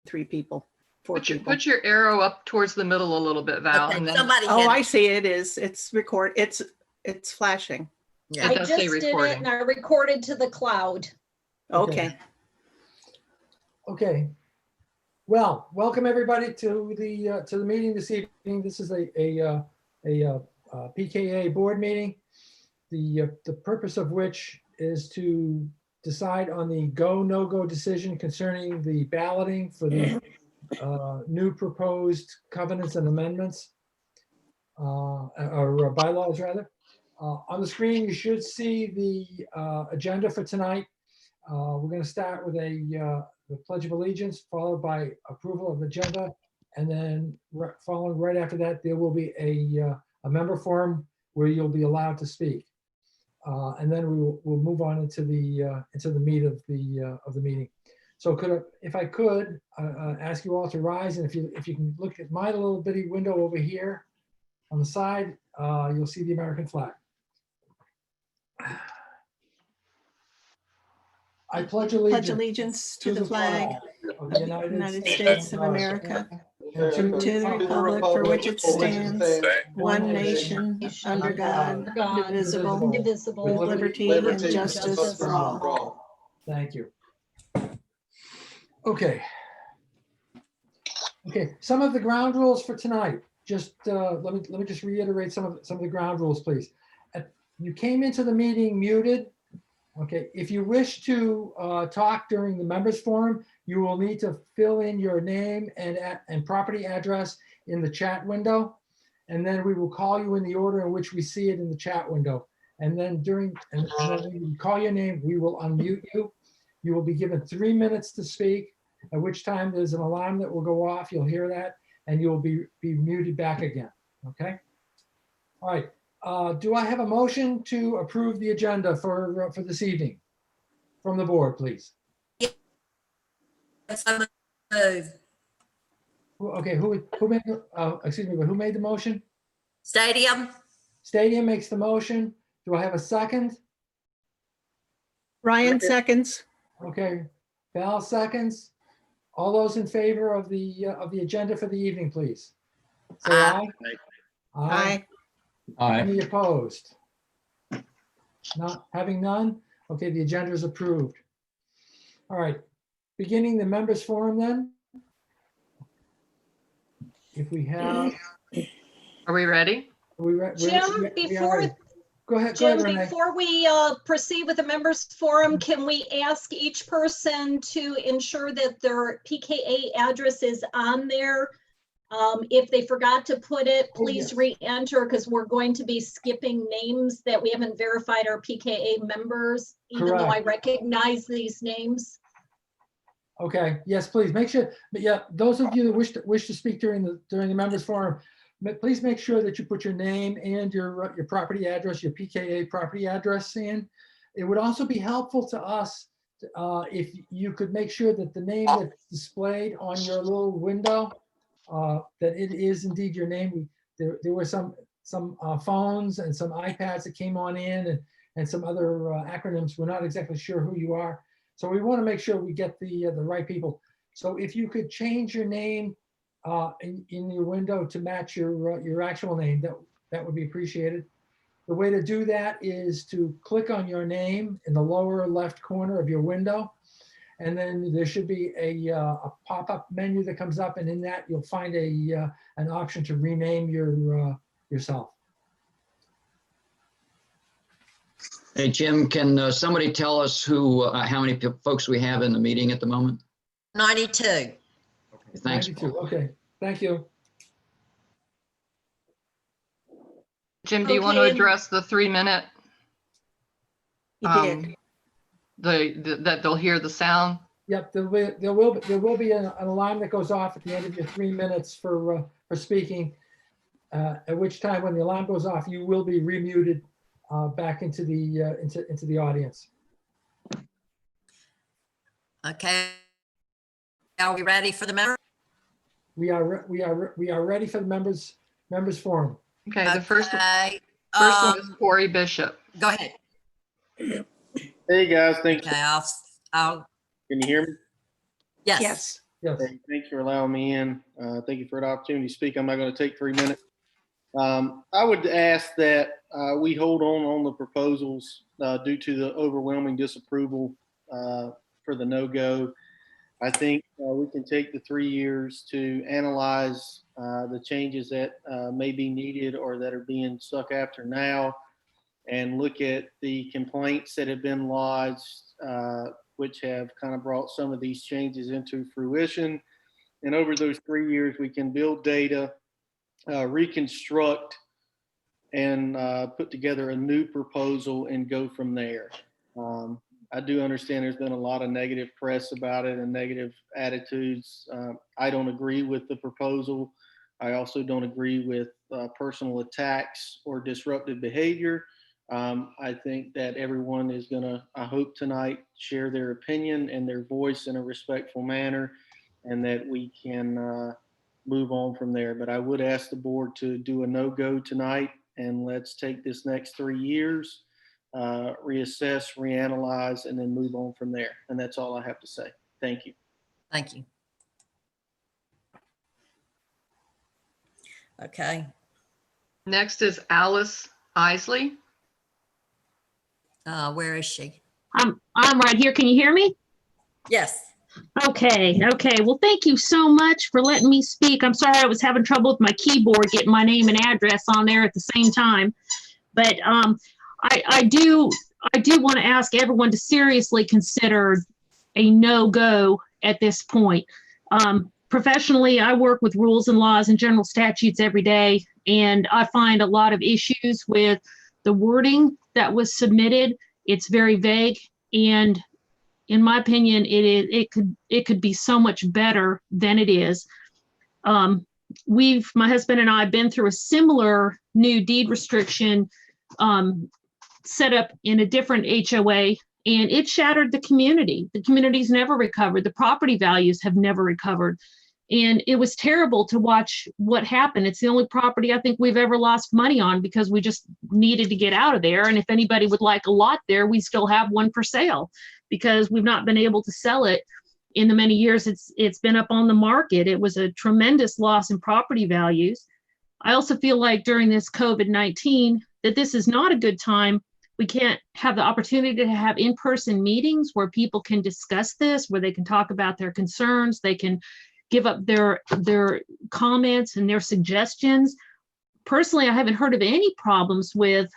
3 people, 4 Put your, people. put your arrow up towards the middle a little bit, Val, Okay, and then somebody Oh, hit I it. see it is. It's flashing. Yeah. It I does just say did it recording. and I recorded to the cloud. Okay. Okay. Well, welcome everybody to the meeting this evening. This is a PKA board meeting. The purpose of which is to decide on the go, no-go decision concerning the balloting for the new proposed covenants and amendments, or bylaws rather. On the screen, you should see the agenda for tonight. We're going to start with the Pledge of Allegiance, followed by approval of agenda, and then following right after that, there will be a member forum where you'll be allowed to speak, and then we'll move on into the meat of the meeting. So if I could ask you all to rise, and if you can look at my little bitty window over here on the side, you'll see the American flag. I pledge Pledge allegiance allegiance to the flag of of the United States of America, and to the republic for which it stands, one nation, under God, indivisible, Indivisible. with liberty and justice for all. Thank you. Okay. Okay, some of the ground rules for tonight. Just let me just reiterate some of the ground rules, please. You came into the meeting muted. Okay, if you wish to talk during the members forum, you will need to fill in your name and property address in the chat window. And then we will call you in the order in which we see it in the chat window. And then when we call your name, we will unmute you. You will be given 3 minutes to speak, at which time there's an alarm that will go off. You'll hear that, and you'll be muted back again. Okay? All right. Do I have a motion to approve the agenda for this evening from the board, please? Yes, I move. Okay, who made, excuse me, but who made the motion? Stadium. Stadium makes the motion. Do I have a second? Ryan seconds. Okay, Val seconds. All those in favor of the agenda for the evening, please. Say aye. Aye. Any opposed? Not having none? Okay, the agenda is approved. All right, beginning the members forum then. If we have, Are we ready? Jim, before Go ahead, Jim, Renee. before we proceed with the members forum, can we ask each person to ensure that their PKA address is on there? If they forgot to put it, please re-enter, because we're going to be skipping names that we haven't verified are PKA members, even though I Correct. recognize these names. Okay, yes, please make sure, but yeah, those of you that wish to speak during the members forum, please make sure that you put your name and your property address, your PKA property address in. It would also be helpful to us if you could make sure that the name that's displayed on your little window, that it is indeed your name. There were some phones and some iPads that came on in and some other acronyms. We're not exactly sure who you are. So we want to make sure we get the right people. So if you could change your name in your window to match your actual name, that would be appreciated. The way to do that is to click on your name in the lower left corner of your window. And then there should be a pop-up menu that comes up, and in that you'll find an option to rename yourself. Hey, Jim, can somebody tell us how many folks we have in the meeting at the moment? 92. Okay, thanks. 92. Paul. Okay, thank you. Jim, do you want to Okay. address the 3-minute? You did. That they'll hear the sound? Yep, there will be an alarm that goes off at the end of your 3 minutes for speaking. At which time, when the alarm goes off, you will be remuted back into the audience. Okay. Are we ready for the member? We are ready for the members forum. Okay, the first Okay, one is Corey Bishop. go ahead. Hey guys, thanks. Okay, I'll, Can you hear me? yes. Yes. Yes. Hey, thanks for allowing me in. Thank you for the opportunity to speak. I'm not going to take 3 minutes. I would ask that we hold on the proposals due to the overwhelming disapproval for the no-go. I think we can take the 3 years to analyze the changes that may be needed or that are being stuck after now, and look at the complaints that have been lodged, which have kind of brought some of these changes into fruition. And over those 3 years, we can build data, reconstruct, and put together a new proposal and go from there. I do understand there's been a lot of negative press about it and negative attitudes. I don't agree with the proposal. I also don't agree with personal attacks or disruptive behavior. I think that everyone is going to, I hope tonight, share their opinion and their voice in a respectful manner, and that we can move on from there. But I would ask the board to do a no-go tonight, and let's take this next 3 years, reassess, reanalyze, and then move on from there. And that's all I have to say. Thank you. Thank you. Okay. Next is Alice Isley. Where is she? I'm right here. Can you hear me? Yes. Okay. Well, thank you so much for letting me speak. I'm sorry I was having trouble with my keyboard getting my name and address on there at the same time. But I do want to ask everyone to seriously consider a no-go at this point. Professionally, I work with rules and laws and general statutes every day, and I find a lot of issues with the wording that was submitted. It's very vague, and in my opinion, it could be so much better than it is. My husband and I have been through a similar new deed restriction set up in a different HOA, and it shattered the community. The community's never recovered. The property values have never recovered. And it was terrible to watch what happened. It's the only property I think we've ever lost money on because we just needed to get out of there. And if anybody would like a lot there, we still have one for sale because we've not been able to sell it in the many years it's been up on the market. It was a tremendous loss in property values. I also feel like during this COVID-19 that this is not a good time. We can't have the opportunity to have in-person meetings where people can discuss this, where they can talk about their concerns, they can give up their comments and their suggestions. Personally, I haven't heard of any problems with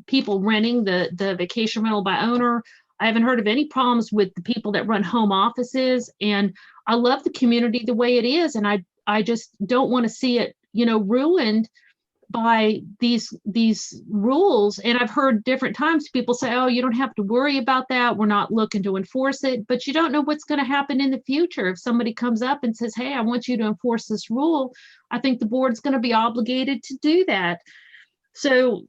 people renting the vacation rental by owner. I haven't heard of any problems with the people that run home offices. And I love the community the way it is. And I just don't want to see it, ruined by these rules. And I've heard different times people say, oh, you don't have to worry about that. We're not looking to enforce it. But you don't know what's going to happen in the future. If somebody comes up and says, hey, I want you to enforce this rule, I think the board's going to be obligated to do that. So,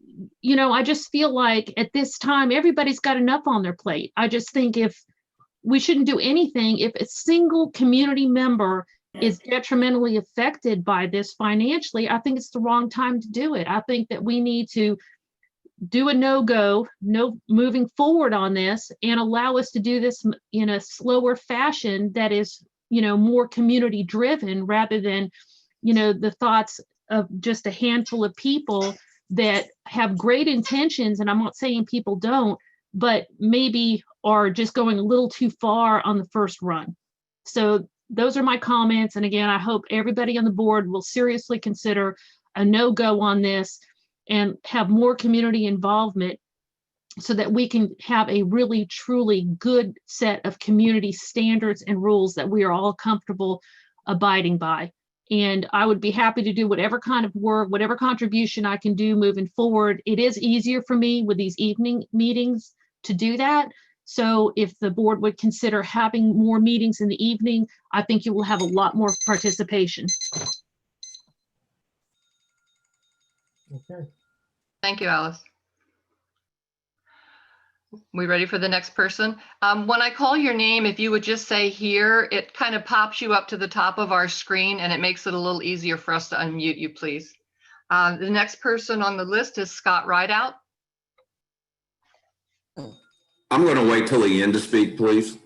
I just feel like at this time, everybody's got enough on their plate. I just think if we shouldn't do anything, if a single community member is detrimentally affected by this financially, I think it's the wrong time to do it. I think that we need to do a no moving forward on this and allow us to do this in a slower fashion that is, more community driven rather than, the thoughts of just a handful of people that have great intentions. And I'm not saying people don't, but maybe are just going a little too far on the first run. So those are my comments. And again, I hope everybody on the board will seriously consider a no-go on this and have more community involvement so that we can have a really, truly good set of community standards and rules that we are all comfortable abiding by. And I would be happy to do whatever kind of work, whatever contribution I can do moving forward. It is easier for me with these evening meetings to do that. So if the board would consider having more meetings in the evening, I think you will have a lot more participation. Okay. Thank you, Alice. We ready for the next person? When I call your name, if you would just say here, it kind of pops you up to the top of our screen and it makes it a little easier for us to unmute you, please. The next person on the list is Scott Rideout. I'm going to wait till the end to speak, please.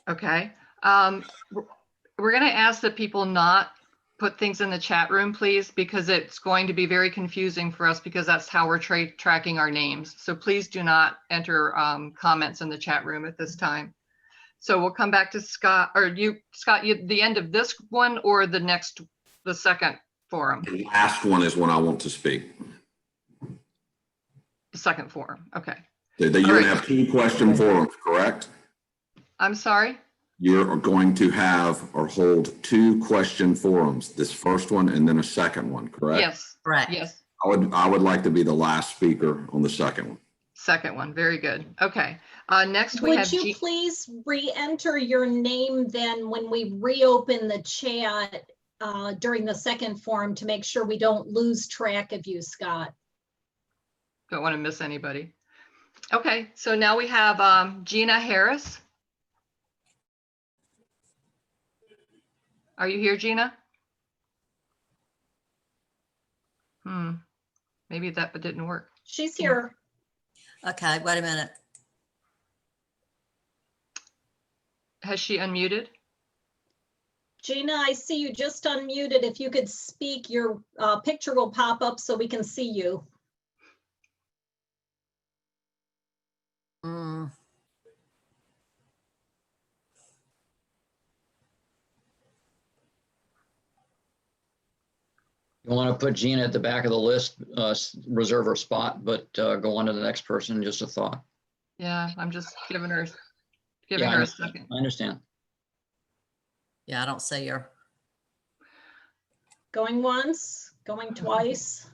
Okay. We're going to ask that people not put things in the chat room, please, because it's going to be very confusing for us because that's how we're tracking our names. So please do not enter comments in the chat room at this time. So we'll come back to Scott, or you, Scott, the end of this one or the second forum? The last one is when I want to speak. The second forum, okay. You're going to have 2 question forums, correct? I'm sorry? You're going to have or hold 2 question forums, this first one and then a second one, correct? Yes, Correct. yes. I would like to be the last speaker on the second one. Second one, very good. Okay, next we have. Would you please re-enter your name then when we reopen the chat during the second forum to make sure we don't lose track of you, Scott? Don't want to miss anybody. Okay, so now we have Gina Harris. Are you here, Gina? Maybe that didn't work. She's here. Okay, wait a minute. Has she unmuted? Gina, I see you just unmuted. If you could speak, your picture will pop up so we can see you. Mm. You want to put Gina at the back of the list, reserve her spot, but go on to the next person, just a thought. Yeah, I'm just giving her Yeah, a second. I understand. Yeah, I don't see her. Going once, going twice.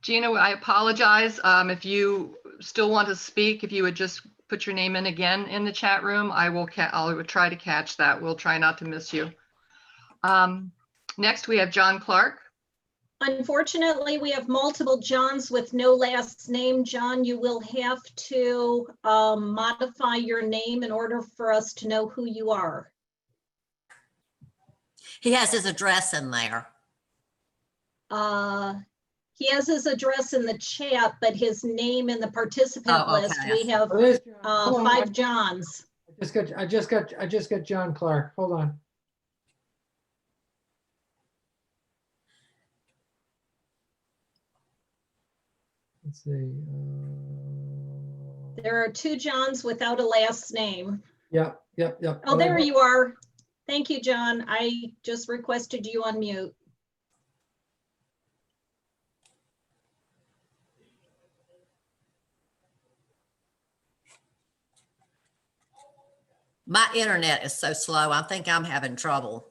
Gina, I apologize. If you still want to speak, if you would just put your name in again in the chat room, I will try to catch that. We'll try not to miss you. Next, we have John Clark. Unfortunately, we have multiple Johns with no last name. John, you will have to modify your name in order for us to know who you are. He has his address in there. He has his address in the chat, but his name in the participant Oh, okay. list, we have Oh, there's John. Hold on. 5 Johns. I just got John Clark. Hold on. Let's see. There are 2 Johns without a last name. Yep. Oh, there you are. Thank you, John. I just requested you unmute. My internet is so slow. I think I'm having trouble.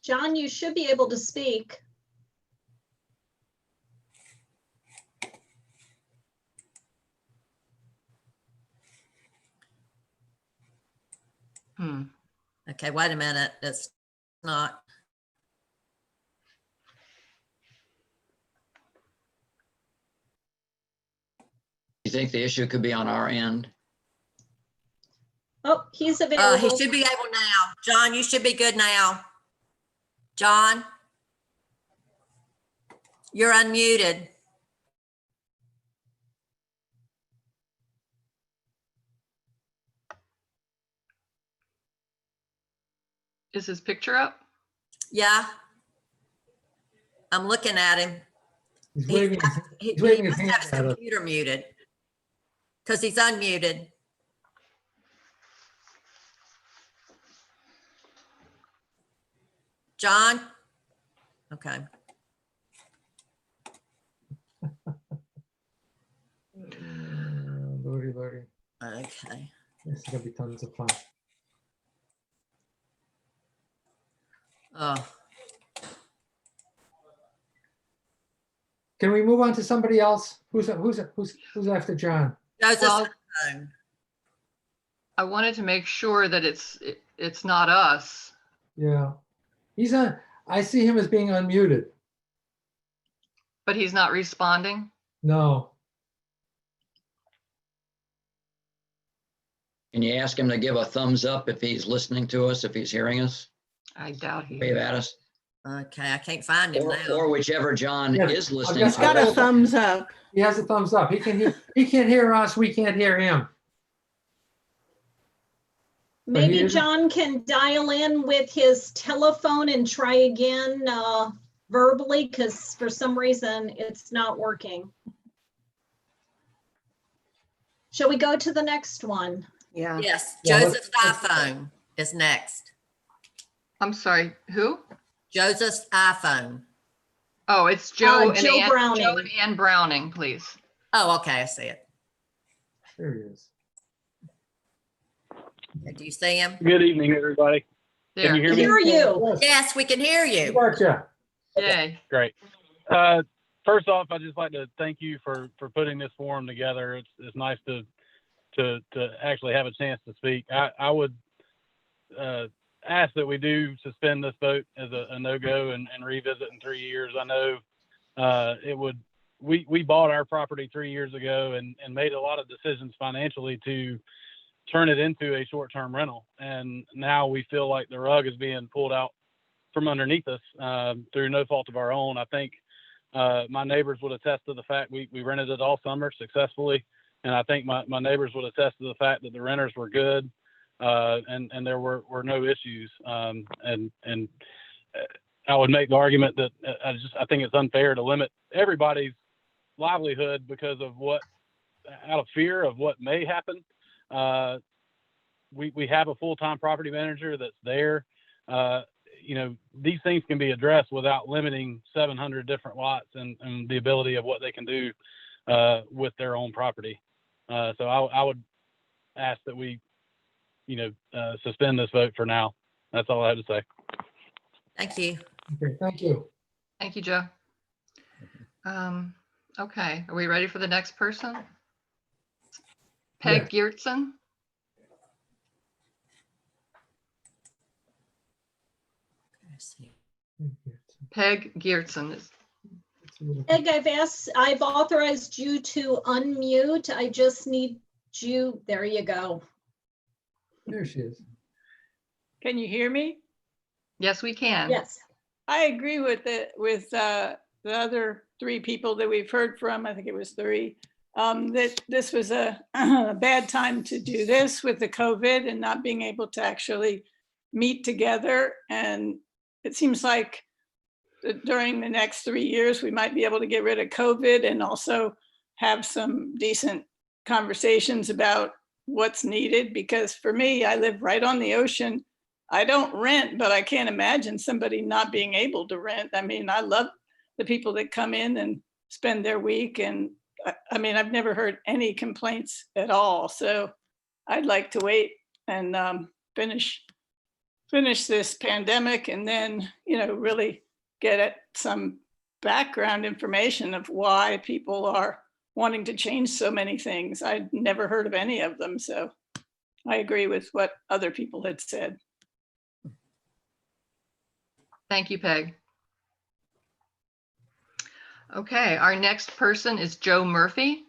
John, you should be able to speak. Okay, wait a minute. It's not. You think the issue could be on our end? Oh, he's available. He should be able now. John, you should be good now. John? You're unmuted. Is his picture up? Yeah. I'm looking at him. He's He waving. he He's waving his must have hand his at us. computer muted because he's unmuted. John? Okay. Lordy. Okay. This is gonna be tons of fun. Oh, Can we move on to somebody else? Who's after John? Joseph's Well, on the phone. I wanted to make sure that it's not us. Yeah. He's on, I see him as being unmuted. But he's not responding. No. Can you ask him to give a thumbs up if he's listening to us, if he's hearing us? I doubt he Wave is. at us. Okay, I can't find him now. Or whichever John Yes, is listening. I've He's got a thumbs up. He has a thumbs up. He can't hear us. We can't hear him. Maybe is- John can dial in with his telephone and try again verbally, because for some reason it's not working. Shall we go to the next one? Yeah. Yes, Yeah, Joseph's iPhone is next. I'm sorry, who? Joseph's iPhone. Oh, it's Joe and Joe Ann, Browning. Joe and Ann Browning, please. Oh, okay, I see it. There he is. Do you see him? Good evening, everybody. Can you There, hear me? Hear you. Yes, Yes, we can hear you. gotcha. yay. Great. First off, I'd just like to thank you for putting this forum together. It's nice to actually have a chance to speak. I would ask that we do suspend this vote as a no-go and revisit in 3 years. I know we bought our property 3 years ago and made a lot of decisions financially to turn it into a short-term rental. And now we feel like the rug is being pulled out from underneath us through no fault of our own. I think my neighbors would attest to the fact we rented it all summer successfully. And I think my neighbors would attest to the fact that the renters were good and there were no issues. And I would make the argument that I think it's unfair to limit everybody's livelihood because of out of fear of what may happen. We have a full-time property manager that's there. These things can be addressed without limiting 700 different lots and the ability of what they can do with their own property. So I would ask that we, suspend this vote for now. That's all I have to say. Thank you. Okay, thank you. Thank you, Joe. Okay, are we ready for the next person? Peg Geertsen. Peg Geertsen is, Peg, I've authorized you to unmute. I just need you. There you go. There she is. Can you hear me? yes, we can. Yes. I agree with the other three people that we've heard from. I think it was three. That this was a bad time to do this with the COVID and not being able to actually meet together. And it seems like during the next 3 years, we might be able to get rid of COVID and also have some decent conversations about what's needed. Because for me, I live right on the ocean. I don't rent, but I can't imagine somebody not being able to rent. I mean, I love the people that come in and spend their week. And I mean, I've never heard any complaints at all. So I'd like to wait and finish this pandemic and then, really get at some background information of why people are wanting to change so many things. I'd never heard of any of them. So I agree with what other people had said. Thank you, Peg. Okay, our next person is Joe Murphy.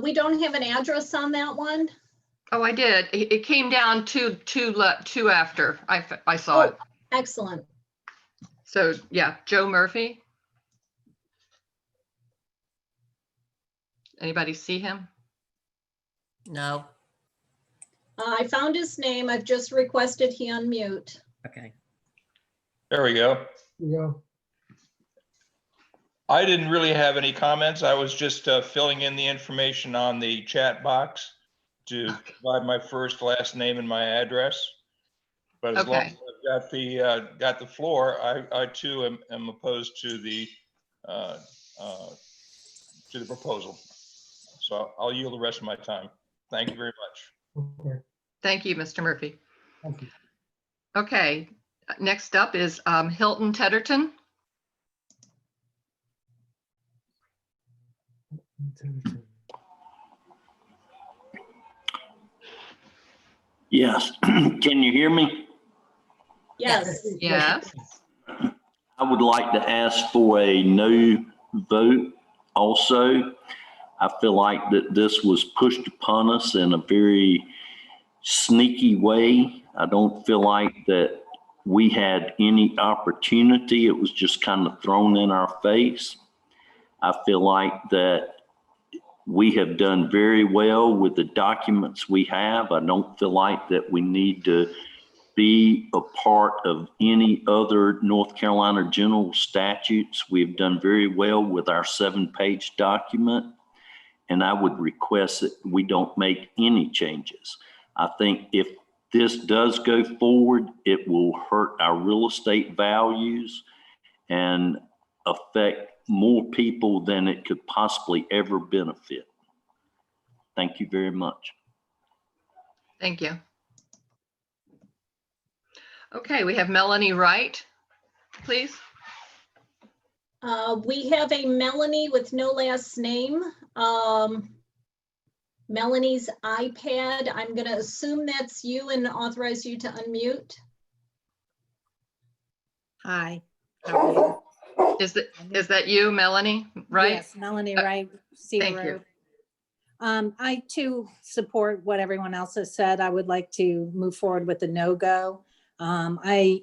We don't have an address on that one. Oh, I did. It came down two after I saw it. Excellent. So yeah, Joe Murphy. Anybody see him? No. I found his name. I've just requested he unmute. Okay. There we go. There you go. I didn't really have any comments. I was just filling in the information on the chat box to provide my first, last name, and my address. But as long Okay. as I've got the floor, I too am opposed to the proposal. So I'll yield the rest of my time. Thank you very much. Okay, Thank you, Mr. Murphy. thank you. Okay, next up is Hilton Tedderton. Yes, can you hear me? Yes. Yes. I would like to ask for a no vote also. I feel like that this was pushed upon us in a very sneaky way. I don't feel like that we had any opportunity. It was just kind of thrown in our face. I feel like that We have done very well with the documents we have. I don't feel like that we need to be a part of any other North Carolina general statutes. We've done very well with our 7-page document, and I would request that we don't make any changes. I think if this does go forward, it will hurt our real estate values and affect more people than it could possibly ever benefit. Thank you very much. Thank you. Okay, we have Melanie Wright, please. We have a Melanie with no last name. Melanie's iPad. I'm going to assume that's you and authorize you to unmute. Hi. How are you? Is that you, Melanie, right? Yes, Melanie Wright, Cedar Thank you. Road. I too support what everyone else has said. I would like to move forward with the no-go. I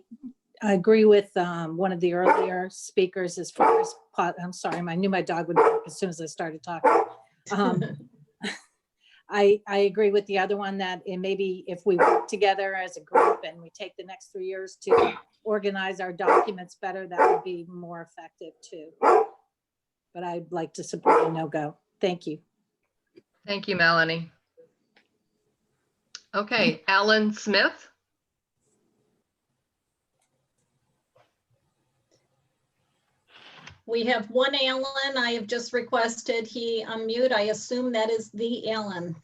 agree with one of the earlier speakers as far as I'm sorry, I knew my dog would bark as soon as I started talking. I agree with the other one that maybe if we work together as a group and we take the next 3 years to organize our documents better, that would be more effective too. But I'd like to support a no-go. Thank you. Thank you, Melanie. Okay, Alan Smith. We have one Alan. I have just requested he unmute. I assume that is the Alan.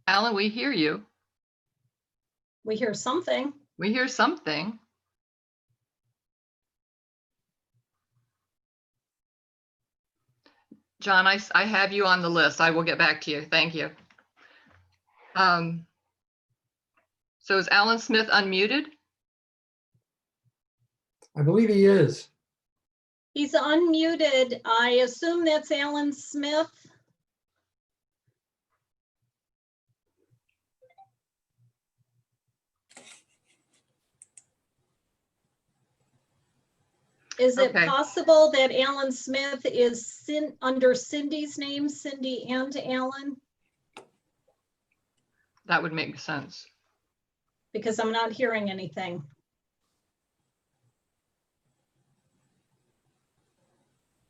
Alan, we hear you. We hear something. We hear something. John, I have you on the list. I will get back to you. Thank you. So is Alan Smith unmuted? I believe he is. He's unmuted. I assume that's Alan Smith. Is it Okay. possible that Alan Smith is under Cindy's name, Cindy and Alan? That would make sense. Because I'm not hearing anything.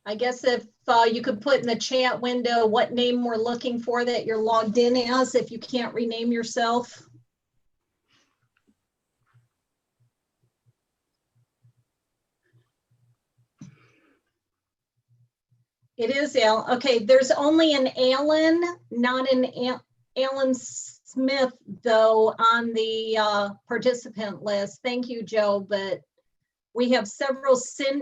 I guess if you could put in the chat window what name we're looking for that you're logged in as, if you can't rename yourself. It is Alan. Okay, there's only an Alan, not an Alan Smith, though, on the participant list. Thank you, Joe, but we have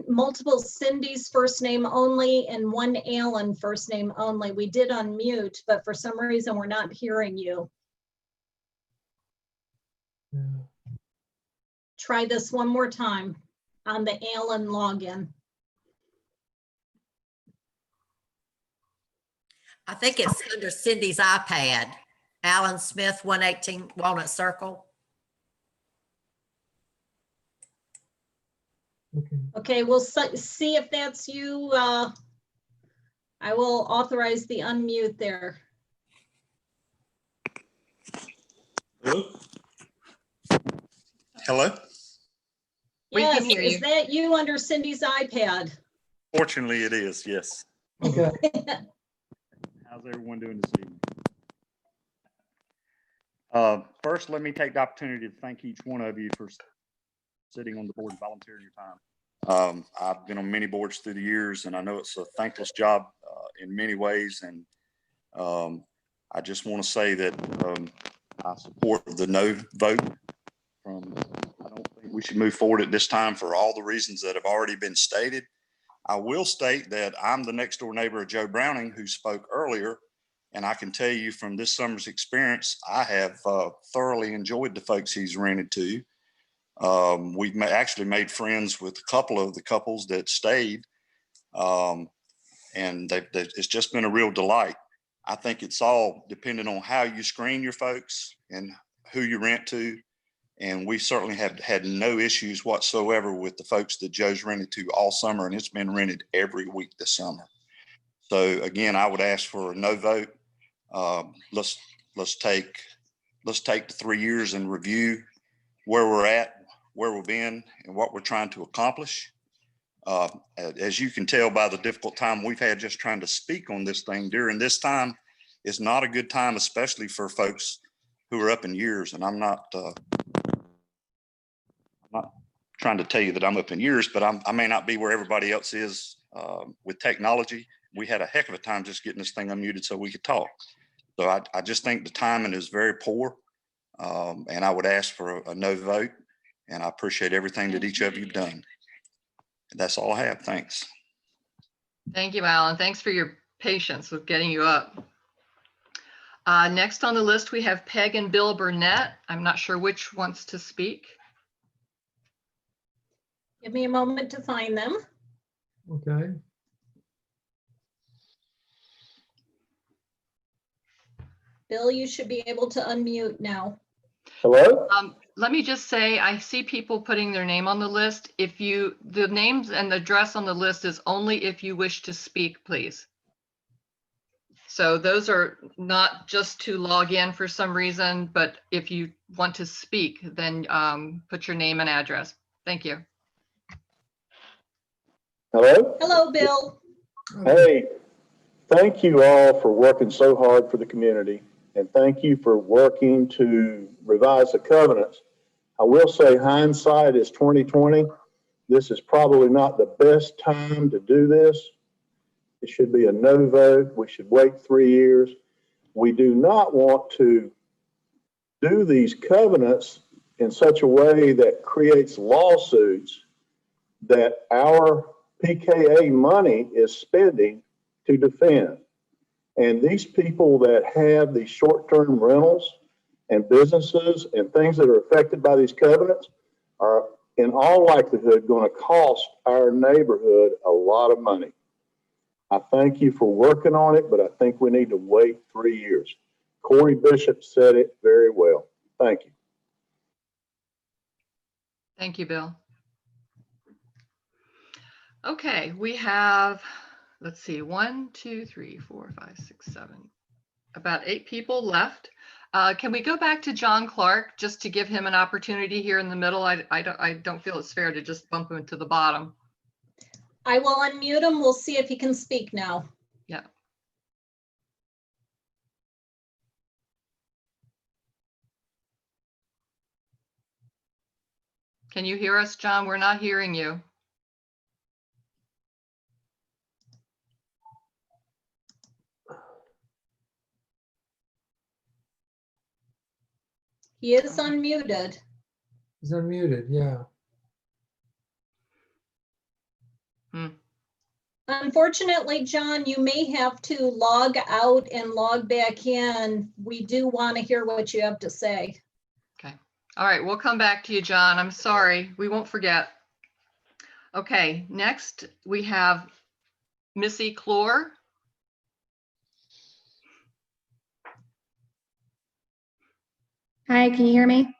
multiple Cindy's first name only and one Alan first name only. We did unmute, but for some reason we're not hearing you. Yeah. Try this one more time on the Alan login. I think it's under Cindy's iPad. Alan Smith, 118 Walnut Circle. Okay, we'll see if that's you. I will authorize the unmute there. Hello? Hello? We Yes, can hear is you. that you under Cindy's iPad? Fortunately, it is, yes. Okay. How's everyone doing this evening? First, let me take the opportunity to thank each one of you for sitting on the board and volunteering your time. I've been on many boards through the years, and I know it's a thankless job in many ways. And I just want to say that I support the no vote. I don't think we should move forward at this time for all the reasons that have already been stated. I will state that I'm the next door neighbor of Joe Browning, who spoke earlier. And I can tell you from this summer's experience, I have thoroughly enjoyed the folks he's rented to. We've actually made friends with a couple of the couples that stayed. And it's just been a real delight. I think it's all dependent on how you screen your folks and who you rent to. And we certainly have had no issues whatsoever with the folks that Joe's rented to all summer, and it's been rented every week this summer. So again, I would ask for a no vote. Let's take the 3 years and review where we're at, where we've been, and what we're trying to accomplish. As you can tell by the difficult time we've had just trying to speak on this thing during this time, is not a good time, especially for folks who are up in years. And I'm not trying to tell you that I'm up in years, but I may not be where everybody else is with technology. We had a heck of a time just getting this thing unmuted so we could talk. So I just think the timing is very poor. And I would ask for a no vote. And I appreciate everything that each of you've done. And that's all I have. Thanks. Thank you, Alan. Thanks for your patience with getting you up. Next on the list, we have Peg and Bill Burnett. I'm not sure which wants to speak. Give me a moment to find them. Okay. Bill, you should be able to unmute now. Hello? Let me just say, I see people putting their name on the list. The names and the address on the list is only if you wish to speak, please. So those are not just to log in for some reason, but if you want to speak, then put your name and address. Thank you. Hello? Hello, Bill. Hey, thank you all for working so hard for the community. And thank you for working to revise the covenants. I will say hindsight is 2020. This is probably not the best time to do this. It should be a no vote. We should wait 3 years. We do not want to do these covenants in such a way that creates lawsuits that our PKA money is spending to defend. And these people that have these short-term rentals and businesses and things that are affected by these covenants are in all likelihood going to cost our neighborhood a lot of money. I thank you for working on it, but I think we need to wait 3 years. Corey Bishop said it very well. Thank you. Thank you, Bill. Okay, we have, let's see, 1, 2, 3, 4, 5, 6, 7, about 8 people left. Can we go back to John Clark just to give him an opportunity here in the middle? I don't feel it's fair to just bump him to the bottom. I will unmute him. We'll see if he can speak now. Yeah. Can you hear us, John? We're not hearing you. He is unmuted. He's unmuted, yeah. Unfortunately, John, you may have to log out and log back in. We do want to hear what you have to say. Okay. All right, we'll come back to you, John. I'm sorry. We won't forget. Okay, next we have Missy Clore. Hi, can you hear me?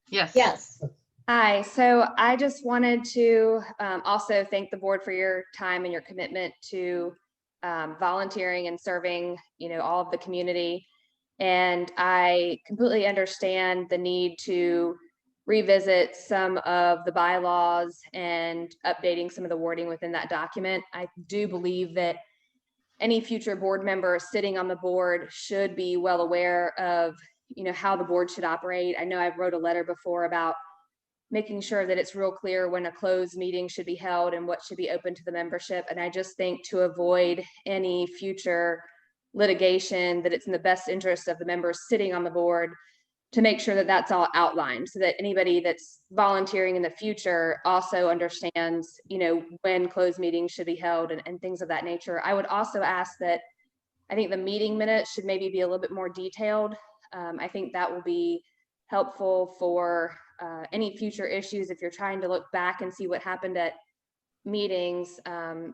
Yes. Yes. Hi, so I just wanted to also thank the board for your time and your commitment to volunteering and serving, all of the community. And I completely understand the need to revisit some of the bylaws and updating some of the wording within that document. I do believe that any future board member sitting on the board should be well aware of, how the board should operate. I know I've wrote a letter before about making sure that it's real clear when a closed meeting should be held and what should be open to the membership. And I just think to avoid any future litigation, that it's in the best interest of the members sitting on the board to make sure that that's all outlined so that anybody that's volunteering in the future also understands, when closed meetings should be held and things of that nature. I would also ask that I think the meeting minutes should maybe be a little bit more detailed. I think that will be helpful for any future issues if you're trying to look back and see what happened at meetings,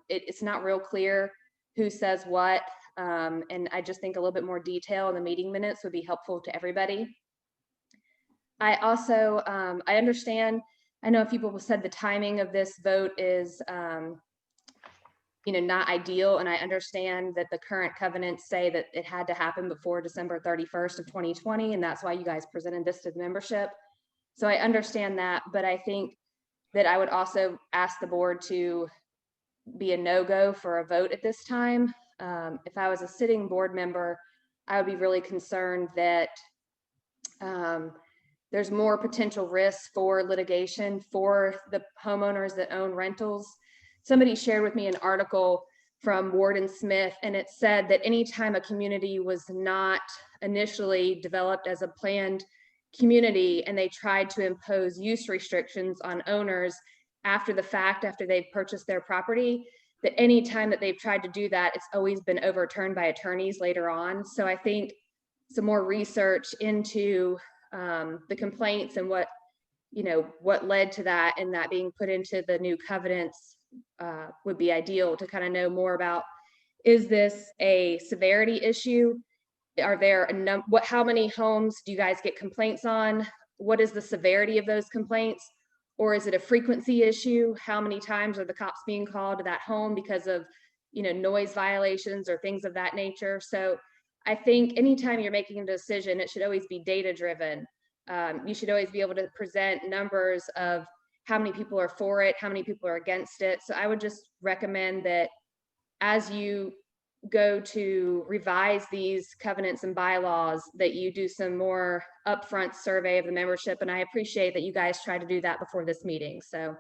it's not real clear who says what. And I just think a little bit more detail in the meeting minutes would be helpful to everybody. I also, I understand, I know a few people said the timing of this vote is, not ideal. And I understand that the current covenants say that it had to happen before December 31st of 2020. And that's why you guys presented this to the membership. So I understand that, but I think that I would also ask the board to be a no-go for a vote at this time. If I was a sitting board member, I would be really concerned that there's more potential risks for litigation for the homeowners that own rentals. Somebody shared with me an article from Warden Smith, and it said that anytime a community was not initially developed as a planned community and they tried to impose use restrictions on owners after the fact, after they've purchased their property, that any time that they've tried to do that, it's always been overturned by attorneys later on. So I think some more research into the complaints and what led to that and that being put into the new covenants would be ideal to kind of know more about. Is this a severity issue? Are there how many homes do you guys get complaints on? What is the severity of those complaints? Or is it a frequency issue? How many times are the cops being called to that home because of, noise violations or things of that nature? So I think anytime you're making a decision, it should always be data driven. You should always be able to present numbers of how many people are for it, how many people are against it. So I would just recommend that as you go to revise these covenants and bylaws, that you do some more upfront survey of the membership. And I appreciate that you guys try to do that before this meeting. So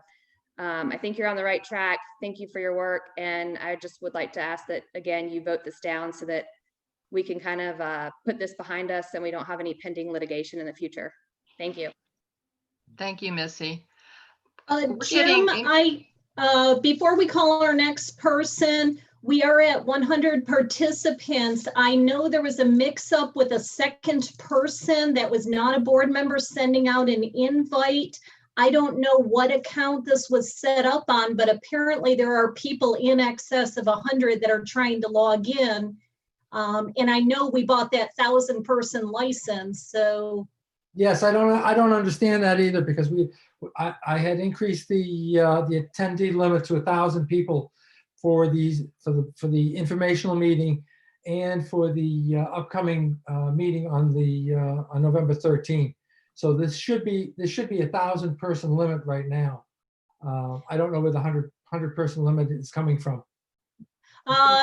I think you're on the right track. Thank you for your work. And I just would like to ask that, again, you vote this down so that we can kind of put this behind us and we don't have any pending litigation in the future. Thank you. Thank you, Missy. Jim, before we call our next person, we are at 100 participants. I know there was a mix-up with a second person that was not a board member sending out an invite. I don't know what account this was set up on, but apparently there are people in excess of 100 that are trying to log in. And I know we bought that 1,000-person license, so. Yes, I don't understand that either, because I had increased the attendee limit to 1,000 people for the informational meeting and for the upcoming meeting on November 13th. So this should be a 1,000-person limit right now. I don't know where the 100-person limit is coming from.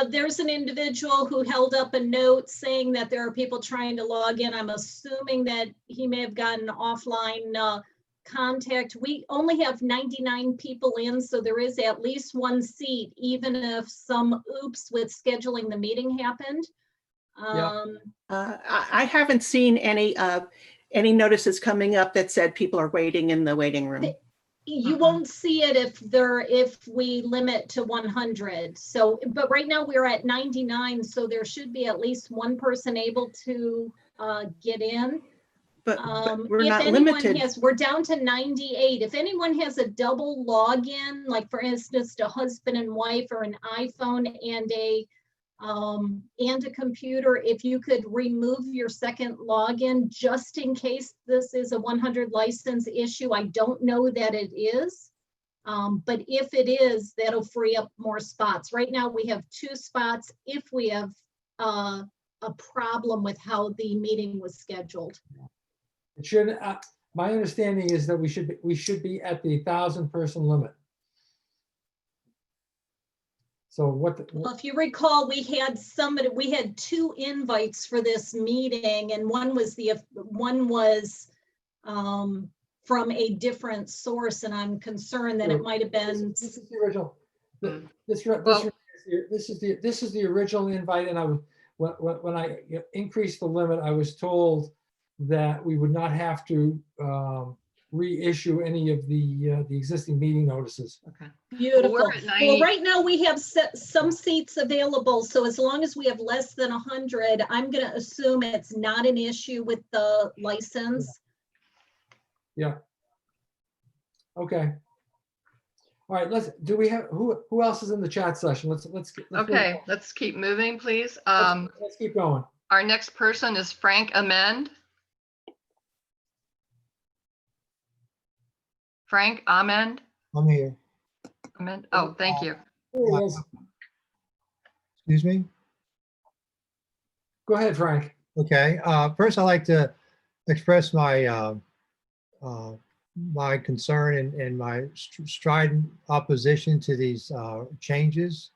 There's an individual who held up a note saying that there are people trying to log in. I'm assuming that he may have gotten offline contact. We only have 99 people in, so there is at least one seat, even if some oops with scheduling the meeting happened. I haven't seen any notices coming up that said people are waiting in the waiting room. You won't see it if we limit to 100. So, but right now we're at 99, so there should be at least one person able to get in. But we're not limited. We're down to 98. If anyone has a double login, like for instance, a husband and wife or an iPhone and a computer, if you could remove your second login just in case this is a 100 license issue. I don't know that it is, but if it is, that'll free up more spots. Right now we have 2 spots if we have a problem with how the meeting was scheduled. It should. My understanding is that we should be at the 1,000-person limit. So well, if you recall, we had 2 invites for this meeting, and one was from a different source, and I'm concerned that it might have been. This is the original. This is the original invite, and when I increased the limit, I was told that we would not have to reissue any of the existing meeting notices. Okay. Beautiful. Well, right now we have some seats available. So as long as we have less than 100, I'm going to assume it's not an issue with the license. Yeah. Okay. All right, do we have, who else is in the chat session? Let's Okay, let's keep moving, please. let's keep going. Our next person is Frank Amend. Frank Amend. I'm here. Amend. Oh, thank you. There he is. Excuse me? Go ahead, Frank. Okay, first I'd like to express my my concern and my strident opposition to these changes.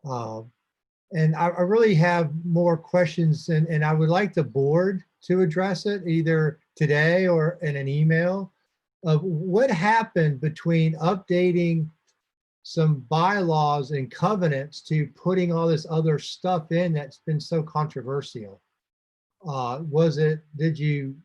And I really have more questions and I would like the board to address it either today or in an email of what happened between updating some bylaws and covenants to putting all this other stuff in that's been so controversial. Did you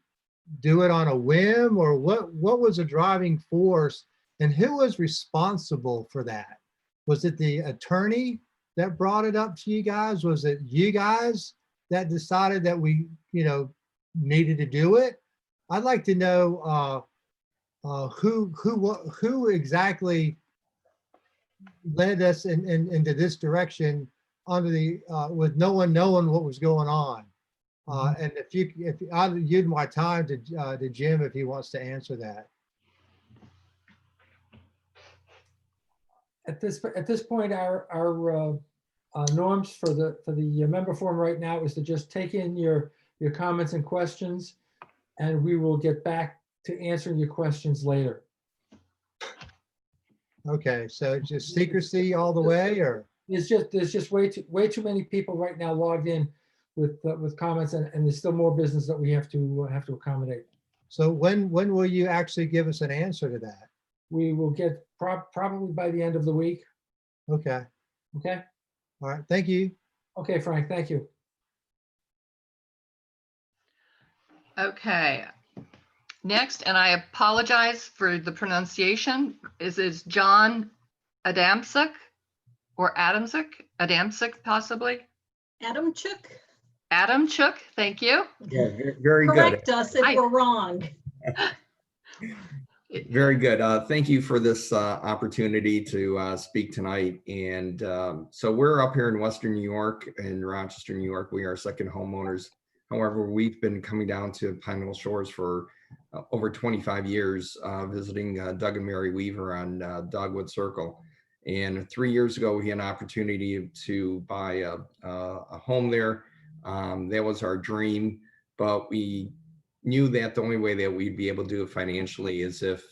do it on a whim, or what was the driving force, and who was responsible for that? Was it the attorney that brought it up to you guys? Was it you guys that decided that we, needed to do it? I'd like to know who exactly led us into this direction under the with no one knowing what was going on. And if I'd yield my time to Jim if he wants to answer that. At this point, our norms for the member forum right now is to just take in your comments and questions, and we will get back to answering your questions later. Okay, so just secrecy all the way, or? There's just way too many people right now logged in with comments, and there's still more business that we have to accommodate. So when will you actually give us an answer to that? We will get probably by the end of the week. Okay. Okay. All right. Thank you. Okay, Frank. Thank you. Okay. Next, and I apologize for the pronunciation, is John Adamczyk or Adamczyk? Adamczyk, possibly? Adamczyk? Adamczyk, thank you. Yeah, very good. Correct us if we're wrong. Very good. Thank you for this opportunity to speak tonight. And so we're up here in Western New York, in Rochester, New York. We are second homeowners. However, we've been coming down to Pineville Shores for over 25 years, visiting Doug and Mary Weaver on Dogwood Circle. And 3 years ago, we had an opportunity to buy a home there. That was our dream, but we knew that the only way that we'd be able to do it financially is if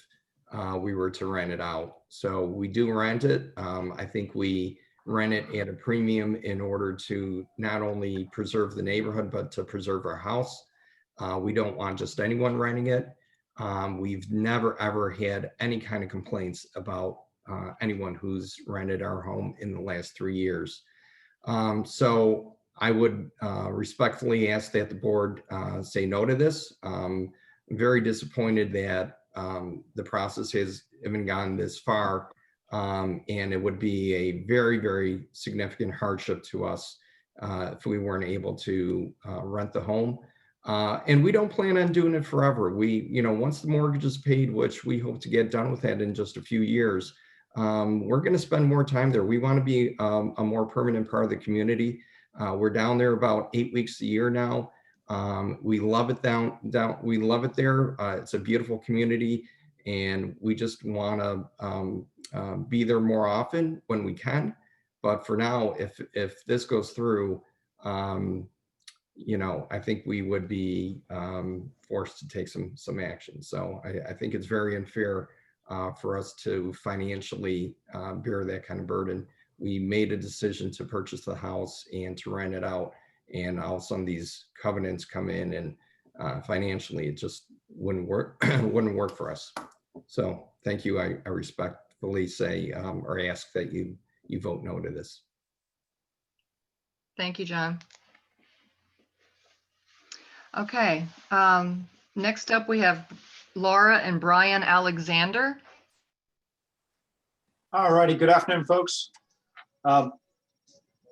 we were to rent it out. So we do rent it. I think we rent it at a premium in order to not only preserve the neighborhood, but to preserve our house. We don't want just anyone renting it. We've never, ever had any kind of complaints about anyone who's rented our home in the last 3 years. So I would respectfully ask that the board say no to this. I'm very disappointed that the process has even gone this far, and it would be a very, very significant hardship to us if we weren't able to rent the home. And we don't plan on doing it forever. Once the mortgage is paid, which we hope to get done with that in just a few years, we're going to spend more time there. We want to be a more permanent part of the community. We're down there about 8 weeks a year now. We love it we love it there. It's a beautiful community, and we just want to be there more often when we can. But for now, if this goes through, I think we would be forced to take some action. So I think it's very unfair for us to financially bear that kind of burden. We made a decision to purchase the house and to rent it out, and all of a sudden these covenants come in, and financially it just wouldn't work wouldn't work for us. So thank you. I respectfully say or ask that you vote no to this. Thank you, John. Okay, next up we have Laura and Brian Alexander. All righty, good afternoon, folks.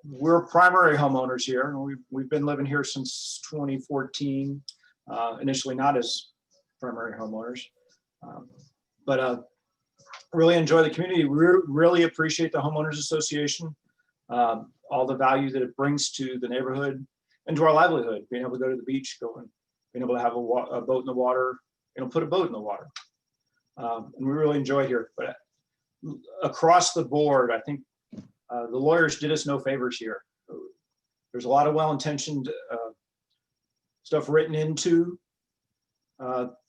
We're primary homeowners here. We've been living here since 2014, initially not as primary homeowners. But really enjoy the community. We really appreciate the homeowners association, all the value that it brings to the neighborhood and to our livelihood, being able to go to the beach, being able to have a boat in the water, put a boat in the water. And we really enjoy here. But across the board, I think the lawyers did us no favors here. There's a lot of well-intentioned stuff written into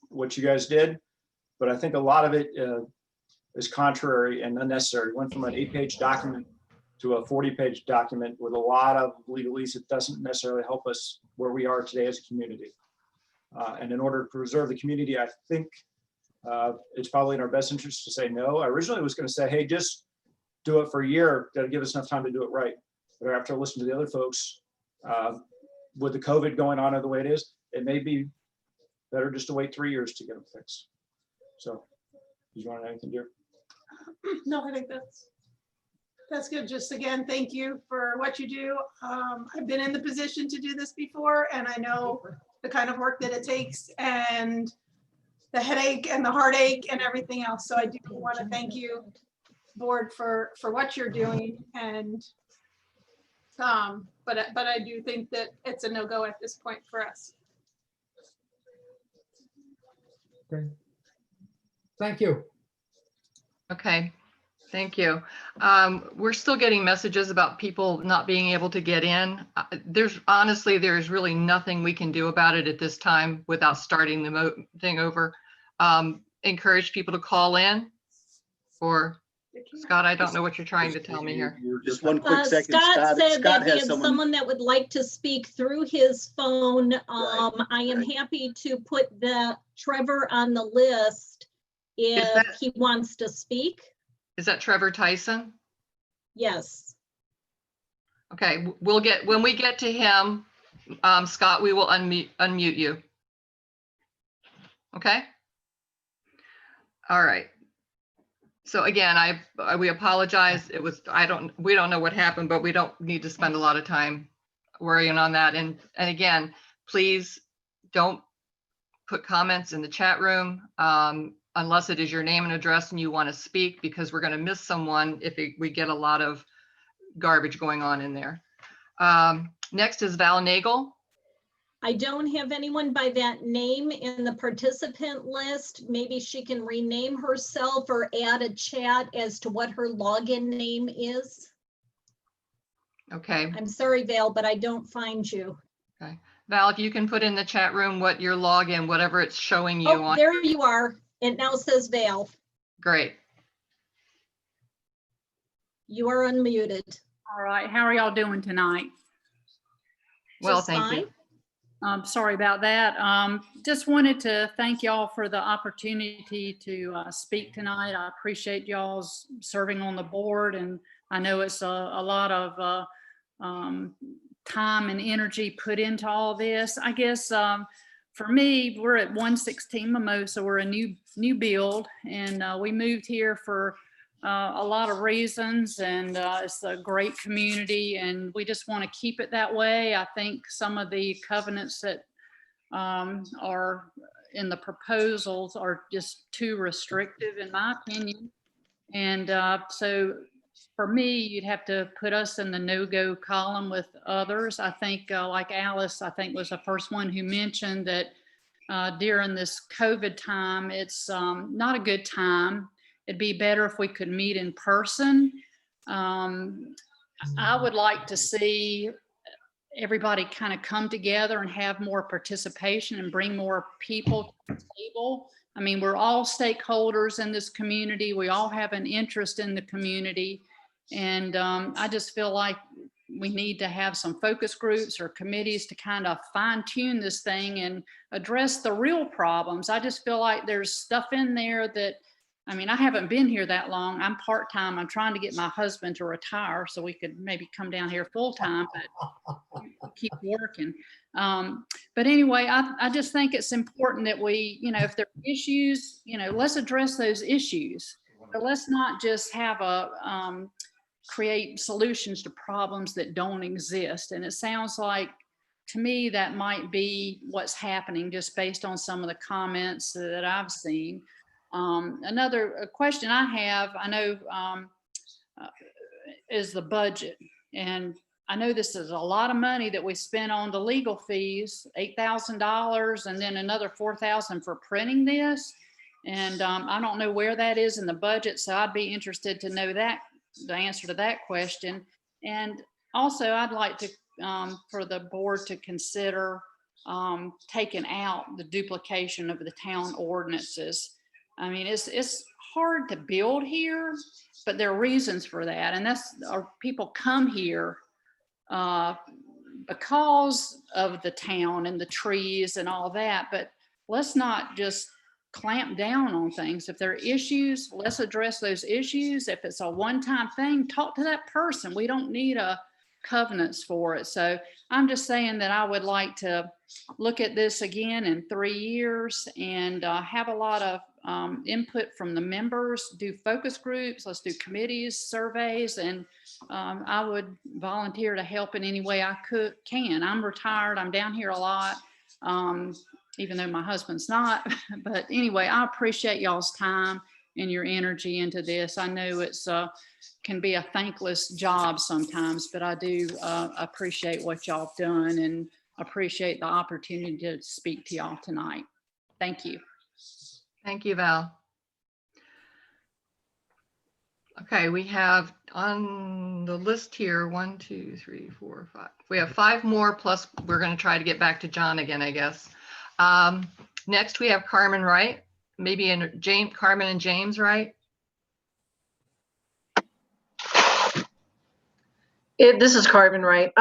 what you guys did, but I think a lot of it is contrary and unnecessary. Went from an 8-page document to a 40-page document with a lot of legalese that doesn't necessarily help us where we are today as a community. And in order to preserve the community, I think it's probably in our best interest to say no. I originally was going to say, hey, just do it for a year. That'll give us enough time to do it right. But after listening to the other folks, with the COVID going on the way it is, it may be better just to wait 3 years to get them fixed. So, do you want to add anything, dear? No, I think that's good. Just again, thank you for what you do. I've been in the position to do this before, and I know the kind of work that it takes and the headache and the heartache and everything else. So I do want to thank you, board, for what you're doing. And but I do think that it's a no-go at this point for us. Okay. Thank you. Okay, thank you. We're still getting messages about people not being able to get in. Honestly, there's really nothing we can do about it at this time without starting the thing over. Encourage people to call in, or Scott, I don't know what you're trying to tell me here. Just one quick second. Scott said that he has had someone that would like to speak through his phone. I am happy to put Trevor on the list if he wants to speak. Is that Trevor Tyson? Yes. Okay, when we get to him, Scott, we will unmute you. Okay. All right. So again, we apologize. We don't know what happened, but we don't need to spend a lot of time worrying on that. And again, please don't put comments in the chat room unless it is your name and address and you want to speak, because we're going to miss someone if we get a lot of garbage going on in there. Next is Val Nagel. I don't have anyone by that name in the participant list. Maybe she can rename herself or add a chat as to what her login name is. Okay. I'm sorry, Val, but I don't find you. Okay. Val, if you can put in the chat room what your login, whatever it's showing you on. There you are. It now says Val. Great. You are unmuted. All right. How are y'all doing tonight? Well, Just thank fine. you. Sorry about that. Just wanted to thank y'all for the opportunity to speak tonight. I appreciate y'all's serving on the board, and I know it's a lot of time and energy put into all this. I guess for me, we're at 116 Mimosa. We're a new build, and we moved here for a lot of reasons, and it's a great community, and we just want to keep it that way. I think some of the covenants that are in the proposals are just too restrictive, in my opinion. And so for me, you'd have to put us in the no-go column with others. I think like Alice, I think was the first one who mentioned that during this COVID time, it's not a good time. It'd be better if we could meet in person. I would like to see everybody kind of come together and have more participation and bring more people to the table. I mean, we're all stakeholders in this community. We all have an interest in the community. And I just feel like we need to have some focus groups or committees to kind of fine tune this thing and address the real problems. I just feel like there's stuff in there that, I mean, I haven't been here that long. I'm part-time. I'm trying to get my husband to retire so we could maybe come down here full-time, but keep working. But anyway, I just think it's important that we, if there are issues, let's address those issues. But let's not just have create solutions to problems that don't exist. And it sounds like, to me, that might be what's happening just based on some of the comments that I've seen. Another question I have, I know, is the budget. And I know this is a lot of money that we spent on the legal fees, $8,000, and then another $4,000 for printing this. And I don't know where that is in the budget, so I'd be interested to know that, the answer to that question. And also, I'd like to, for the board to consider taking out the duplication of the town ordinances. I mean, it's hard to build here, but there are reasons for that. And that's, people come here because of the town and the trees and all that, but let's not just clamp down on things. If there are issues, let's address those issues. If it's a one-time thing, talk to that person. We don't need a covenants for it. So I'm just saying that I would like to look at this again in 3 years and have a lot of input from the members, do focus groups, let's do committees, surveys, and I would volunteer to help in any way I can. I'm retired, I'm down here a lot, even though my husband's not. But anyway, I appreciate y'all's time and your energy into this. I know it's can be a thankless job sometimes, but I do appreciate what y'all have done and appreciate the opportunity to speak to y'all tonight. Thank you. Thank you, Val. Okay, we have on the list here, 1, 2, 3, 4, 5. We have 5 more, plus we're going to try to get back to John again, I guess. Next, we have Carmen Wright, maybe in James, Carmen and James Wright. This is Carmen Wright.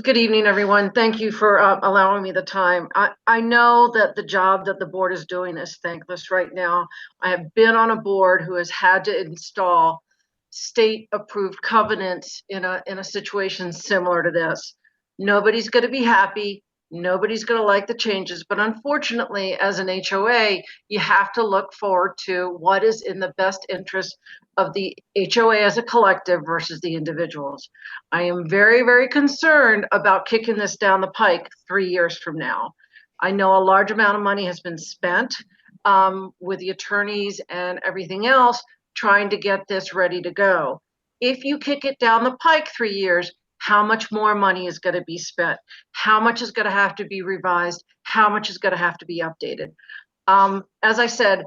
Good evening, everyone. Thank you for allowing me the time. I know that the job that the board is doing is thankless right now. I have been on a board who has had to install state-approved covenants in a situation similar to this. Nobody's going to be happy. Nobody's going to like the changes, but unfortunately, as an HOA, you have to look forward to what is in the best interest of the HOA as a collective versus the individuals. I am very, very concerned about kicking this down the pike 3 years from now. I know a large amount of money has been spent with the attorneys and everything else trying to get this ready to go. If you kick it down the pike 3 years, how much more money is going to be spent? How much is going to have to be revised? How much is going to have to be updated? As I said,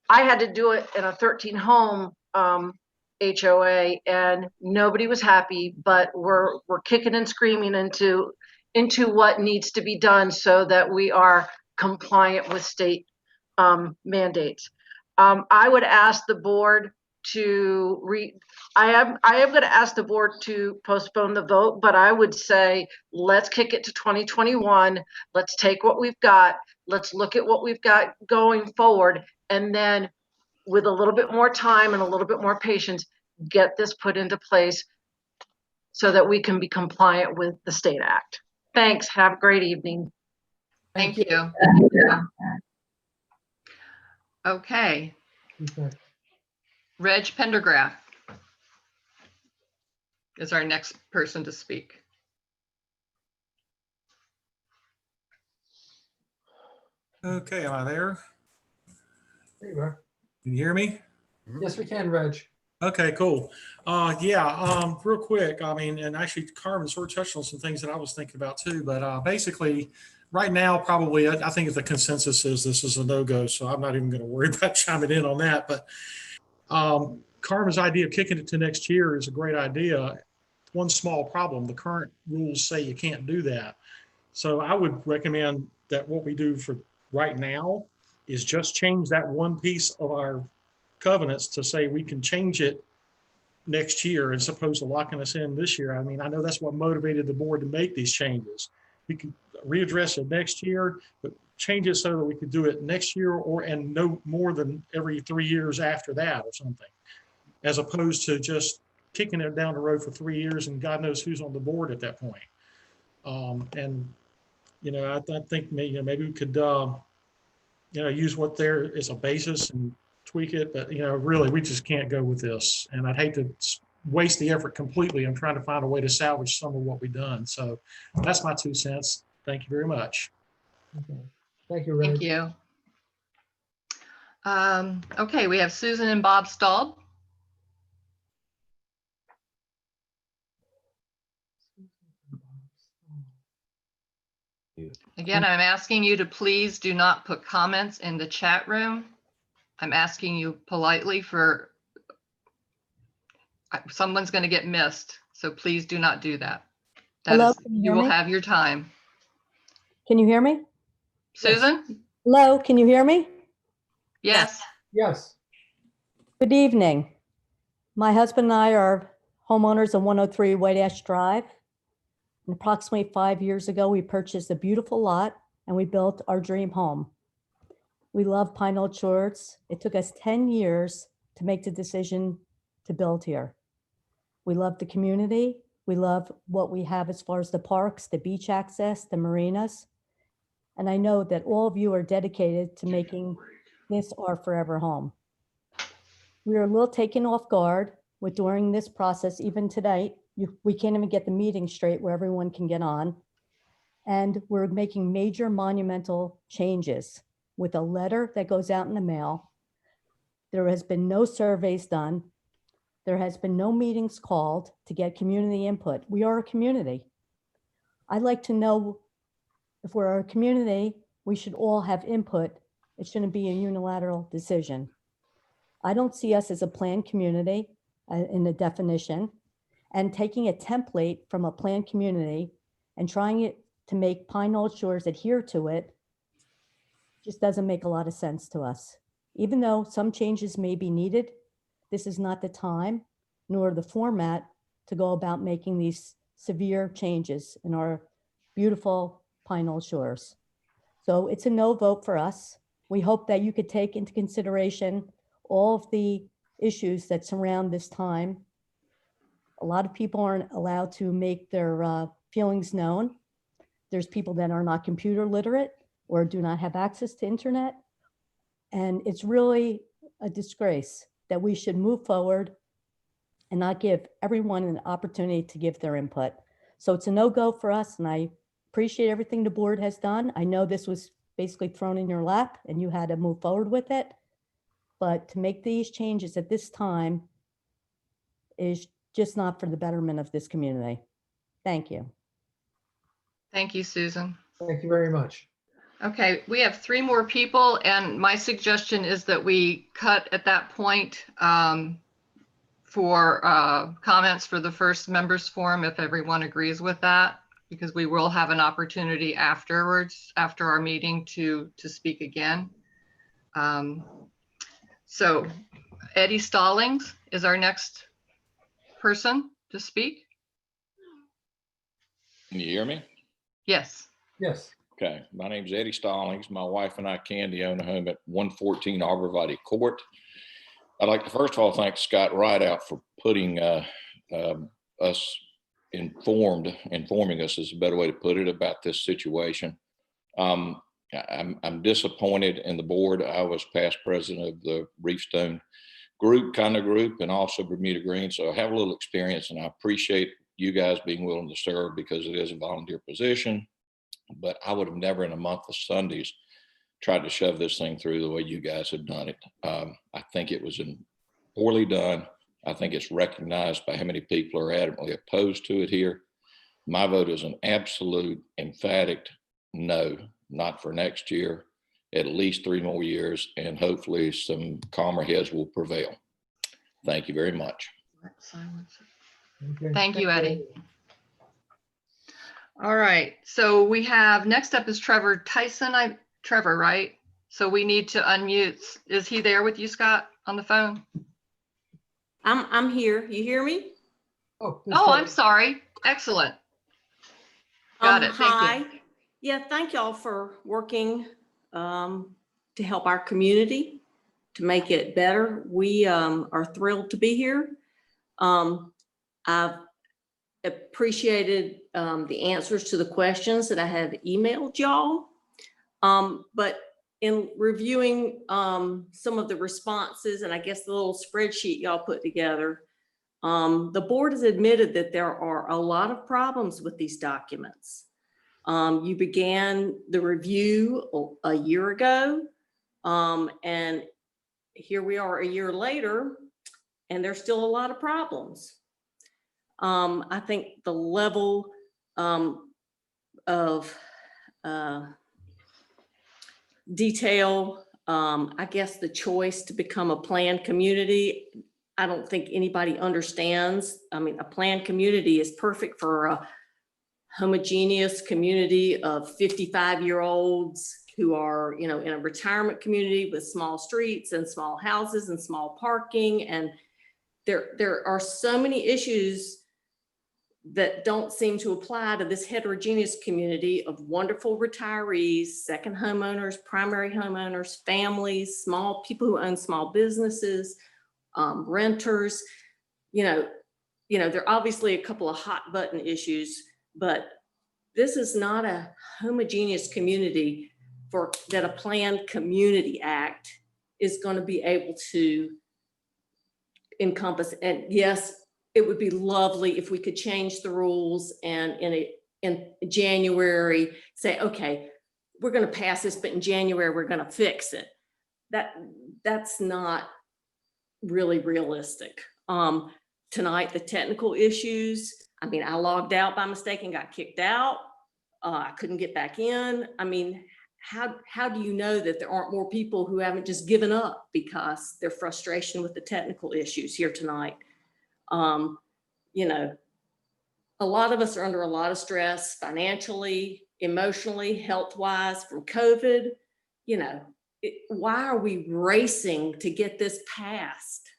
I had to do it in a 13 home HOA and nobody was happy, but we're kicking and screaming into what needs to be done so that we are compliant with state mandates. I would ask the board to I am going to ask the board to postpone the vote, but I would say let's kick it to 2021. Let's take what we've got. Let's look at what we've got going forward, and then with a little bit more time and a little bit more patience, get this put into place so that we can be compliant with the state act. Thanks. Have a great evening. Thank you. Okay. Reg Pendergraft is our next person to speak. Okay, am I there? There you are. Can you hear me? Yes, we can, Reg. Okay, cool. Real quick, I mean, and actually Carmen sort of touched on some things that I was thinking about too, but basically right now, probably, I think the consensus is this is a no-go, so I'm not even going to worry about chiming in on that, but Carmen's idea of kicking it to next year is a great idea. One small problem, the current rules say you can't do that. So I would recommend that what we do for right now is just change that one piece of our covenants to say we can change it next year as opposed to locking us in this year. I mean, I know that's what motivated the board to make these changes. We can readdress it next year, but change it so that we could do it next year and no more than every 3 years after that or something, as opposed to just kicking it down the road for 3 years and God knows who's on the board at that point. I think maybe we could use what there is a basis and tweak it, but really we just can't go with this, and I'd hate to waste the effort completely. I'm trying to find a way to salvage some of what we've done. So that's my 2 cents. Thank you very much. Okay. Thank you, Reg. Thank you. Okay, we have Susan and Bob Staub. Again, I'm asking you to please do not put comments in the chat room. I'm asking you politely someone's going to get missed, so please do not do that. Hello, can you You hear will me? have your time. Can you hear me? Susan? Hello, can you hear me? Yes. Yes. Good evening. My husband and I are homeowners of 103 White Ash Drive. And approximately 5 years ago, we purchased a beautiful lot and we built our dream home. We love Pine Knoll Shores. It took us 10 years to make the decision to build here. We love the community. We love what we have as far as the parks, the beach access, the marinas. And I know that all of you are dedicated to making this our forever home. We are a little taken off guard with during this process, even tonight, we can't even get the meeting straight where everyone can get on. And we're making major monumental changes with a letter that goes out in the mail. There has been no surveys done. There has been no meetings called to get community input. We are a community. I'd like to know if we're a community, we should all have input. It shouldn't be a unilateral decision. I don't see us as a planned community in the definition, and taking a template from a planned community and trying it to make Pine Knoll Shores adhere to it just doesn't make a lot of sense to us. Even though some changes may be needed, this is not the time nor the format to go about making these severe changes in our beautiful Pine Knoll Shores. So it's a no vote for us. We hope that you could take into consideration all of the issues that surround this time. A lot of people aren't allowed to make their feelings known. There's people that are not computer literate or do not have access to internet. And it's really a disgrace that we should move forward and not give everyone an opportunity to give their input. So it's a no-go for us, and I appreciate everything the board has done. I know this was basically thrown in your lap and you had to move forward with it. But to make these changes at this time is just not for the betterment of this community. Thank you. Thank you, Susan. Thank you very much. Okay, we have 3 more people, and my suggestion is that we cut at that point for comments for the first members forum, if everyone agrees with that, because we will have an opportunity afterwards, after our meeting, to speak again. So Eddie Stallings is our next person to speak. Can you hear me? Yes. Yes. Okay. My name's Eddie Stallings. My wife and I, Candy, own a home at 114 Arborvitae Court. I'd like to first of all thank Scott Rideout for putting us informing us is a better way to put it about this situation. I'm disappointed in the board. I was past president of the Reefstone group, and also Bermuda Green. So I have a little experience, and I appreciate you guys being willing to serve because it is a volunteer position. But I would have never in a month of Sundays tried to shove this thing through the way you guys have done it. I think it was poorly done. I think it's recognized by how many people are adamantly opposed to it here. My vote is an absolute emphatic no, not for next year, at least 3 more years, and hopefully some calmer heads will prevail. Thank you very much. Okay. Thank you, Eddie. All right, so we have, next up is Trevor Tyson. Trevor, right? So we need to unmute. Is he there with you, Scott, on the phone? I'm here. You hear me? Oh, I'm sorry. Excellent. Got it. Thank Hi. you. Yeah, thank y'all for working to help our community, to make it better. We are thrilled to be here. I've appreciated the answers to the questions that I have emailed y'all. But in reviewing some of the responses, and I guess the little spreadsheet y'all put together, the board has admitted that there are a lot of problems with these documents. You began the review a year ago, and here we are a year later, and there's still a lot of problems. I think the level of detail, I guess the choice to become a planned community, I don't think anybody understands. I mean, a planned community is perfect for a homogeneous community of 55-year-olds who are, in a retirement community with small streets and small houses and small parking. And there are so many issues that don't seem to apply to this heterogeneous community of wonderful retirees, second homeowners, primary homeowners, families, small people who own small businesses, renters. There are obviously a couple of hot button issues, but this is not a homogeneous community that a Planned Community Act is going to be able to encompass. And yes, it would be lovely if we could change the rules and in January say, okay, we're going to pass this, but in January we're going to fix it. That's not really realistic. Tonight, the technical issues, I mean, I logged out by mistake and got kicked out. I couldn't get back in. I mean, how do you know that there aren't more people who haven't just given up because their frustration with the technical issues here tonight? A lot of us are under a lot of stress financially, emotionally, health-wise from COVID. Why are we racing to get this passed?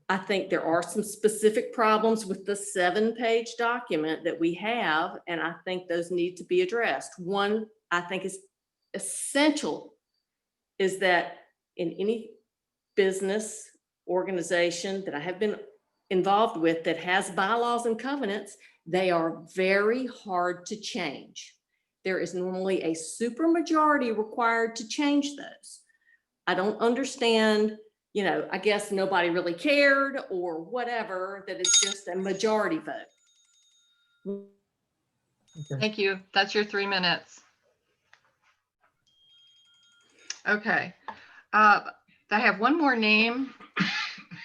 I think there are some specific problems with the 7-page document that we have, and I think those need to be addressed. One, I think is essential is that in any business organization that I have been involved with that has bylaws and covenants, they are very hard to change. There is normally a supermajority required to change those. I don't understand, I guess nobody really cared or whatever, that it's just a majority vote. Thank you. That's your 3 minutes. Okay. I have one more name.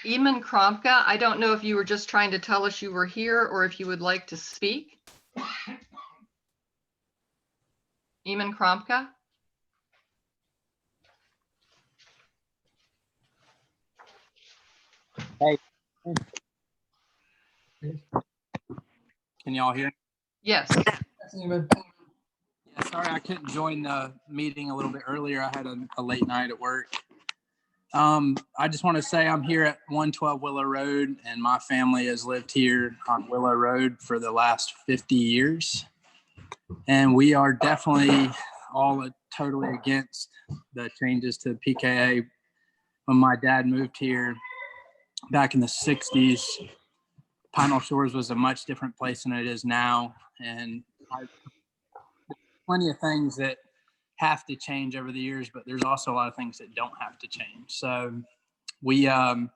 Eamon Kromka. I don't know if you were just trying to tell us you were here or if you would like to speak. Eamon Kromka. Hey. Can y'all hear? Yes. Yeah, sorry, I couldn't join the meeting a little bit earlier. I had a late night at work. I just want to say I'm here at 112 Willow Road, and my family has lived here on Willow Road for the last 50 years. And we are definitely all totally against the changes to PKA. When my dad moved here back in the 60s, Pinal Shores was a much different place than it is now. And plenty of things that have to change over the years, but there's also a lot of things that don't have to change. So we love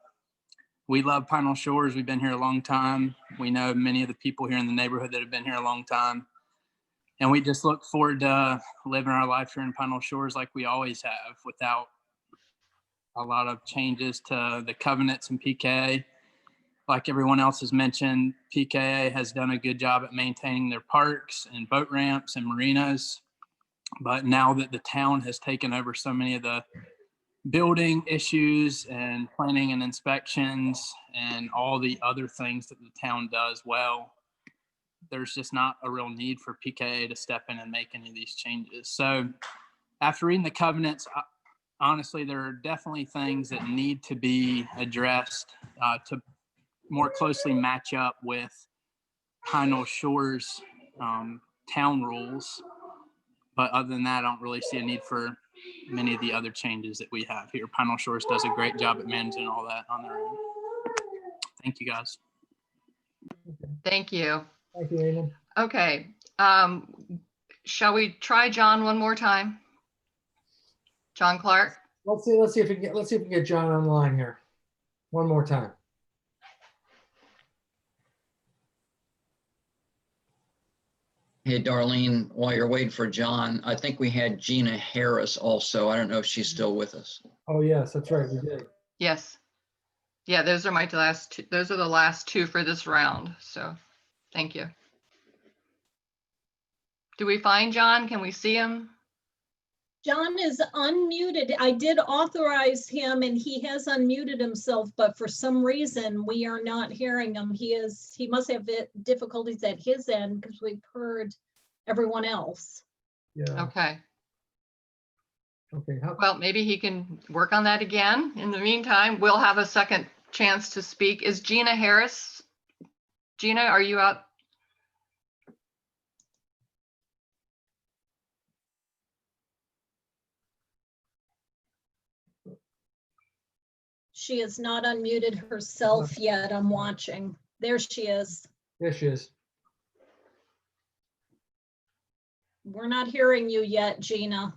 Pinal Shores. We've been here a long time. We know many of the people here in the neighborhood that have been here a long time. And we just look forward to living our life here in Pinal Shores like we always have, without a lot of changes to the covenants and PKA. Like everyone else has mentioned, PKA has done a good job at maintaining their parks and boat ramps and marinas. But now that the town has taken over so many of the building issues and planning and inspections and all the other things that the town does well, there's just not a real need for PKA to step in and make any of these changes. So after reading the covenants, honestly, there are definitely things that need to be addressed to more closely match up with Pinal Shores town rules. But other than that, I don't really see a need for many of the other changes that we have here. Pinal Shores does a great job at managing all that on their own. Thank you, guys. Thank you. Thank you, Eamon. Okay. Shall we try John one more time? John Clark. Let's see if we can get John online here one more time. Hey, Darlene, while you're waiting for John, I think we had Gina Harris also. I don't know if she's still with us. Oh, yes, that's right, we did. Yes. Yeah, those are my last two. Those are the last two for this round. So thank you. Do we find John? Can we see him? John is unmuted. I did authorize him and he has unmuted himself, but for some reason we are not hearing him. He must have difficulties at his end because we've heard everyone else. Yeah, Okay. okay. Well, maybe he can work on that again. In the meantime, we'll have a second chance to speak. Is Gina Harris? Gina, are you out? She has not unmuted herself yet. I'm watching. There she is. There she is. We're not hearing you yet, Gina.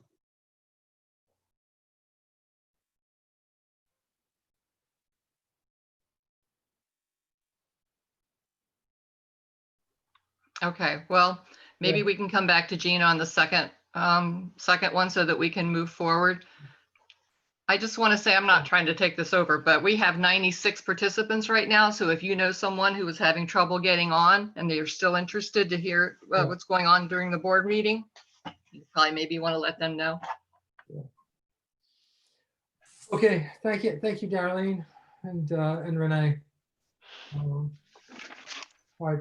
Okay, well, maybe Yeah. we can come back to Gina on the second one so that we can move forward. I just want to say, I'm not trying to take this over, but we have 96 participants right now. So if you know someone who is having trouble getting on and they're still interested to hear what's going on during the board meeting, you probably maybe want to let them know. Okay, thank you, Darlene and Renee. All right,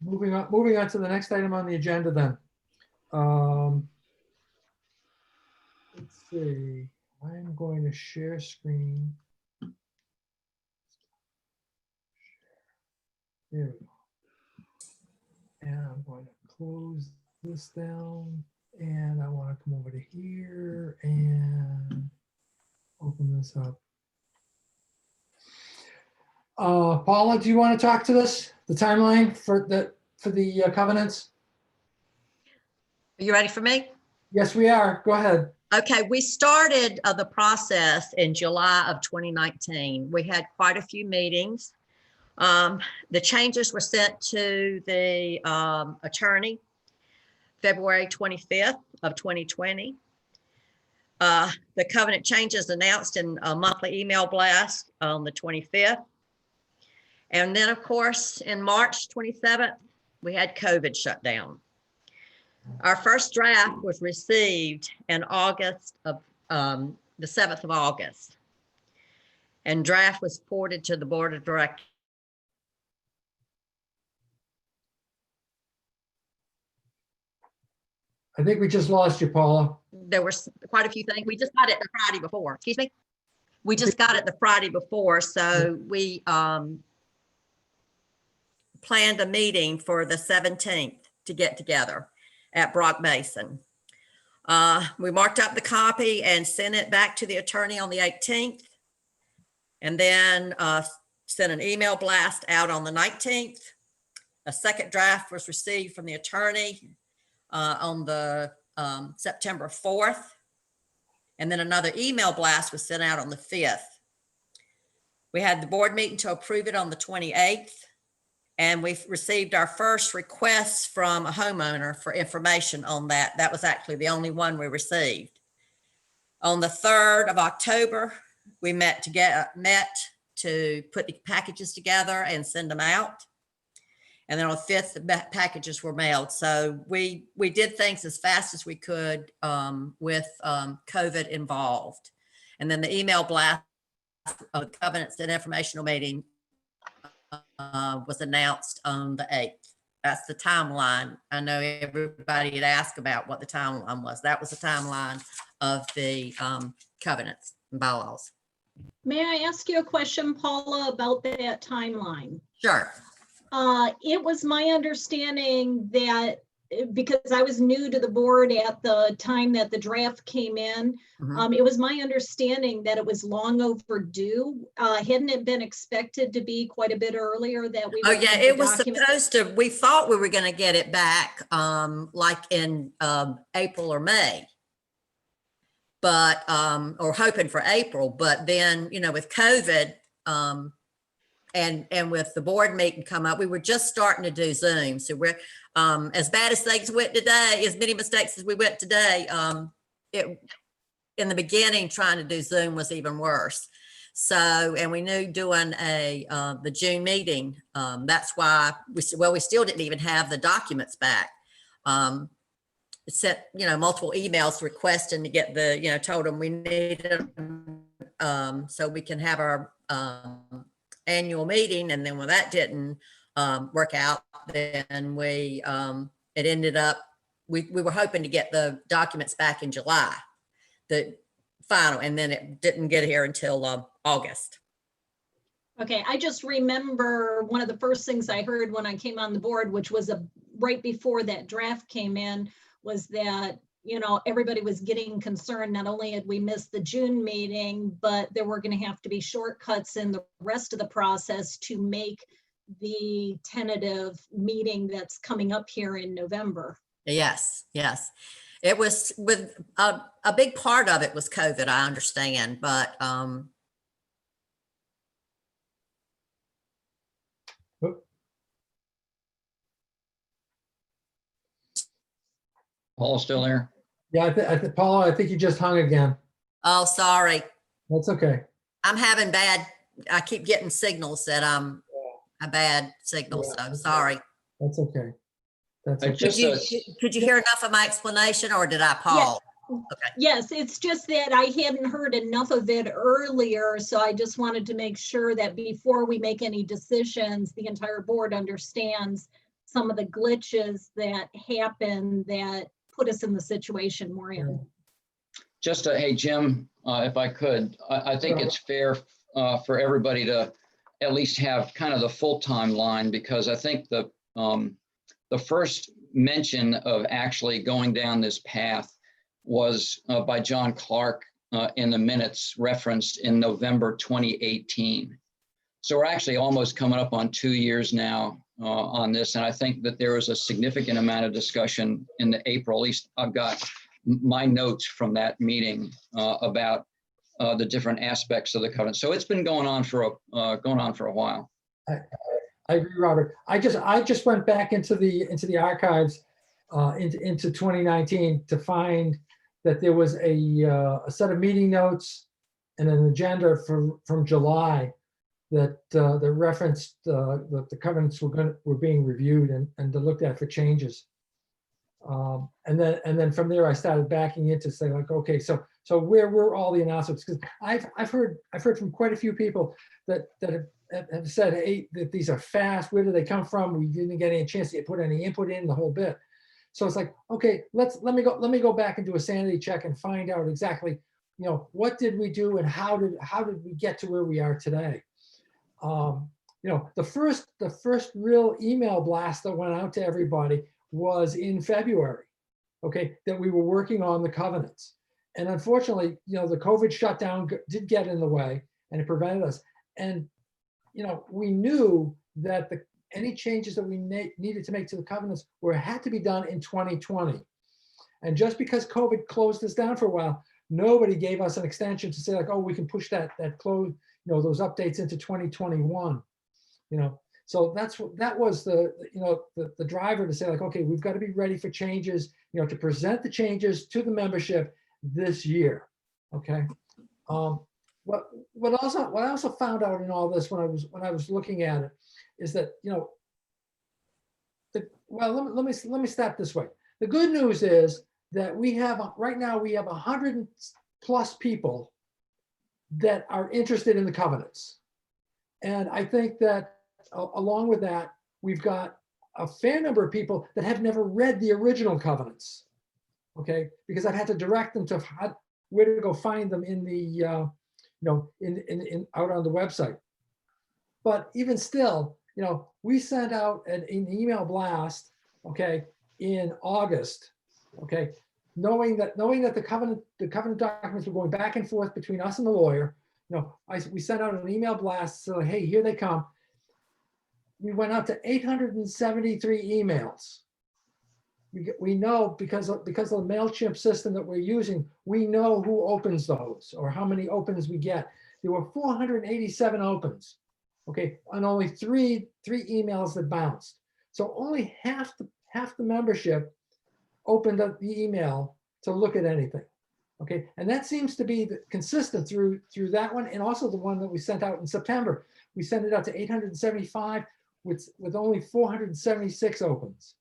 moving on to the next item on the agenda then. Let's see, I'm going to share screen. There we go. And I'm going to close this down and I want to come over to here and open this up. Paula, do you want to talk to this? The timeline for the covenants? Are you ready for me? Yes, we are. Go ahead. Okay, we started the process in July of 2019. We had quite a few meetings. The changes were sent to the attorney February 25th of 2020. The covenant changes announced in a monthly email blast on the 25th. And then, of course, in March 27th, we had COVID shut down. Our first draft was received in August of the 7th of August. And draft was forwarded to the board of directors. I think we just lost you, Paula. There were quite a few things. We just got it the Friday before. Excuse me? We just got it the Friday before. So we planned a meeting for the 17th to get together at Brock Mason. We marked up the copy and sent it back to the attorney on the 18th. And then sent an email blast out on the 19th. A second draft was received from the attorney on the September 4th. And then another email blast was sent out on the 5th. We had the board meeting to approve it on the 28th. And we've received our first requests from a homeowner for information on that. That was actually the only one we received. On the 3rd of October, we met to put the packages together and send them out. And then on the 5th, the packages were mailed. So we did things as fast as we could with COVID involved. And then the email blast of the covenants and informational meeting was announced on the 8th. That's the timeline. I know everybody had asked about what the timeline was. That was the timeline of the covenants and bylaws. May I ask you a question, Paula, about that timeline? Sure. It was my understanding that, because I was new to the board at the time that the draft came in, it was my understanding that it was long overdue. Hadn't it been expected to be quite a bit earlier that we? Oh yeah, it was supposed to, we thought we were going to get it back like in April or May. But, or hoping for April, but then, you know, with COVID, and with the board meeting come up, we were just starting to do Zoom. So we're, as bad as things went today, as many mistakes as we went today, in the beginning, trying to do Zoom was even worse. So, and we knew doing the June meeting, that's why we still didn't even have the documents back. Sent, multiple emails requesting to get the, told them we needed them, so we can have our annual meeting. And then when that didn't work out, then it ended up, we were hoping to get the documents back in July, the final, and then it didn't get here until August. Okay, I just remember one of the first things I heard when I came on the board, which was right before that draft came in, was that, everybody was getting concerned. Not only had we missed the June meeting, but there were going to have to be shortcuts in the rest of the process to make the tentative meeting that's coming up here in November. Yes, yes. It was with a big part of it was COVID, I understand, but Paul still there? Yeah, I think Paula, I think you just hung again. oh, sorry. That's okay. I'm having I keep getting signals that I'm a bad signal, so I'm sorry. That's okay. That's okay. Could you hear enough of my explanation, or did I pause? Yeah. Okay. Yes, it's just that I hadn't heard enough of it earlier, so I just wanted to make sure that before we make any decisions, the entire board understands some of the glitches that happen that put us in the situation we're in. Just hey, Jim, if I could, I think it's fair for everybody to at least have kind of the full timeline, because I think the first mention of actually going down this path was by John Clark in the minutes referenced in November 2018. So we're actually almost coming up on 2 years now on this. And I think that there was a significant amount of discussion in the April, at least I've got my notes from that meeting about the different aspects of the covenant. So it's been going on for a while. I agree, Robert. I just went back into the archives into 2019 to find that there was a set of meeting notes and an agenda from July that referenced that the covenants were being reviewed and looked at for changes. And then from there I started backing into say like, okay, so where were all the announcements? Because I've heard from quite a few people that have said, hey, that these are fast. Where do they come from? We didn't get any chance to put any input in the whole bit. So it's like, okay, let me go back and do a sanity check and find out exactly, what did we do and how did we get to where we are today? The first real email blast that went out to everybody was in February, okay, that we were working on the covenants. And unfortunately, the COVID shutdown did get in the way and it prevented us. And, we knew that any changes that we needed to make to the covenants had to be done in 2020. And just because COVID closed us down for a while, nobody gave us an extension to say like, oh, we can push that close, those updates into 2021, So that was the driver to say like, okay, we've got to be ready for changes, to present the changes to the membership this year. Okay. What I also found out in all this when I was looking at it is that, let me start this way. The good news is that right now we have 100+ people that are interested in the covenants. And I think that along with that, we've got a fair number of people that have never read the original covenants, okay? Because I've had to direct them to where to go find them in the, out on the website. But even still, we sent out an email blast, okay, in August, okay, knowing that the covenant documents were going back and forth between us and the lawyer. We sent out an email blast, so hey, here they come. We went out to 873 emails. We know because of the MailChimp system that we're using, we know who opens those or how many opens we get. There were 487 opens. okay, and only three emails that bounced. So only half the membership opened up the email to look at anything. Okay, and that seems to be consistent through that one, and also the one that we sent out in September. We sent it out to 875 with only 476 opens.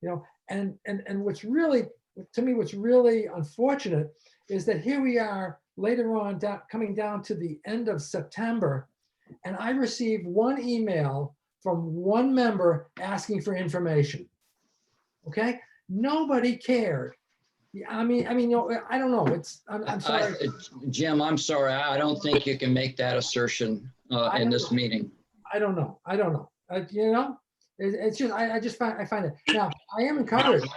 You know, and what's really, to me, what's really unfortunate is that here we are later on coming down to the end of September, and I received one email from one member asking for information. Okay, nobody cared. I mean, you know, I don't know. I'm sorry. Jim, I'm sorry. I don't think you can make that assertion in this meeting. I don't know. You know, it's just, I find it. Now, I am encouraged.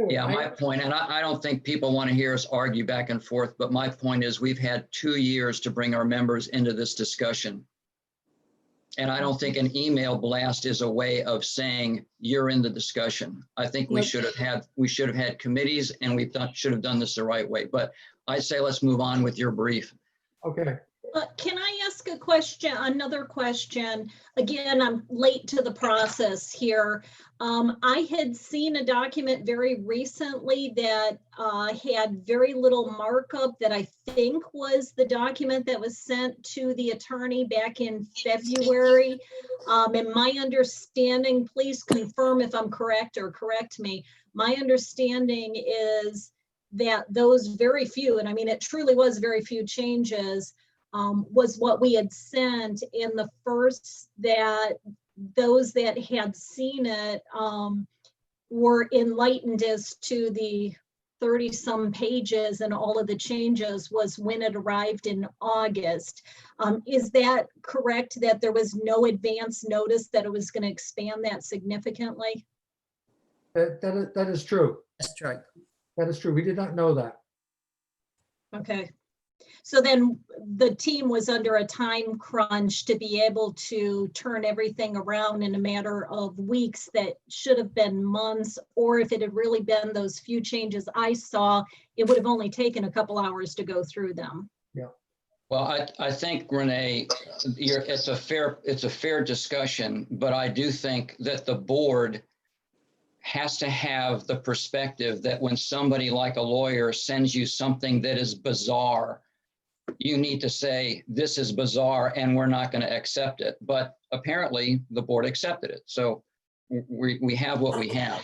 Yeah, my point, and I don't think people want to hear us argue back and forth, but my point is we've had 2 years to bring our members into this discussion. And I don't think an email blast is a way of saying you're in the discussion. I think we should have had committees, and we should have done this the right way. But I say let's move on with your brief. Okay. Can I ask a question, another question? Again, I'm late to the process here. I had seen a document very recently that had very little markup that I think was the document that was sent to the attorney back in February. And my understanding, please confirm if I'm correct or correct me. My understanding is that those very few, and I mean, it truly was very few changes, was what we had sent, in the first that those that had seen it were enlightened as to the 30-some pages and all of the changes was when it arrived in August. Is that correct, that there was no advance notice that it was going to expand that significantly? That is true. That's true. That is true. We did not know that. Okay. So then the team was under a time crunch to be able to turn everything around in a matter of weeks that should have been months, or if it had really been those few changes I saw, it would have only taken a couple hours to go through them. Yeah. Well, I think, Renee, it's a fair discussion, but I do think that the board has to have the perspective that when somebody like a lawyer sends you something that is bizarre, you need to say, this is bizarre and we're not going to accept it. But apparently the board accepted it. So we have what we have.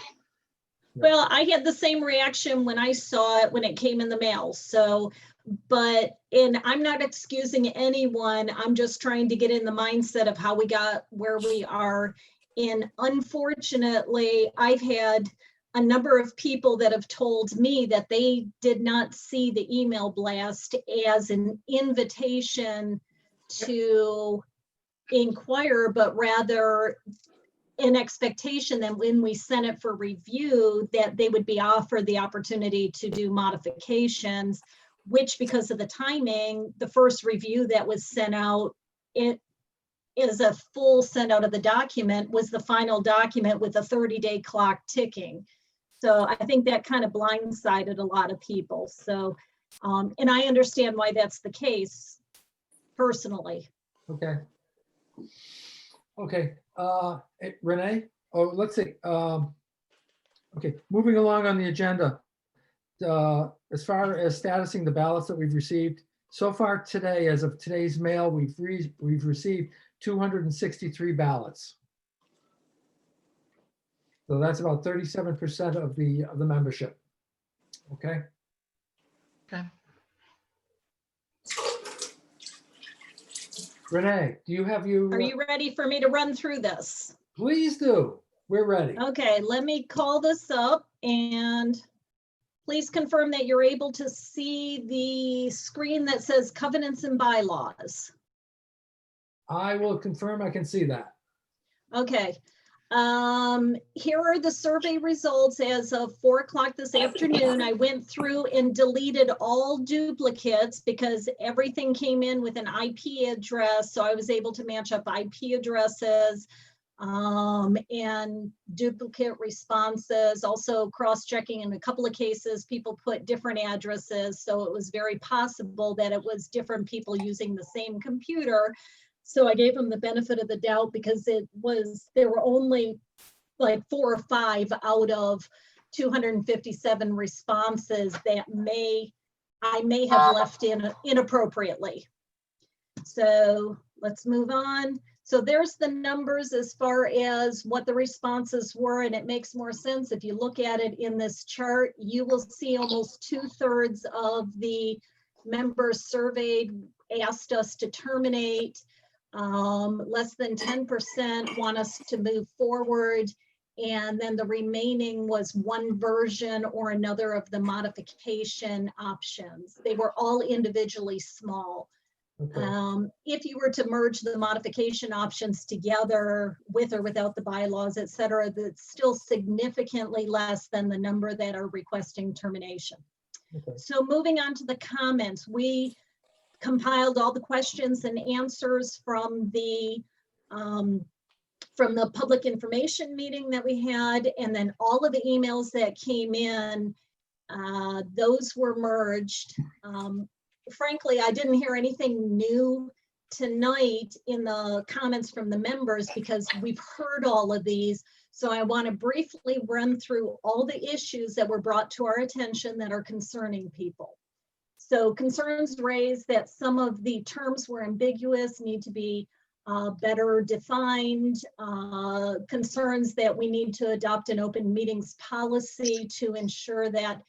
Well, I had the same reaction when I saw it when it came in the mail. So, and I'm not excusing anyone. I'm just trying to get in the mindset of how we got where we are. And unfortunately, I've had a number of people that have told me that they did not see the email blast as an invitation to inquire, but rather an expectation that when we sent it for review, that they would be offered the opportunity to do modifications, which, because of the timing, the first review that was sent out, it is a full send out of the document, was the final document with a 30-day clock ticking. So I think that kind of blindsided a lot of people. So, and I understand why that's the case personally. Okay. Okay. Renee, let's see. Okay, moving along on the agenda. As far as statusing the ballots that we've received, so far today, as of today's mail, we've received 263 ballots. So that's about 37% of the membership. Okay. Okay. Renee, do you have you? Are you ready for me to run through this? Please do. We're ready. Okay, let me call this up and please confirm that you're able to see the screen that says covenants and bylaws. I will confirm I can see that. Okay. Here are the survey results as of 4 o'clock this afternoon. I went through and deleted all duplicates because everything came in with an IP address. So I was able to match up IP addresses and duplicate responses. Also cross-checking in a couple of cases, people put different addresses. So it was very possible that it was different people using the same computer. So I gave them the benefit of the doubt because there were only like 4 or 5 out of 257 responses that I may have left in inappropriately. So let's move on. So there's the numbers as far as what the responses were, and it makes more sense. If you look at it in this chart, you will see almost 2/3 of the members surveyed asked us to terminate. Less than 10% want us to move forward. And then the remaining was one version or another of the modification options. They were all individually small. Okay. If you were to merge the modification options together with or without the bylaws, et cetera, that's still significantly less than the number that are requesting termination. Okay. So moving on to the comments, we compiled all the questions and answers from the public information meeting that we had, and then all of the emails that came in, those were merged. Frankly, I didn't hear anything new tonight in the comments from the members because we've heard all of these. So I want to briefly run through all the issues that were brought to our attention that are concerning people. So concerns raised that some of the terms were ambiguous, need to be better defined, concerns that we need to adopt an open meetings policy to ensure that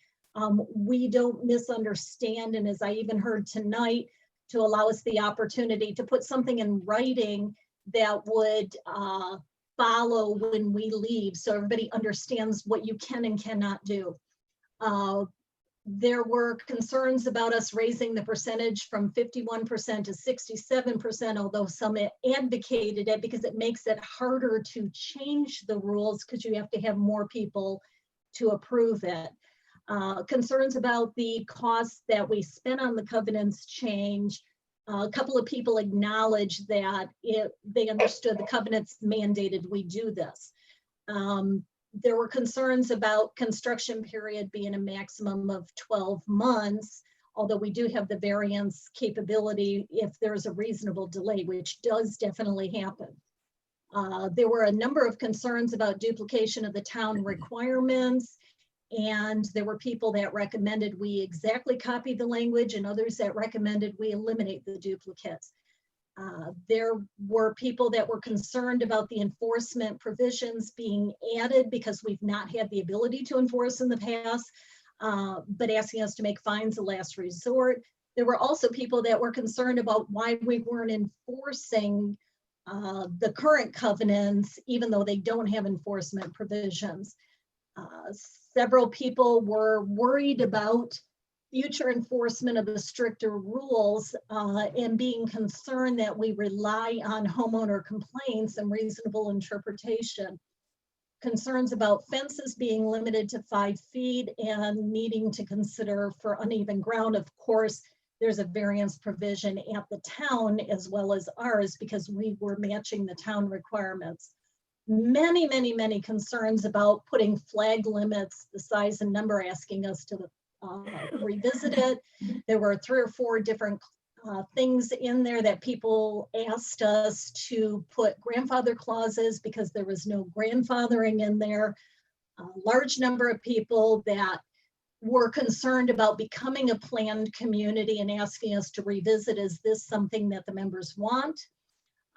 we don't misunderstand, and as I even heard tonight, to allow us the opportunity to put something in writing that would follow when we leave, so everybody understands what you can and cannot do. There were concerns about us raising the percentage from 51% to 67%, although some advocated it because it makes it harder to change the rules because you have to have more people to approve it. Concerns about the costs that we spent on the covenants change. A couple of people acknowledged that they understood the covenants mandated we do this. There were concerns about construction period being a maximum of 12 months, although we do have the variance capability if there's a reasonable delay, which does definitely happen. There were a number of concerns about duplication of the town requirements, and there were people that recommended we exactly copy the language and others that recommended we eliminate the duplicates. There were people that were concerned about the enforcement provisions being added because we've not had the ability to enforce in the past, but asking us to make fines a last resort. There were also people that were concerned about why we weren't enforcing the current covenants, even though they don't have enforcement provisions. Several people were worried about future enforcement of the stricter rules and being concerned that we rely on homeowner complaints and reasonable interpretation. Concerns about fences being limited to 5 feet and needing to consider for uneven ground. Of course, there's a variance provision at the town as well as ours because we were matching the town requirements. Many, many, many concerns about putting flag limits, the size and number, asking us to revisit it. There were 3 or 4 different things in there that people asked us to put grandfather clauses because there was no grandfathering in there. A large number of people that were concerned about becoming a planned community and asking us to revisit, is this something that the members want?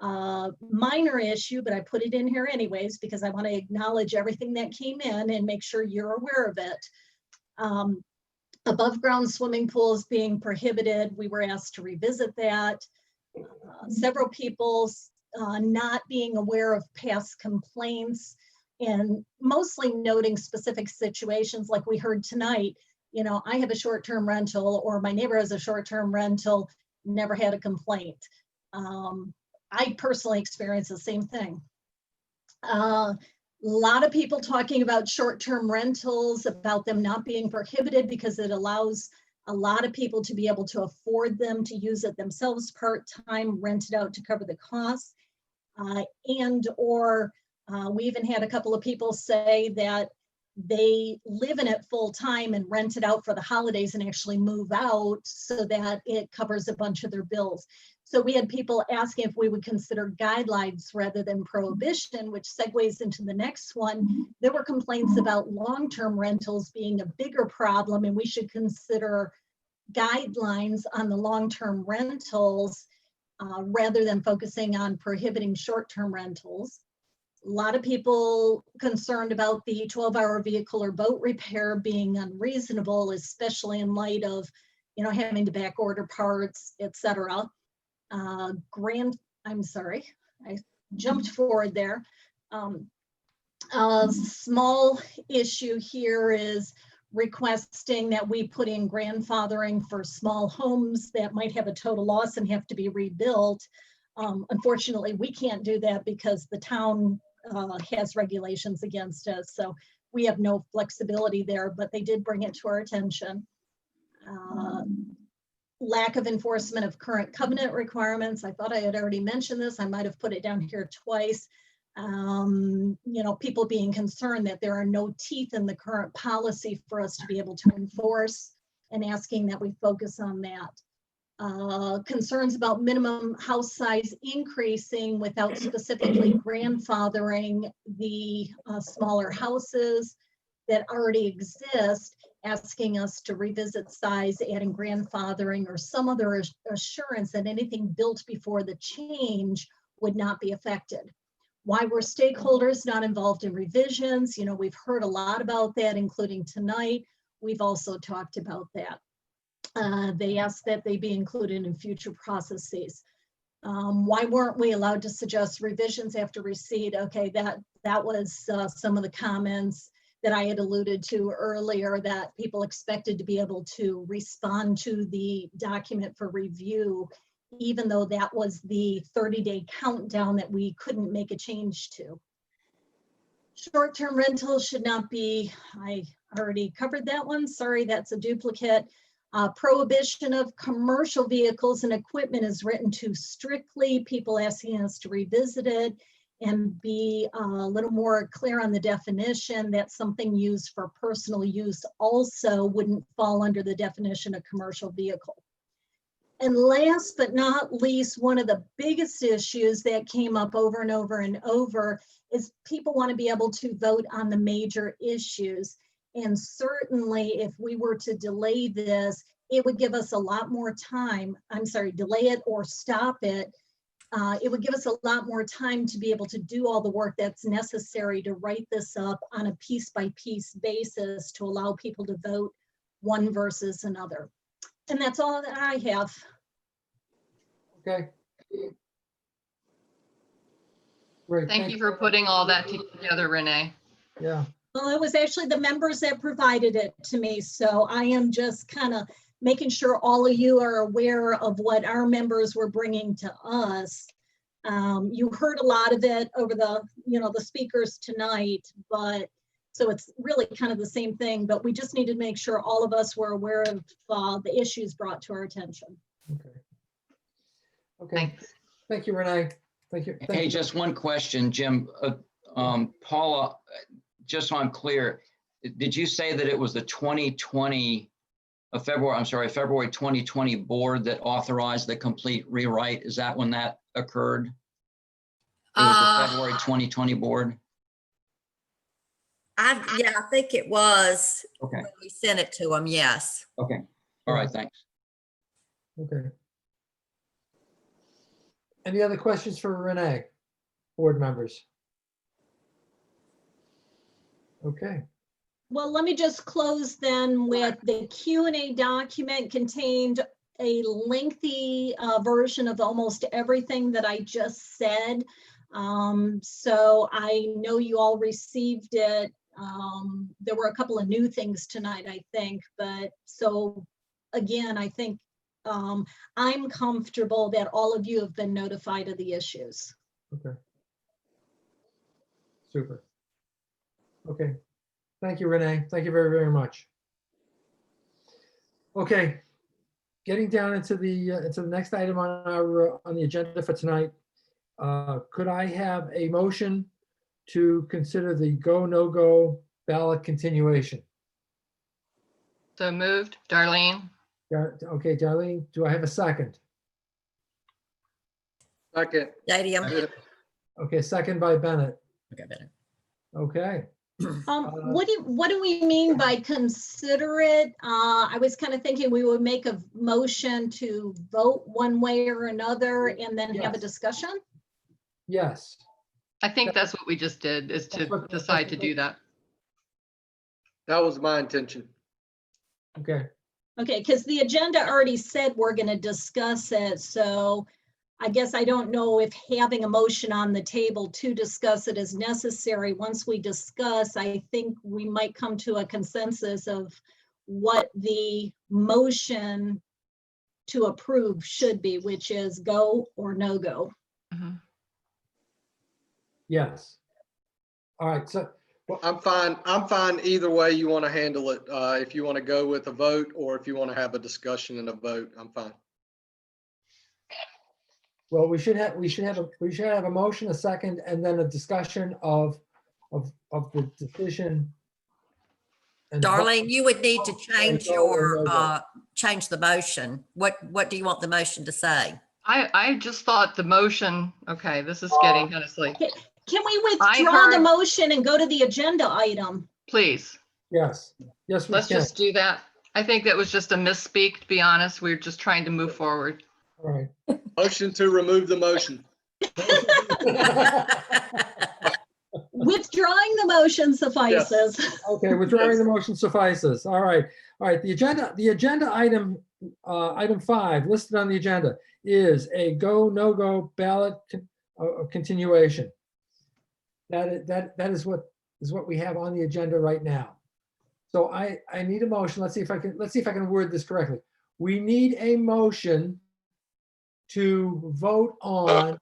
Minor issue, but I put it in here anyways because I want to acknowledge everything that came in and make sure you're aware of it. Above ground swimming pools being prohibited, we were asked to revisit that. Several people not being aware of past complaints and mostly noting specific situations like we heard tonight. You know, I have a short-term rental or my neighbor has a short-term rental, never had a complaint. I personally experienced the same thing. A lot of people talking about short-term rentals, about them not being prohibited because it allows a lot of people to be able to afford them, to use it themselves part-time, rent it out to cover the costs. We even had a couple of people say that they live in it full time and rent it out for the holidays and actually move out so that it covers a bunch of their bills. So we had people asking if we would consider guidelines rather than prohibition, which segues into the next one. There were complaints about long-term rentals being a bigger problem, and we should consider guidelines on the long-term rentals rather than focusing on prohibiting short-term rentals. A lot of people concerned about the 12-hour vehicle or boat repair being unreasonable, especially in light of, having to back order parts, etc. I'm sorry, I jumped forward there. A small issue here is requesting that we put in grandfathering for small homes that might have a total loss and have to be rebuilt. Unfortunately, we can't do that because the town has regulations against us. So we have no flexibility there, but they did bring it to our attention. Lack of enforcement of current covenant requirements. I thought I had already mentioned this. I might have put it down here twice. People being concerned that there are no teeth in the current policy for us to be able to enforce, and asking that we focus on that. Concerns about minimum house size increasing without specifically grandfathering the smaller houses that already exist, asking us to revisit size, adding grandfathering or some other assurance that anything built before the change would not be affected. Why were stakeholders not involved in revisions? We've heard a lot about that, including tonight. We've also talked about that. They asked that they be included in future processes. Why weren't we allowed to suggest revisions after receipt? Okay, that was some of the comments that I had alluded to earlier, that people expected to be able to respond to the document for review, even though that was the 30-day countdown that we couldn't make a change to. Short-term rentals should not be, I already covered that one. Sorry, that's a duplicate. Prohibition of commercial vehicles and equipment is written too strictly. People asking us to revisit it and be a little more clear on the definition that something used for personal use also wouldn't fall under the definition of commercial vehicle. And last but not least, one of the biggest issues that came up over and over and over is people want to be able to vote on the major issues. And certainly if we were to delay this, it would give us a lot more time. I'm sorry, delay it or stop it. It would give us a lot more time to be able to do all the work that's necessary to write this up on a piece-by-piece basis to allow people to vote one versus another. And that's all that I have. Okay. Great. Thank you for putting all that together, Renee. Yeah. Well, it was actually the members that provided it to me. So I am just kind of making sure all of you are aware of what our members were bringing to us. You heard a lot of it over the speakers tonight, but so it's really kind of the same thing, but we just needed to make sure all of us were aware of the issues brought to our attention. Okay. Thank you, Renee. Thank you. Hey, just one question, Jim. Paula, just so I'm clear, did you say that it was the February 2020 board that authorized the complete rewrite? Is that when that occurred? It was the February 2020 board? Yeah, I think it was. Okay. When we sent it to them, yes. Okay. All right, thanks. Okay. Any other questions for Renee, board members? Okay. Well, let me just close then with the Q&A document contained a lengthy version of almost everything that I just said. So I know you all received it. There were a couple of new things tonight, I think, but so again, I think I'm comfortable that all of you have been notified of the issues. Okay. Super. Okay. Thank you, Renee. Thank you very, very much. Okay. Getting down into the next item on the agenda for tonight. Could I have a motion to consider the go, no-go ballot continuation. So moved. Darlene? Okay, Darlene, do I have a second? Second. Stadium. Okay, second by Bennett. Okay, Bennett. Okay. What do we mean by consider it? I was kind of thinking we would make a motion to vote one way or another and then have a Yes. discussion. Yes. I think that's what we just did, is to decide to do that. That was my intention. Okay. Okay, because the agenda already said we're going to discuss it, so I guess I don't know if having a motion on the table to discuss it is necessary. Once we discuss, I think we might come to a consensus of what the motion to approve should be, which is go or no go. Yes. All right, so. Well, I'm fine either way you want to handle it. If you want to go with a vote or if you want to have a discussion and a vote, I'm fine. Well, we should have a motion, a second, and then a discussion of the decision. and Darlene, you would need to change go or your, no go. change the motion. What do you want the motion to say? I just thought the motion, okay, this is getting kind of silly. Can we I withdraw the heard- motion and go to the agenda item? Please, Yes, yes, we let's can. just do that. I think that was just a misspeak, to be honest. We're just trying to move forward. All right. Motion to remove the motion. Withdrawing the motion suffices. Okay, withdrawing the motion suffices. All right. All right, the agenda item, item 5 listed on the agenda is a go, no go ballot continuation. That is what we have on the agenda right now. So I need a motion. Let's see if I can word this correctly. We need a motion to vote on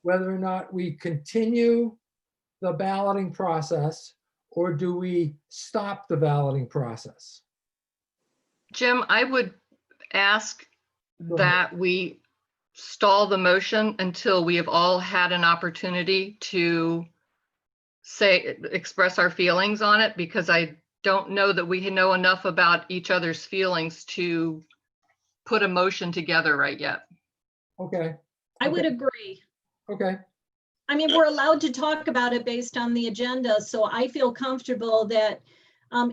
whether or not we continue the balloting process or do we stop the balloting process? Jim, I would ask that we stall the motion until we have all had an opportunity to express our feelings on it, because I don't know that we know enough about each other's feelings to put a motion together right yet. Okay. I would agree. Okay. I mean, we're allowed to talk about it based on the agenda, so I feel comfortable that,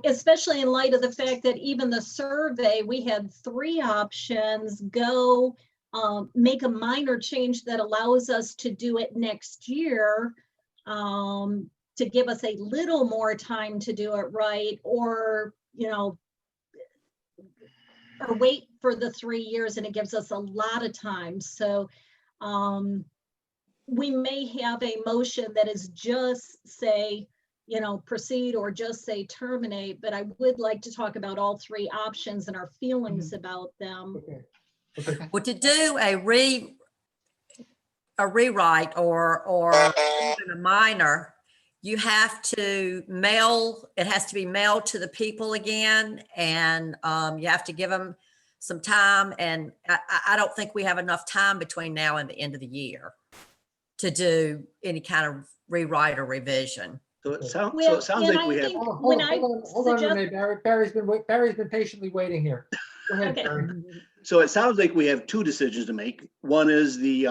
especially in light of the fact that even the survey, we had 3 options: go, make a minor change that allows us to do it next year, to give us a little more time to do it right, or, or wait for the 3 years and it gives us a lot of time. So we may have a motion that is just say, proceed, or just say terminate, but I would like to talk about all 3 options and our feelings about them. Okay. Well, to do a rewrite or even a minor, you have to it has to be mailed to the people again, and you have to give them some time. And I don't think we have enough time between now and the end of the year to do any kind of rewrite or revision. So it sounds and like I we have. think Hold on a minute, Barry. Barry's been patiently waiting here. Go ahead, Okay. Barry. So it sounds like we have 2 decisions to make. One is the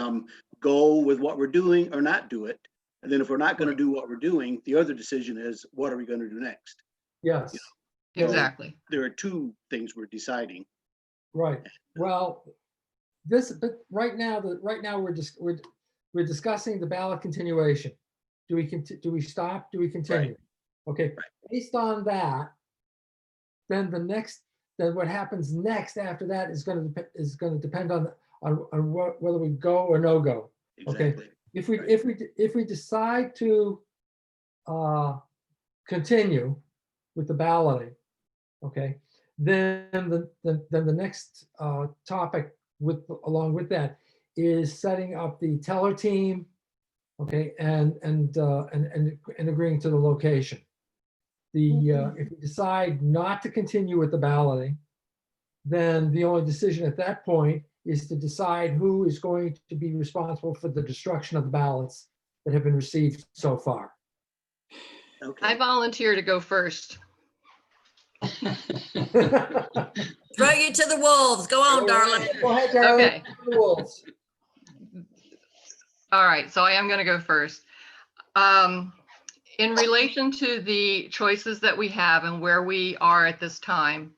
go with what we're doing or not do it. And then if we're not going to do what we're doing, the other decision is what are we going to do next? Yes. Exactly. There are 2 things we're deciding. Right. Well, but right now we're discussing the ballot continuation. Do we stop? Do we continue? Right. Okay. Based on that, then what happens next after that is going to depend on whether we go or no go. Exactly. Okay. If we decide to continue with the balloting, okay, then the next topic along with that is setting up the teller team, okay, and agreeing to the location. If we decide not to continue with the balloting, then the only decision at that point is to decide who is going to be responsible for the destruction of the ballots that have been received so far. Okay. I volunteer to go first. Throw you to the wolves. Go on, darling. Go ahead, Darlene. Okay. The wolves. All right, so I am going to go first. In relation to the choices that we have and where we are at this time,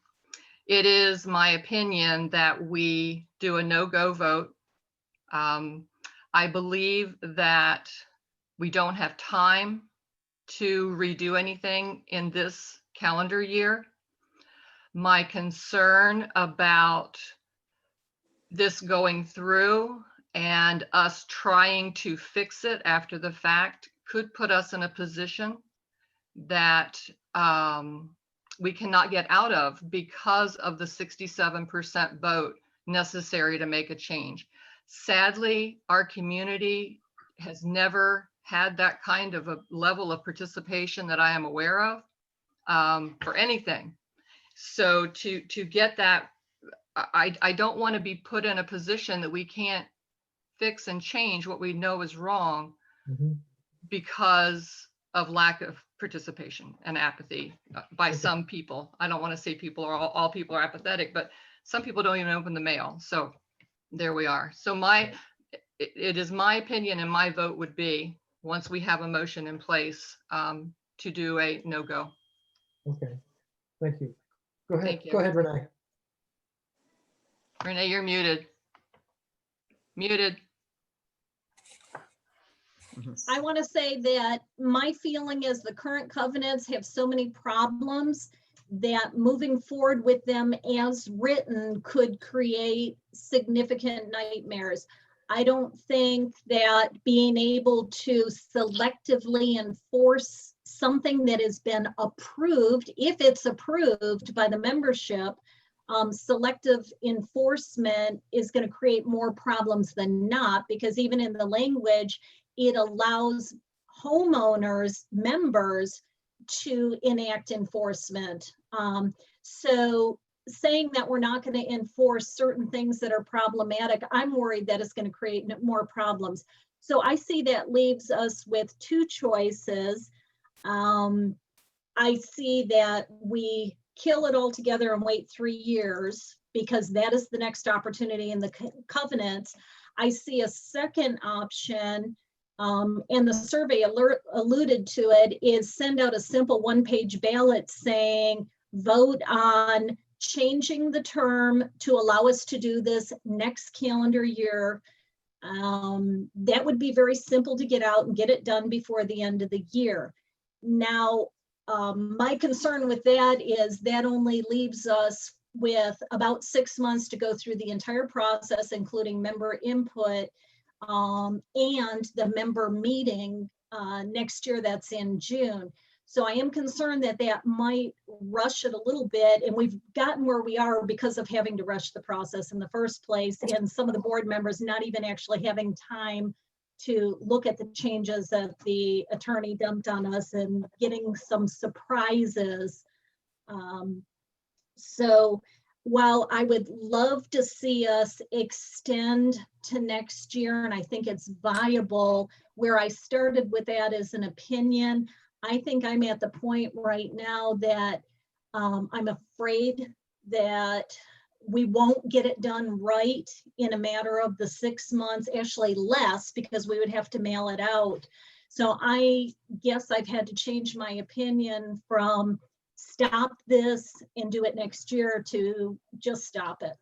it is my opinion that we do a no-go vote. I believe that we don't have time to redo anything in this calendar year. My concern about this going through and us trying to fix it after the fact could put us in a position that we cannot get out of because of the 67% vote necessary to make a change. Sadly, our community has never had that kind of a level of participation that I am aware of for anything. So to get that, I don't want to be put in a position that we can't fix and change what we know is wrong because of lack of participation and apathy by some people. I don't want to say people are all people are apathetic, but some people don't even open the mail. So there we are. So it is my opinion, and my vote would be, once we have a motion in place, to do a no-go. Okay, thank you. Go ahead. Thank you. Go ahead, Renee. Renee, you're muted. Muted. I want to say that my feeling is the current covenants have so many problems that moving forward with them as written could create significant nightmares. I don't think that being able to selectively enforce something that has been approved, if it's approved by the membership, selective enforcement is going to create more problems than not, because even in the language, it allows homeowners, members, to enact enforcement. So saying that we're not going to enforce certain things that are problematic, I'm worried that it's going to create more problems. So I see that leaves us with two choices. I see that we kill it all together and wait 3 years, because that is the next opportunity in the covenants. I see a second option, and the survey alluded to it, is send out a simple one-page ballot saying, vote on changing the term to allow us to do this next calendar year. That would be very simple to get out and get it done before the end of the year. Now, my concern with that is that only leaves us with about 6 months to go through the entire process, including member input, and the member meeting next year, that's in June. So I am concerned that that might rush it a little bit, and we've gotten where we are because of having to rush the process in the first place, and some of the board members not even actually having time to look at the changes that the attorney dumped on us and getting some surprises. So while I would love to see us extend to next year, and I think it's viable, where I started with that as an opinion, I think I'm at the point right now that I'm afraid that we won't get it done right in a matter of the 6 months, actually less, because we would have to mail it out. So I guess I've had to change my opinion from stop this and do it next year to just stop it.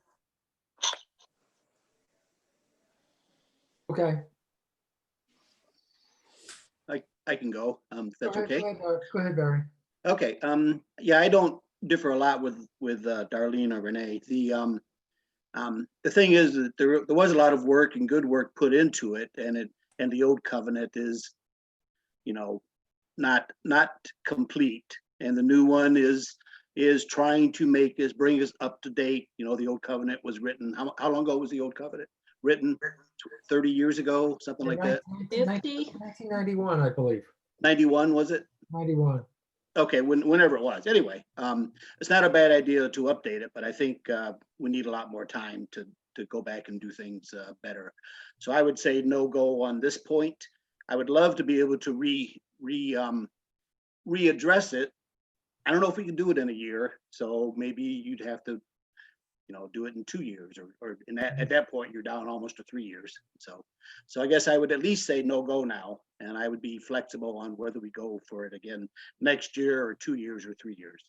Okay. I can go, if that's okay. Go ahead, Barry. Okay, yeah, I don't differ a lot with Darlene or Renee. The thing is that there was a lot of work and good work put into it, and the old covenant is, not complete, and the new one is trying to bring us up to date. The old covenant was written, how long ago was the old covenant written? 30 years ago, something like that. 1991, I believe. 91, was it? 91. Okay, whenever it was. Anyway, it's not a bad idea to update it, but I think we need a lot more time to go back and do things better. So I would say no go on this point. I would love to be able to readdress it. I don't know if we can do it in a year, so maybe you'd have to, do it in 2 years, or at that point, you're down almost to 3 years. So I guess I would at least say no go now, and I would be flexible on whether we go for it again next year or 2 years or 3 years.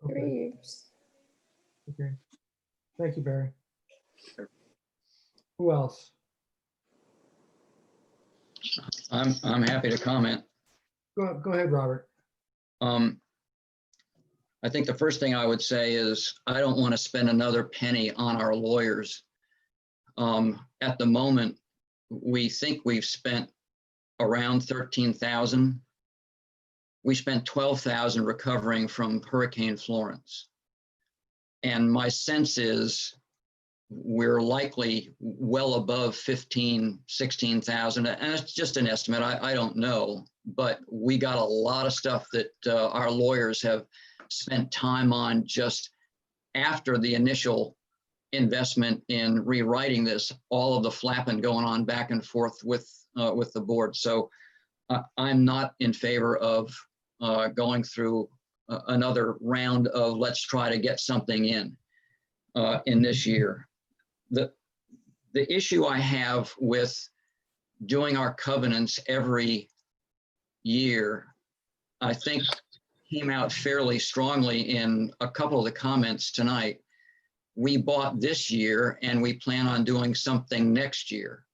Three Okay, years. okay. Thank you, Barry. Sure. Who else? I'm happy to comment. Go ahead, Robert. I think the first thing I would say is I don't want to spend another penny on our lawyers. At the moment, we think we've spent around $13,000. We spent $12,000 recovering from Hurricane Florence. And my sense is we're likely well above 15, 16,000. And it's just an estimate. I don't know, but we got a lot of stuff that our lawyers have spent time on just after the initial investment in rewriting this, all of the flapping going on back and forth with the board. So I'm not in favor of going through another round of let's try to get something in this year. The issue I have with doing our covenants every year, I think came out fairly strongly in a couple of the comments tonight. We bought this year and we plan on doing something next year.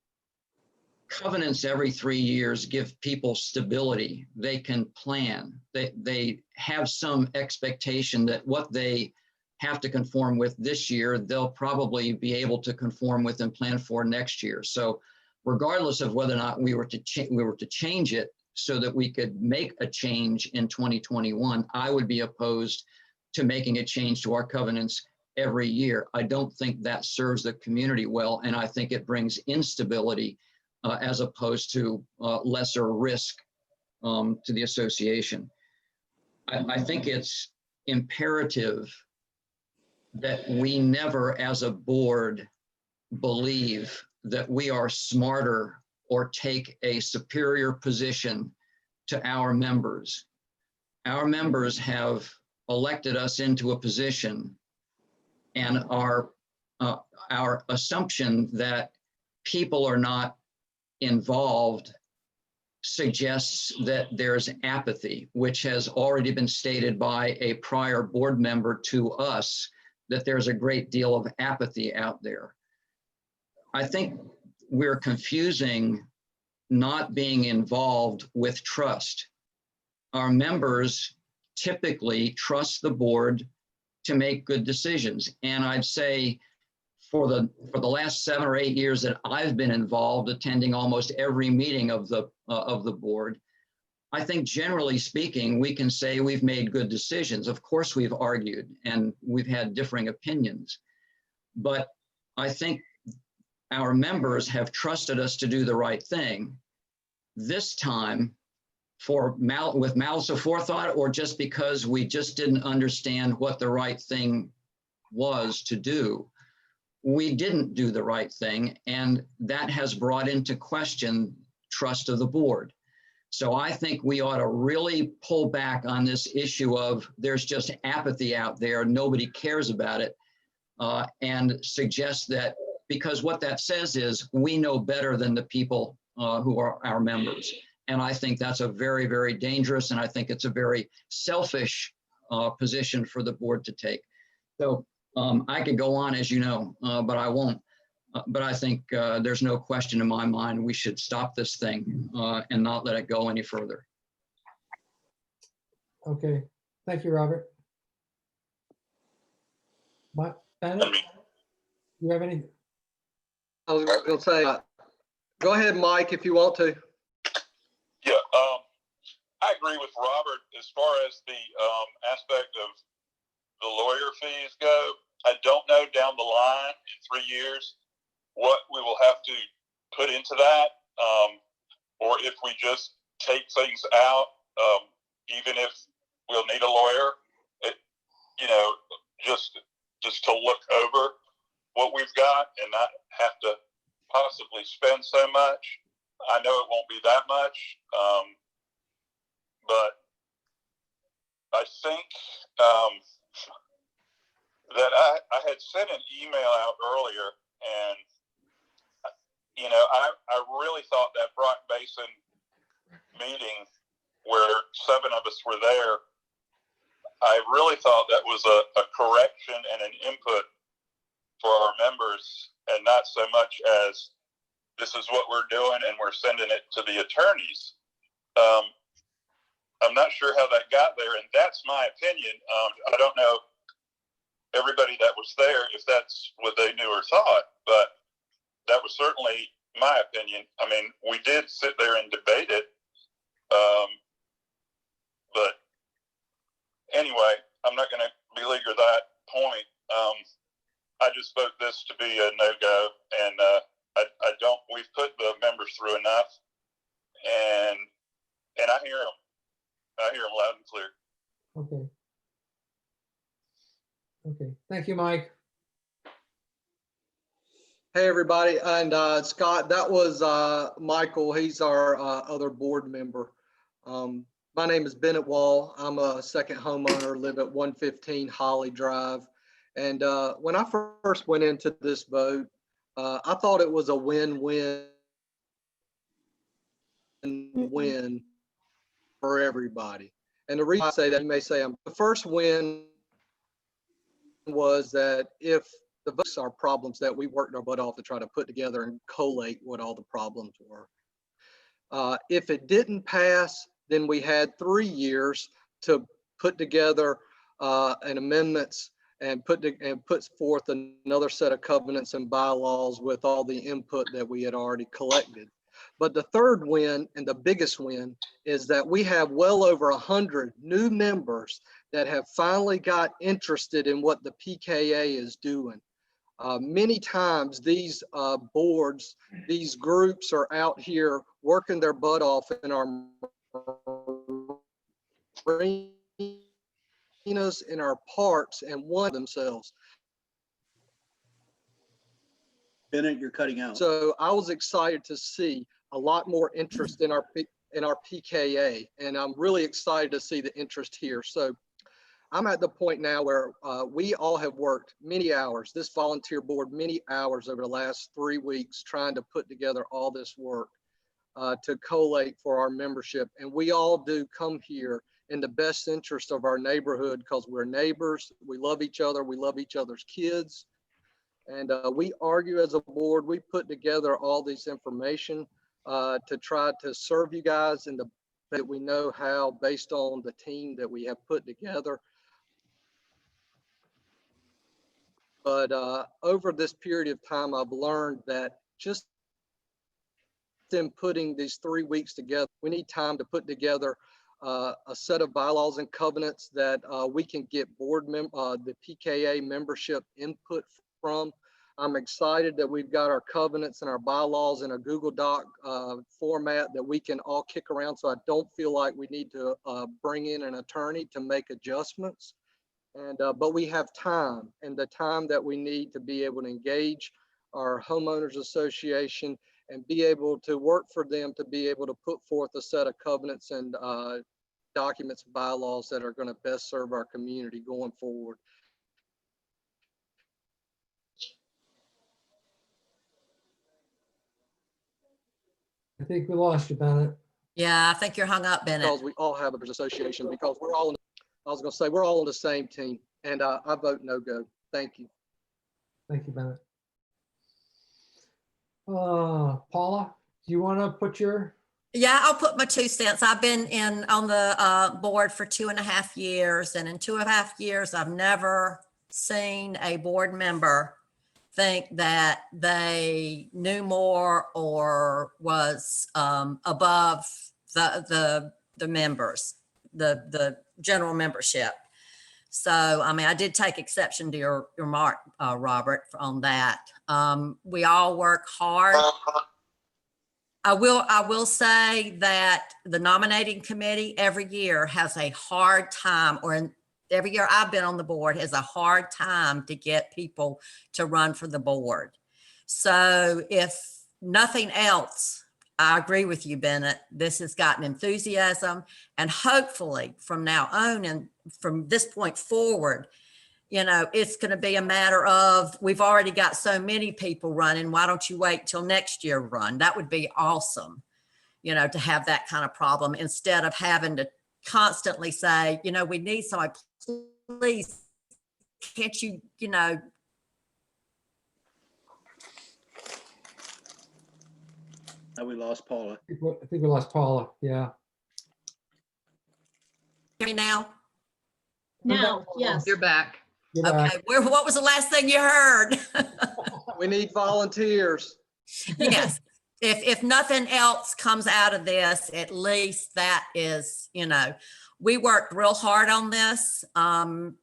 Covenants every 3 years give people stability. They can plan. They have some expectation that what they have to conform with this year, they'll probably be able to conform with and plan for next year. So regardless of whether or not we were to change it so that we could make a change in 2021, I would be opposed to making a change to our covenants every year. I don't think that serves the community well, and I think it brings instability as opposed to lesser risk to the association. I think it's imperative that we never as a board believe that we are smarter or take a superior position to our members. Our members have elected us into a position, and our assumption that people are not involved suggests that there's apathy, which has already been stated by a prior board member to us, that there's a great deal of apathy out there. I think we're confusing not being involved with trust. Our members typically trust the board to make good decisions. And I'd say for the last 7 or 8 years that I've been involved, attending almost every meeting of the board, I think generally speaking, we can say we've made good decisions. Of course, we've argued and we've had differing opinions, but I think our members have trusted us to do the right thing. This time, with malice aforethought, or just because we just didn't understand what the right thing was to do, we didn't do the right thing, and that has brought into question trust of the board. So I think we ought to really pull back on this issue of there's just apathy out there, nobody cares about it, and suggest that, because what that says is we know better than the people who are our members. And I think that's a very, very dangerous, and I think it's a very selfish position for the board to take. So I could go on, as you know, but I won't. But I think there's no question in my mind we should stop this thing and not let it go any further. Okay, thank you, Robert. Bennett, you have any? I was going to say, go ahead, Mike, if you want to. Yeah, I agree with Robert as far as the aspect of the lawyer fees go. I don't know down the line in 3 years what we will have to put into that, or if we just take things out, even if we'll need a lawyer, just to look over what we've got and not have to possibly spend so much. I know it won't be that much, but I think that I had sent an email out earlier, and I really thought that Brock Basin meeting where 7 of us were there, I really thought that was a correction and an input for our members, and not so much as this is what we're doing and we're sending it to the attorneys. I'm not sure how that got there, and that's my opinion. I don't know everybody that was there if that's what they knew or thought, but that was certainly my opinion. I mean, we did sit there and debate it, but anyway, I'm not going to belabor that point. I just vote this to be a no-go, and I don't. We've put the members through enough, and I hear them. I hear them loud and clear. Okay. Okay, thank you, Mike. Hey, everybody. And Scott, that was Michael. He's our other board member. My name is Bennett Wall. I'm a second homeowner, live at 115 Holly Drive. And when I first went into this vote, I thought it was a win-win for everybody. And the reason I say that, you may say, the first win was that if the votes are problems that we worked our butt off to try to put together and collate what all the problems were. If it didn't pass, then we had 3 years to put together an amendments and put forth another set of covenants and bylaws with all the input that we had already collected. But the third win, and the biggest win, is that we have well over 100 new members that have finally got interested in what the PKA is doing. Many times these boards, these groups are out here working their butt off in our arenas, in our parks, and one themselves. Bennett, you're cutting out. So I was excited to see a lot more interest in our PKA, and I'm really excited to see the interest here. So I'm at the point now where we all have worked many hours, this volunteer board, many hours over the last 3 weeks trying to put together all this work to collate for our membership. And we all do come here in the best interest of our neighborhood because we're neighbors, we love each other, we love each other's kids. And we argue as a board, we put together all this information to try to serve you guys in the that we know how based on the team that we have put together. But over this period of time, I've learned that just in putting these 3 weeks together, we need time to put together a set of bylaws and covenants that we can get the PKA membership input from. I'm excited that we've got our covenants and our bylaws in a Google Doc format that we can all kick around, so I don't feel like we need to bring in an attorney to make adjustments. And but we have time, and the time that we need to be able to engage our homeowners association and be able to work for them to be able to put forth a set of covenants and documents, bylaws that are going to best serve our community going forward. I think we lost you, Bennett. Yeah, I think you're hung up, Bennett. Because we all have a association, because we're all, I was going to say, we're all on the same team, and I vote no go. Thank you. Thank you, Bennett. Paula, do you want to put your? Yeah, I'll put my 2 cents. I've been on the board for 2.5 years, and in 2.5 years, I've never seen a board member think that they knew more or was above the members, the general membership. So, I mean, I did take exception to your remark, Robert, on that. We all work hard. I will say that the nominating committee every year has a hard time, every year I've been on the board has a hard time to get people to run for the board. So if nothing else, I agree with you, Bennett. This has gotten enthusiasm, and hopefully from now on and from this point forward, you know, it's going to be a matter of, we've already got so many people running. Why don't you wait till next year run? That would be awesome, you know, to have that kind of problem instead of having to constantly say, you know, we need somebody, please, can't you, you know. Now we lost Paula. I think we lost Paula. Yeah. Hear me now? Now, yes. You're back. You're back. Okay, what was the last thing you heard? We need volunteers. Yes, if nothing else comes out of this, at least that is, you know, we worked real hard on this to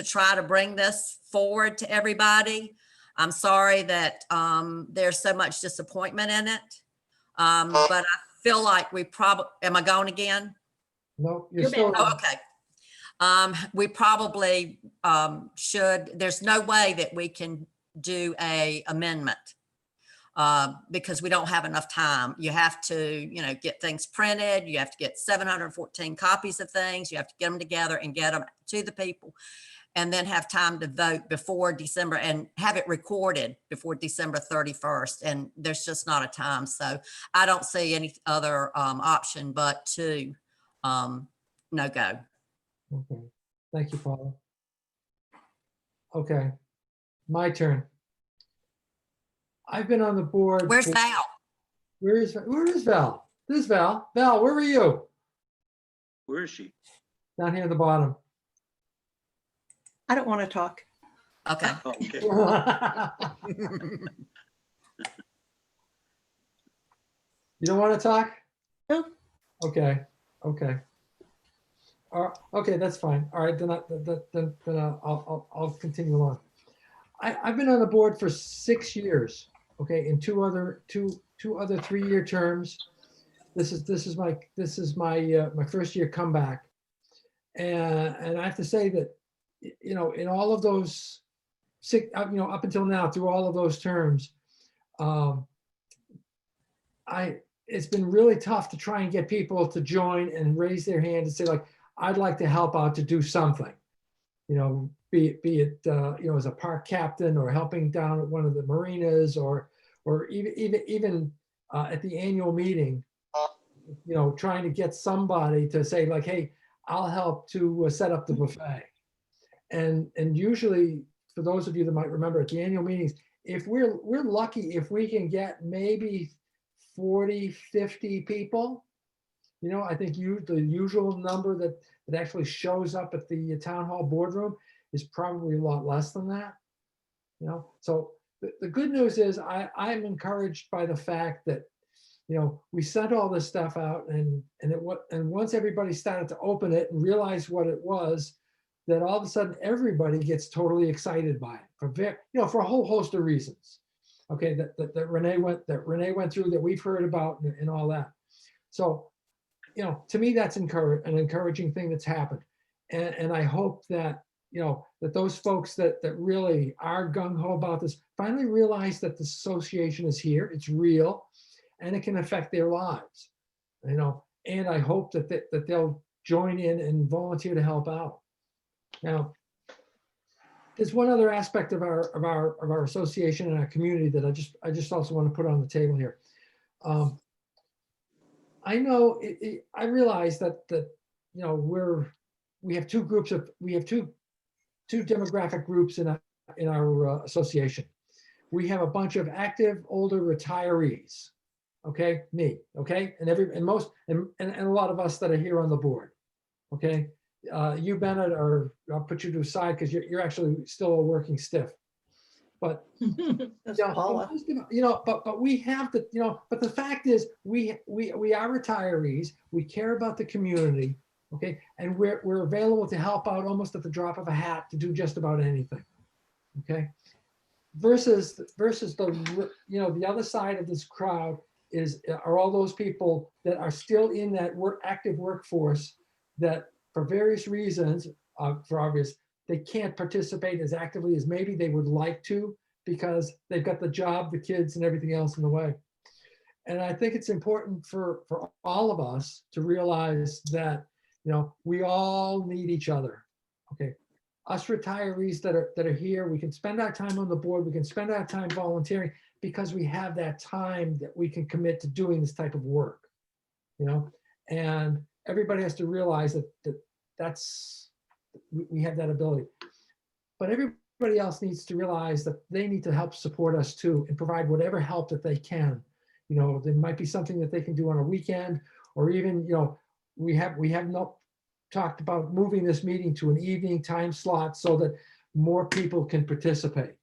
try to bring this forward to everybody. I'm sorry that there's so much disappointment in it, but I feel like we probably, am I going again? No, you're still. Oh, okay. We probably should, there's no way that we can do a amendment because we don't have enough time. You have to, you know, get things printed. You have to get 714 copies of things. You have to get them together and get them to the people, and then have time to vote before December and have it recorded before December 31st. And there's just not a time. So I don't see any other option but to no go. Okay, thank you, Paula. Okay, my turn. I've been on the board. Where's Val? Where is Val? This is Val. Val, where were you? Where is she? Down here at the bottom. I don't want to talk. Okay. Oh, okay. You don't want to talk? No. Okay, okay. Okay, that's fine. All right, then I'll continue on. I've been on the board for 6 years. Okay, in two other 3-year terms. This is my first year comeback, and I have to say that, you know, in all of those you know, up until now, through all of those terms, it's been really tough to try and get people to join and raise their hand and say, like, I'd like to help out to do something, you know, be it you know, as a park captain or helping down at one of the marinas or even at the annual meeting, you know, trying to get somebody to say, like, hey, I'll help to set up the buffet. And usually, for those of you that might remember, at the annual meetings, if we're lucky if we can get maybe 40, 50 people, you know, I think the usual number that actually shows up at the town hall boardroom is probably a lot less than that, you know. So the good news is I'm encouraged by the fact that, you know, we sent all this stuff out and once everybody started to open it and realize what it was, that all of a sudden everybody gets totally excited by it for a whole host of reasons. Okay, that Renee went through, that we've heard about and all that. So, you know, to me, that's an encouraging thing that's happened. And I hope that, you know, that those folks that really are gung-ho about this finally realize that the association is here, it's real, and it can affect their lives, you know. And I hope that they'll join in and volunteer to help out. Now, there's one other aspect of our association and our community that I just also want to put on the table here. I know I realize that you know, we have two demographic groups in our association. We have a bunch of active older retirees. Okay, me. Okay, and a lot of us that are here on the board. Okay. You, Bennett, I'll put you to the side because you're actually still a working stiff. But That's Paula. you know, but we have to, you know, but the fact is we are retirees. We care about the community, okay, and we're available to help out almost at the drop of a hat to do just about anything, okay. Versus the, you know, the other side of this crowd are all those people that are still in that active workforce that, for various reasons, for obvious, they can't participate as actively as maybe they would like to because they've got the job, the kids, and everything else in the way. And I think it's important for all of us to realize that, we all need each other. Okay. Us retirees that are here, we can spend our time on the board, we can spend our time volunteering because we have that time that we can commit to doing this type of work. And everybody has to realize that's we have that ability. But everybody else needs to realize that they need to help support us too and provide whatever help that they can. There might be something that they can do on a weekend, or even, we have not talked about moving this meeting to an evening time slot so that more people can participate.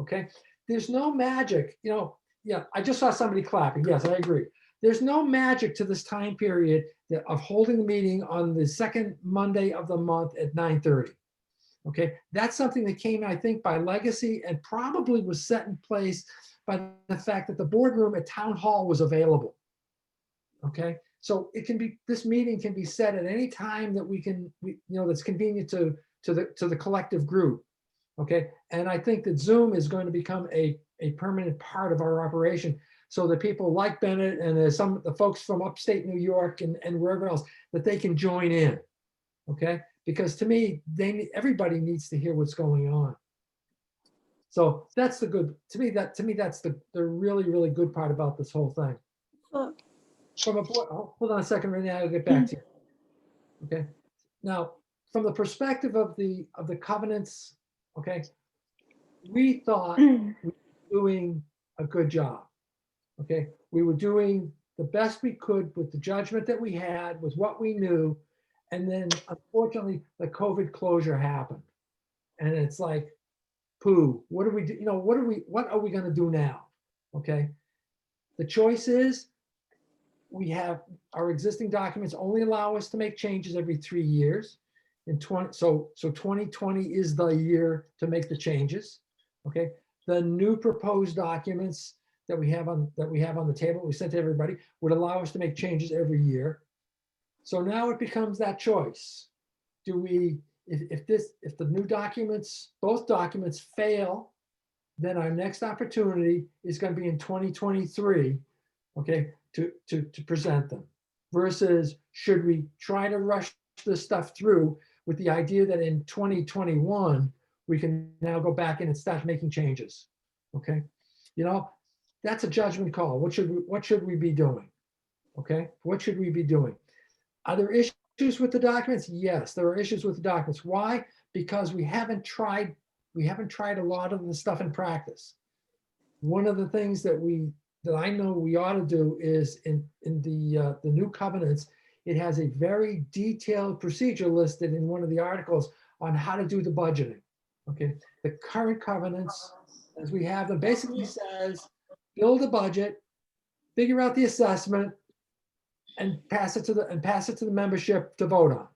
Okay. There's no magic, yeah, I just saw somebody clapping. Yes, I agree. There's no magic to this time period of holding the meeting on the second Monday of the month at 9:30. Okay, that's something that came, I think, by legacy and probably was set in place by the fact that the boardroom at Town Hall was available. Okay, so this meeting can be set at any time that that's convenient to the collective group. Okay, and I think that Zoom is going to become a permanent part of our operation, so that people like Bennett and the folks from upstate New York and wherever else, that they can join in. Okay, because to me, everybody needs to hear what's going on. So that's the good, to me that's the really, really good part about this whole thing. From a board, hold on a second, Renee, I'll get back to you. Okay, now from the perspective of the covenants, okay, we thought we were doing a good job. Okay, we were doing the best we could with the judgment that we had, with what we knew. And then unfortunately, the COVID closure happened. And it's like, pooh, what do we do? What are we going to do now? Okay. The choice is we have our existing documents only allow us to make changes every 3 years. So 2020 is the year to make the changes. Okay. The new proposed documents that we have on the table, we sent to everybody, would allow us to make changes every year. So now it becomes that choice. Do we, if the new documents, both documents fail, then our next opportunity is going to be in 2023, okay, to present them. Versus should we try to rush this stuff through with the idea that in 2021, we can now go back in and start making changes, okay? That's a judgment call. What should we be doing? Okay, what should we be doing? Are there issues with the documents? Yes, there are issues with the documents. Why? Because we haven't tried a lot of the stuff in practice. One of the things that I know we ought to do is in the new covenants, it has a very detailed procedure listed in one of the articles on how to do the budgeting. Okay, the current covenants, as we have them, basically says, build a budget, figure out the assessment, and pass it to the membership to vote on.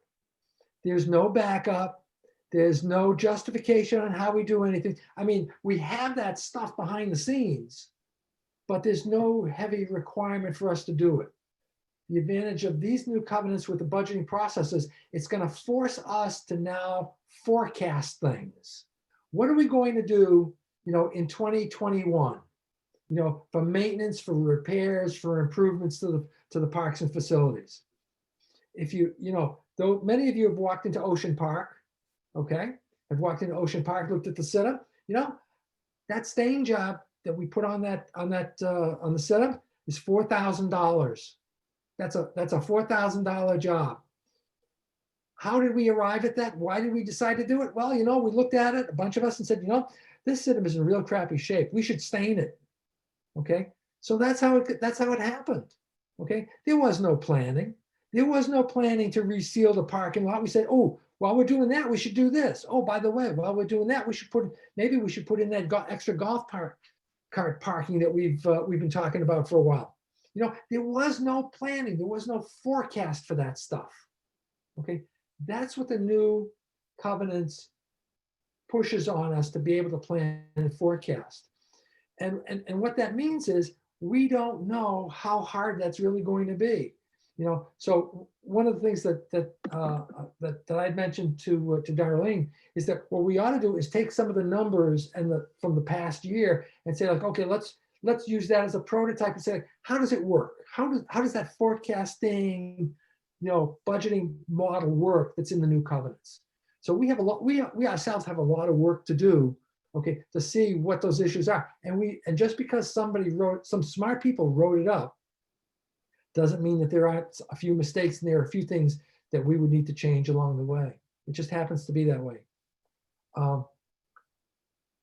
There's no backup. There's no justification on how we do anything. I mean, we have that stuff behind the scenes, but there's no heavy requirement for us to do it. The advantage of these new covenants with the budgeting processes, it's going to force us to now forecast things. What are we going to do, in 2021? For maintenance, for repairs, for improvements to the parks and facilities. If though many of you have walked into Ocean Park, okay, have walked into Ocean Park, looked at the setup, that stain job that we put on the setup is $4,000. That's a $4,000 job. How did we arrive at that? Why did we decide to do it? Well, we looked at it, a bunch of us, and said, this setup is in real crappy shape. We should stain it. Okay, so that's how it happened. Okay, there was no planning. There was no planning to reseal the parking lot. We said, oh, while we're doing that, we should do this. Oh, by the way, while we're doing that, we should put in that extra golf cart parking that we've been talking about for a while. There was no planning. There was no forecast for that stuff. Okay, that's what the new covenants pushes on us, to be able to plan and forecast. And what that means is we don't know how hard that's really going to be. So one of the things that I mentioned to Darlene is that what we ought to do is take some of the numbers from the past year and say, like, okay, let's let's use that as a prototype and say, how does it work? How does that forecasting, budgeting model work that's in the new covenants? So we have a lot, we ourselves have a lot of work to do, okay, to see what those issues are. And just because some smart people wrote it up, doesn't mean that there aren't a few mistakes and there are a few things that we would need to change along the way. It just happens to be that way.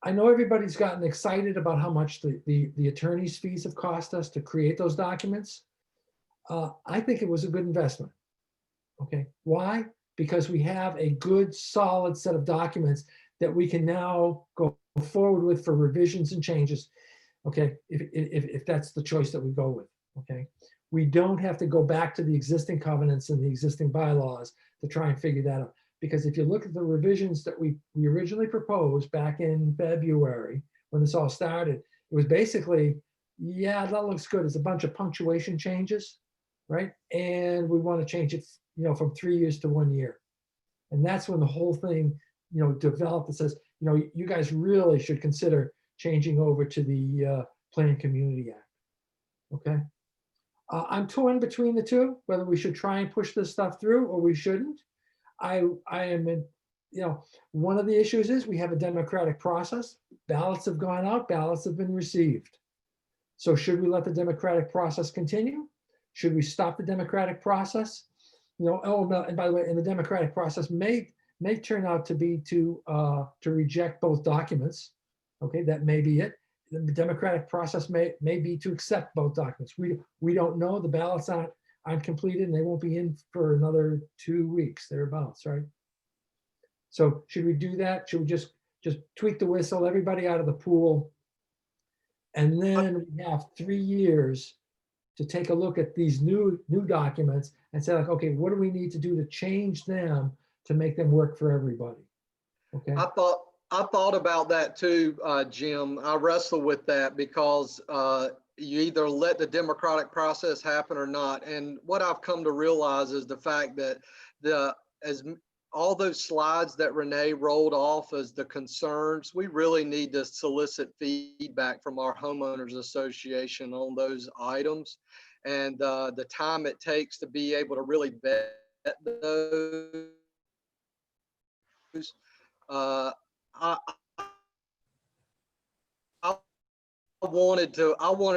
I know everybody's gotten excited about how much the attorney's fees have cost us to create those documents. I think it was a good investment. Okay, why? Because we have a good, solid set of documents that we can now go forward with for revisions and changes. Okay, if that's the choice that we go with. Okay, we don't have to go back to the existing covenants and the existing bylaws to try and figure that out. Because if you look at the revisions that we originally proposed back in February, when this all started, it was basically, yeah, that looks good. It's a bunch of punctuation changes, right? And we want to change it, from 3 years to 1 year. And that's when the whole thing, developed. It says, you guys really should consider changing over to the Planned Community Act. Okay. I'm torn between the two, whether we should try and push this stuff through or we shouldn't. I am in, one of the issues is we have a democratic process. Ballots have gone out, ballots have been received. So should we let the democratic process continue? Should we stop the democratic process? Oh no, and by the way, and the democratic process may turn out to be to reject both documents. Okay, that may be it. The democratic process may be to accept both documents. We don't know. The ballots aren't completed and they won't be in for another 2 weeks, thereabouts, right? So should we do that? Should we just tweak the whistle, everybody out of the pool? And then we have 3 years to take a look at these new documents and say, like, okay, what do we need to do to change them to make them work for everybody? Okay. I thought about that too, Jim. I wrestle with that because you either let the democratic process happen or not. And what I've come to realize is the fact that all those slides that Renee rolled off as the concerns, we really need to solicit feedback from our homeowners association on those items. And the time it takes to be able to really vet those. I wanted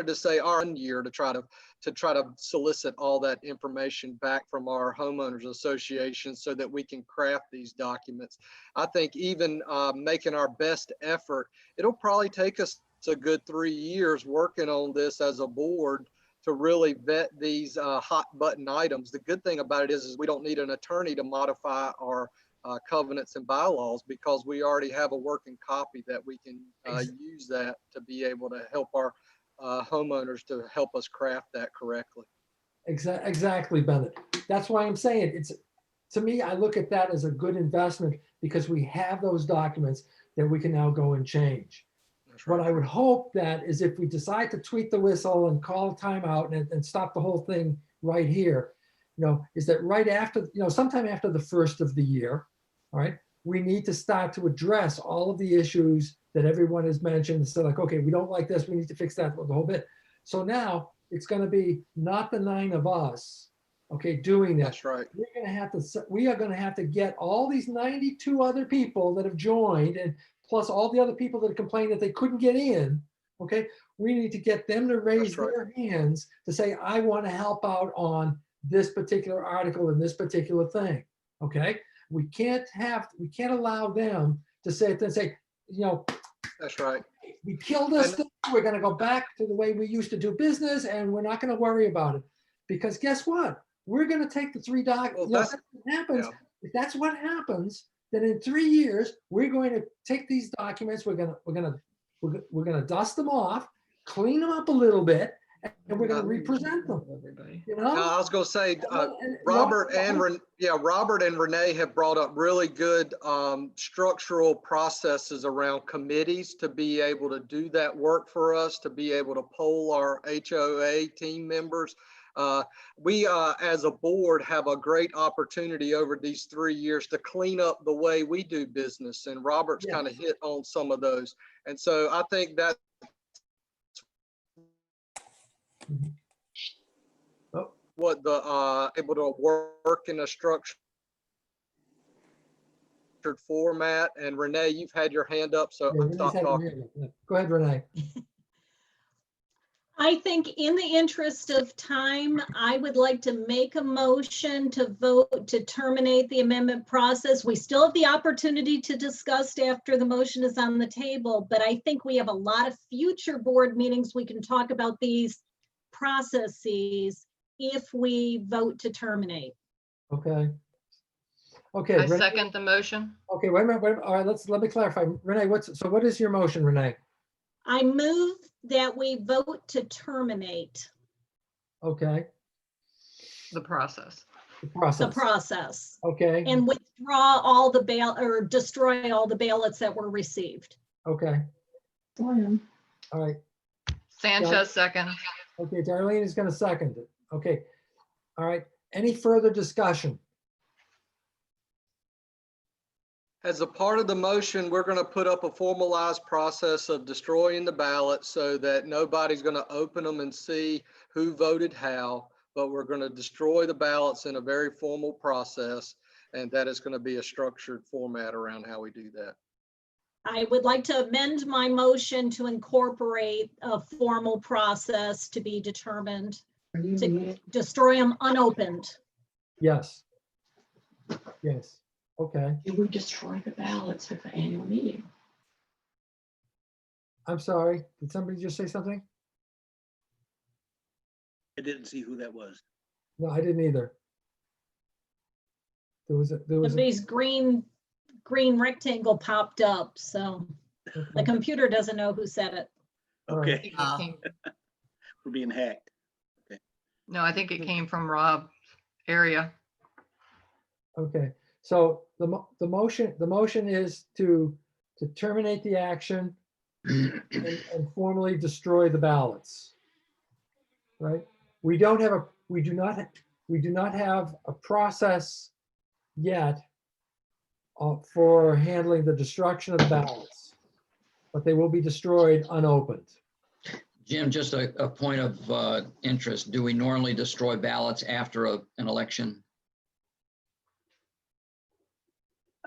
to say our year to try to solicit all that information back from our homeowners association so that we can craft these documents. I think even making our best effort, it'll probably take us a good 3 years working on this as a board to really vet these hot button items. The good thing about it is we don't need an attorney to modify our covenants and bylaws because we already have a working copy that we can use that to be able to help our homeowners to help us craft that correctly. Exactly, Bennett. That's why I'm saying to me, I look at that as a good investment because we have those documents that we can now go and change. Right. What I would hope that is if we decide to tweak the whistle and call timeout and stop the whole thing right here, is that right after, sometime after the first of the year, all right, we need to start to address all of the issues that everyone has mentioned. So like, okay, we don't like this, we need to fix that, the whole bit. So now it's going to be not the 9 of us, okay, doing that. That's right. We are going to have to get all these 92 other people that have joined and plus all the other people that complained that they couldn't get in, okay, we need to get them to raise their hands to say, I want to help out on this particular article and this particular thing, okay? We can't allow them to say, that's right. We killed this thing. We're going to go back to the way we used to do business and we're not going to worry about it. Because guess what? We're going to take the 3 documents. If that's what happens, then in 3 years, we're going to take these documents, we're going to dust them off, clean them up a little bit, and we're going to represent them. I was going to say, Robert and Renee have brought up really good structural processes around committees to be able to do that work for us, to be able to poll our HOA team members. We as a board have a great opportunity over these 3 years to clean up the way we do business, and Robert's kind of hit on some of those. And so I think that's what the able to work in a structured format. And Renee, you've had your hand up, so Yeah, I'll Renee's stop had her talking. hand up. Yeah. Go ahead, Renee. I think in the interest of time, I would like to make a motion to vote to terminate the amendment process. We still have the opportunity to discuss after the motion is on the table, but I think we have a lot of future board meetings. We can talk about these processes if we vote to terminate. Okay. Okay. I Renee- second the motion. Okay, wait a minute. All right, let me clarify. Renee, what is your motion, Renee? I move that we vote to terminate Okay, The process. the the process. process Okay, and withdraw all the or destroy all the ballots that were received. okay. All right. Sanchez second. Okay, Darlene is gonna second it. Okay. All right. Any further discussion? As a part of the motion, we're going to put up a formalized process of destroying the ballot so that nobody's going to open them and see who voted how, but we're going to destroy the ballots in a very formal process, and that is going to be a structured format around how we do that. I would like to amend my motion to incorporate a formal process to be determined to destroy them unopened. Yes. Yes. Okay. Did we destroy the ballots at the annual meeting? I'm sorry. Did somebody just say something? I didn't see who that was. No, I didn't either. There was a, Somebody's green rectangle popped up, so the computer doesn't know who said it. Okay. We're being hacked. No, I think it came from Rob's area. okay. So the motion is to terminate the action and formally destroy the ballots. Right? We do not have a process yet for handling the destruction of the ballots, but they will be destroyed unopened. Jim, just a point of interest. Do we normally destroy ballots after an election?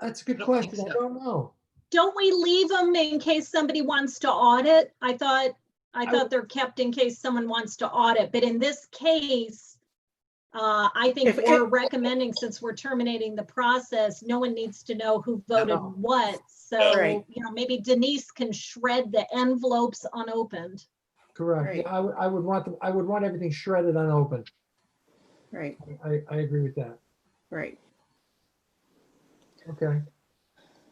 That's a good question. I don't know. Don't we leave them in case somebody wants to audit? I thought they're kept in case someone wants to audit, but in this case, I think we're recommending, since we're terminating the process, no one needs to know who voted what. So, Right. Maybe Denise can shred the envelopes unopened. Correct. Right. Yeah, I would want everything shredded unopened. Right, I agree with that. right. Okay.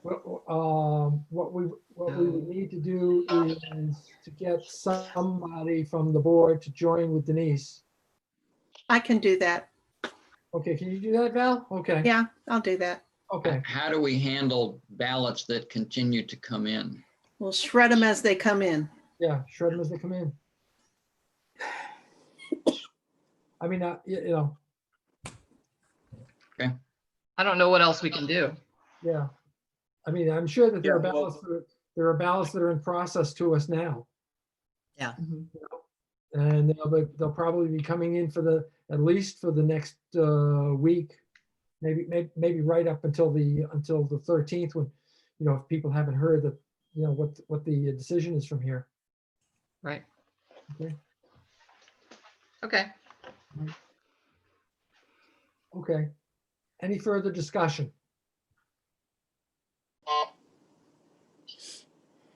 Well, what we would need to do is to get somebody from the board to join with Denise. I can do that. Okay, can you do that, Val? Okay. Yeah, I'll do that. Okay. How do we handle ballots that continue to come in? We'll shred them as they come in. Yeah, shred them as they come in. I mean, you know, I don't know what else we can do. yeah. I mean, I'm sure that there are Yeah, well- ballots that are in process to us now. Yeah. And they'll probably be coming in at least for the next week, maybe right up until the 13th, when, if people haven't heard that, what the decision is from here. Right. Okay. Okay. Okay. Any further discussion?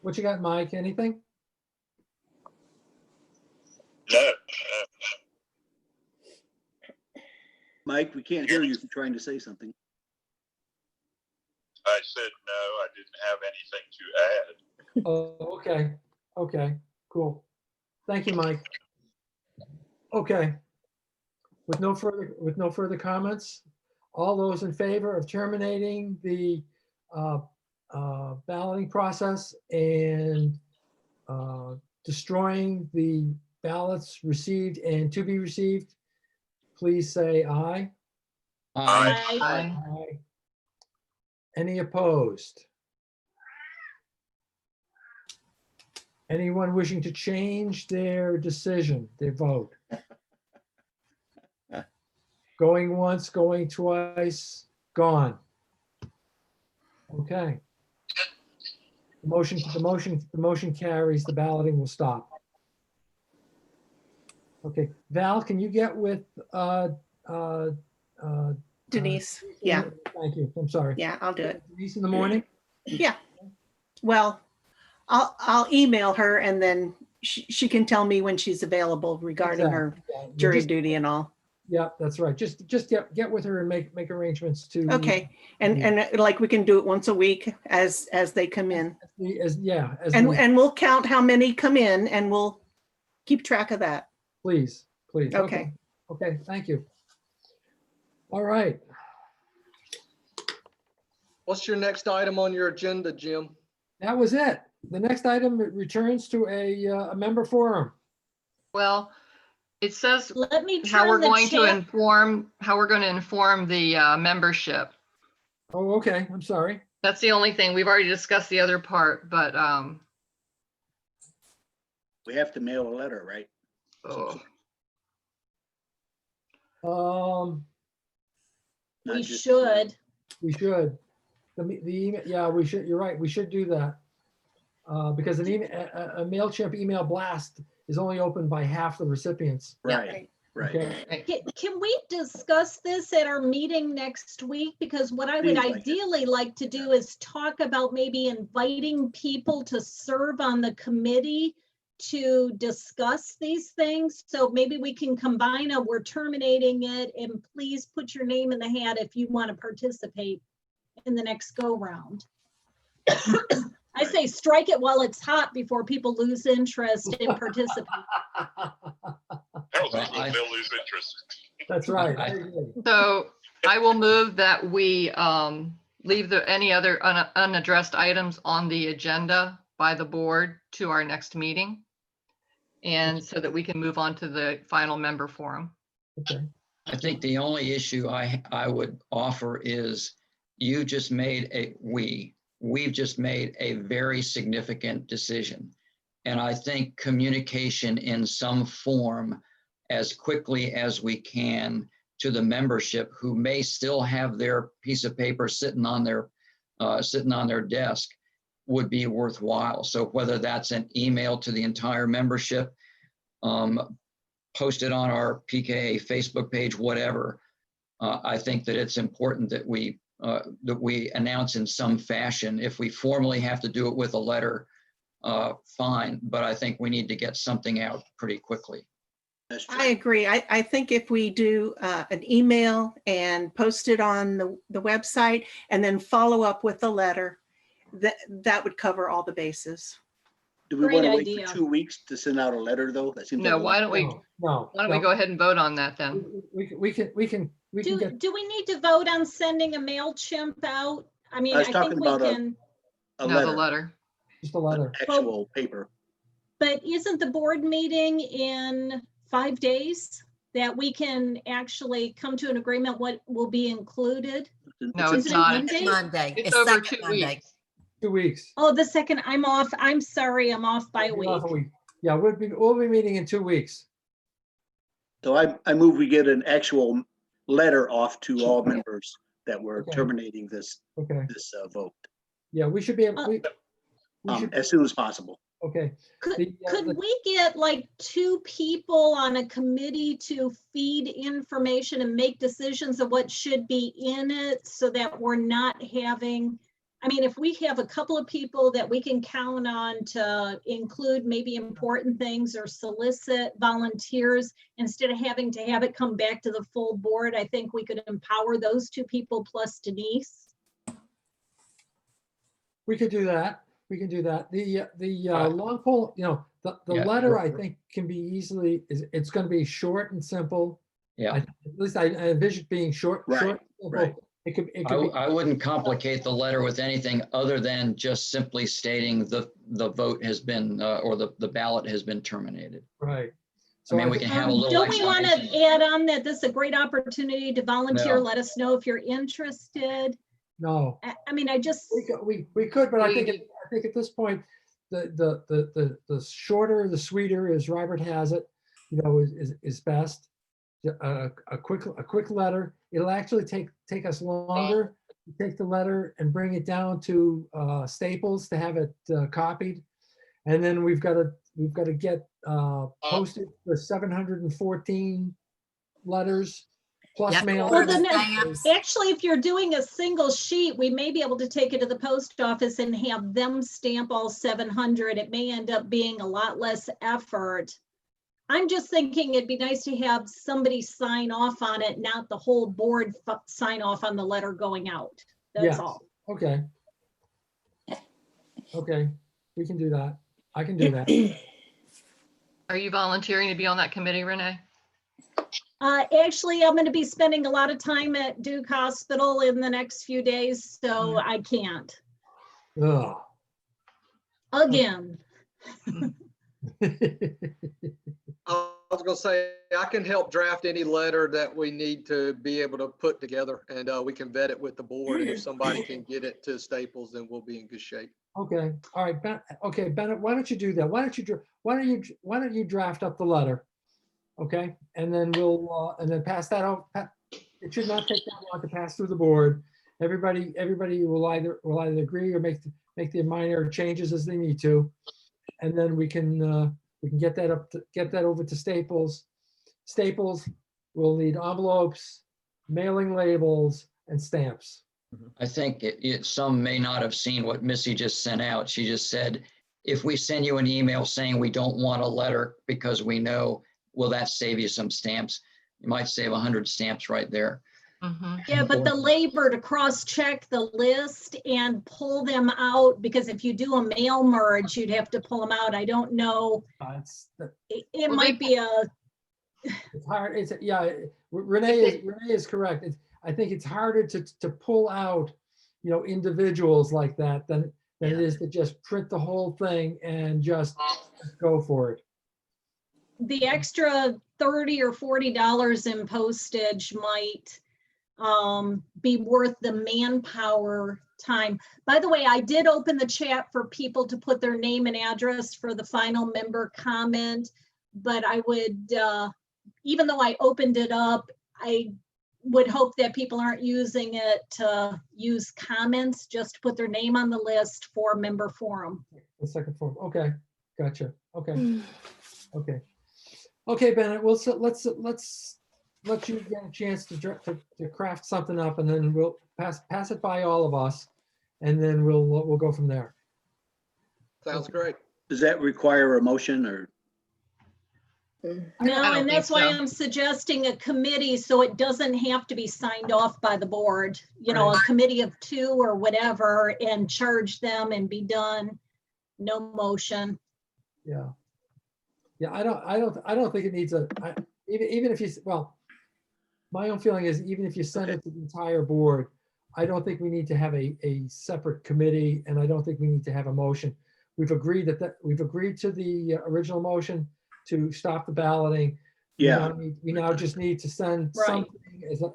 What you got, Mike? Anything? No. Mike, we can't hear you if you're trying to say something. I said no, I didn't have anything to add. Oh, okay. Okay, cool. Thank you, Mike. Okay. With no further comments, all those in favor of terminating the balloting process and destroying the ballots received and to be received, please say aye. Aye. Aye. Any opposed? Anyone wishing to change their decision, their vote? Going once, going twice, gone. Okay. The motion carries, the balloting will stop. Okay, Val, can you get with Denise, yeah, Thank you, I'm sorry. yeah, I'll do it. Denise in the morning? Yeah. Well, I'll email her and then she can tell me when she's available regarding her Exactly. Yeah, jury just- duty and all. Yeah, that's right. Just get with her and make arrangements to. Okay, and like we can do it once a week as they come in. And we'll count how many come in and we'll keep track of that. Please. Okay. Okay, thank you. All right. What's your next item on your agenda, Jim? That was it. The next item returns to a member forum. Well, it says Let me how we're turn the going to chat- inform the membership. Oh, okay. I'm sorry. That's the only thing. We've already discussed the other part, but We have to mail a letter, right? oh, Not We just- should. We should. The email, yeah, we should. You're right. We should do that. Because an email, a MailChimp email blast is only opened by half the recipients. Right. Okay. Can we discuss this at our meeting next week? Because what I would Seems like it. ideally like to do is talk about maybe inviting people to serve on the committee to discuss these things. So maybe we can combine we're terminating it, and please put your name in the hat if you want to participate in the next go round. I say strike it while it's hot before people lose interest in participating. They'll lose interest. That's right. so I will move that we leave any other unaddressed items on the agenda by the board to our next meeting. And so that we can move on to the final member forum. Okay. I think the only issue I would offer is we've just made a very significant decision. And I think communication in some form as quickly as we can to the membership who may still have their piece of paper sitting on their desk would be worthwhile. So whether that's an email to the entire membership, posted on our PKA Facebook page, whatever, I think that it's important that we announce in some fashion. If we formally have to do it with a letter, fine, but I think we need to get something out pretty quickly. I agree. I think if we do an email and post it on the website and then follow up with a letter, that would cover all the bases. Do we Great want to wait idea. for 2 weeks to send out a letter though? That seems No, like a- why don't we No. go ahead and vote on that then? We can get. Do we need to vote on sending a MailChimp out? I mean, I was I talking think we about can, a No, the letter, letter. Just a letter. actual paper. but isn't the board meeting in 5 days? That we can actually come to an agreement what will be included? No, Isn't it's it not. Monday? It's Monday. It's over second 2 Monday. weeks. 2 weeks. Oh, the second, I'm off. I'm sorry, I'm off by a We'll be off week. Yeah, we'll be meeting in 2 weeks. So I move we get an actual letter off to all members that we're Okay. terminating this Okay. vote Yeah, we should be able, we should, as soon as possible. okay. Could we get like 2 people on a committee to feed information and make decisions of what should be in it so that we're not having, I mean, if we have a couple of people that we can count on to include maybe important things or solicit volunteers, instead of having to have it come back to the full board, I think we could empower those 2 people plus Denise. We could do that. We can do that. The long poll, the Yeah. letter, I think, can be easily, it's going to be short and simple. Yeah. At least I envision it being short. Right, Short, simple. right. It could be. I wouldn't complicate the letter with anything other than just simply stating the vote has been, or the ballot has been terminated. Right. I mean, we can have a little. Don't we want explanation. to add on that this is a great opportunity to volunteer? No. Let us know if you're interested. No, I mean, I just, we could, but I We- think at this point, the shorter, the sweeter, as Robert has it, you know, is best. A quick letter. It'll actually take us longer to take the letter and bring it down to Staples to have it copied. And then we've got to get posted for 714 letters plus Yep. mail. Well, then, actually, if you're doing a single sheet, we may be able to take it to the post office and have them stamp all 700. It may end up being a lot less effort. I'm just thinking it'd be nice to have somebody sign off on it, not the whole board sign off on the letter going out. That's Yes. all. Okay. Okay, we can do that. I can do that. Are you volunteering to be on that committee, Renee? Actually, I'm going to be spending a lot of time at Duke Hospital in the next few days, so I can't. Ugh. Again. I was gonna say, I can help draft any letter that we need to be able to put together, and we can vet it with the board, and if somebody can get it to Staples, then we'll be in good shape. Okay, all right, okay, Bennett, why don't you do that? Why don't you draft up the letter? Okay, and then we'll and then pass that out. It should not take that long to pass through the board. Everybody will either agree or make the minor changes as they need to, and then we can get that over to Staples. Staples will need envelopes, mailing labels, and stamps. I think some may not have seen what Missy just sent out. She just said, if we send you an email saying we don't want a letter because we know, will that save you some stamps? You might save 100 stamps right there. Yeah, but the labor to cross-check the list and pull them out, because if you do a mail merge, you'd have to pull them out. I don't know. It might be a. It's hard. Renee is correct. I think it's harder to pull out, you know, individuals like that than it is to just print the whole thing and just go for it. The extra $30 or $40 in postage might be worth the manpower time. By the way, I did open the chat for people to put their name and address for the final member comment, but I would, even though I opened it up, I would hope that people aren't using it to use comments, just to put their name on the list for member forum. The second form. Okay, gotcha. Okay, okay, okay, Bennett. Well, so let's let you get a chance to craft something up, and then we'll pass it by all of us, and then we'll go from there. Sounds great. Does that require a motion or? No, and that's why I'm suggesting a committee, so it doesn't have to be signed off by the board, you know, a committee of 2 or whatever, and charge them and be done. No motion. Yeah. Yeah, I don't think it needs even if you, well, my own feeling is even if you send it to the entire board, I don't think we need to have a separate committee, and I don't think we need to have a motion. We've agreed we've agreed to the original motion to stop the balloting. Yeah. We now just need to send something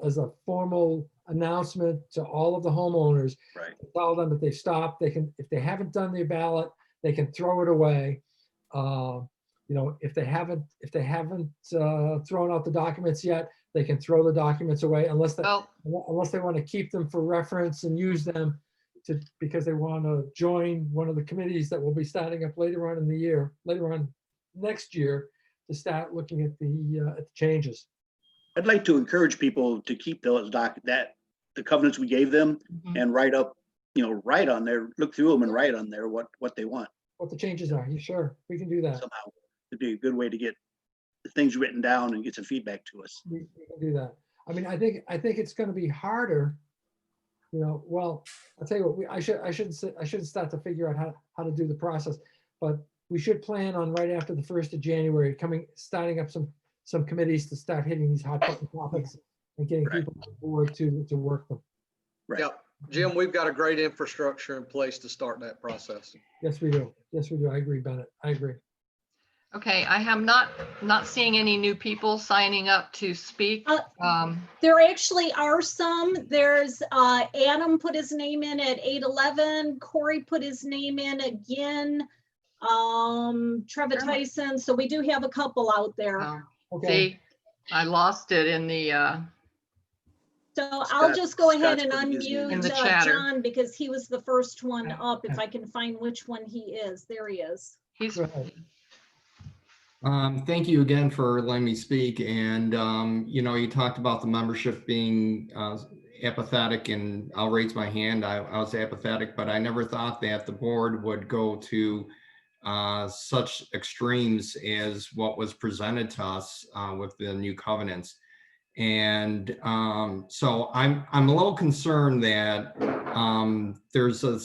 as a formal announcement to all of the homeowners. Right. To tell them that they've stopped. They can, if they haven't done their ballot, they can throw it away. You know, if they haven't thrown out the documents yet, they can throw the documents away unless they want to keep them for reference and use them because they want to join one of the committees that will be starting up later on in the year, later on next year, to start looking at the changes. I'd like to encourage people to keep those the covenants we gave them and write up, you know, write on there, look through them and write on there what they want. What the changes are. You sure? We can do that. Somehow it'd be a good way to get things written down and get some feedback to us. We can do that. I mean, I think it's going to be harder. You know, well, I'll tell you what. I should start to figure out how to do the process, but we should plan on right after the 1st of January starting up some committees to start hitting these hot button topics and getting people on board to work them. Right. Yeah, Jim, we've got a great infrastructure in place to start that process. Yes, we do. Yes, we do. I agree, Bennett. I agree. Okay, I am not seeing any new people signing up to speak. There actually are some. There's Adam put his name in at 8:11. Corey put his name in again. Trevor Tyson. So we do have a couple out there. Oh, Okay. see, I lost it in the, So I'll Scott- just go ahead Scott's and putting his name in unmute the chatter. John because he was the first one up. If I can find which one he is. There he is. he's, Go ahead. Thank you again for letting me speak. And, you talked about the membership being apathetic, and I'll raise my hand. I was apathetic, but I never thought that the board would go to such extremes as what was presented to us with the new covenants. And so I'm a little concerned that there's a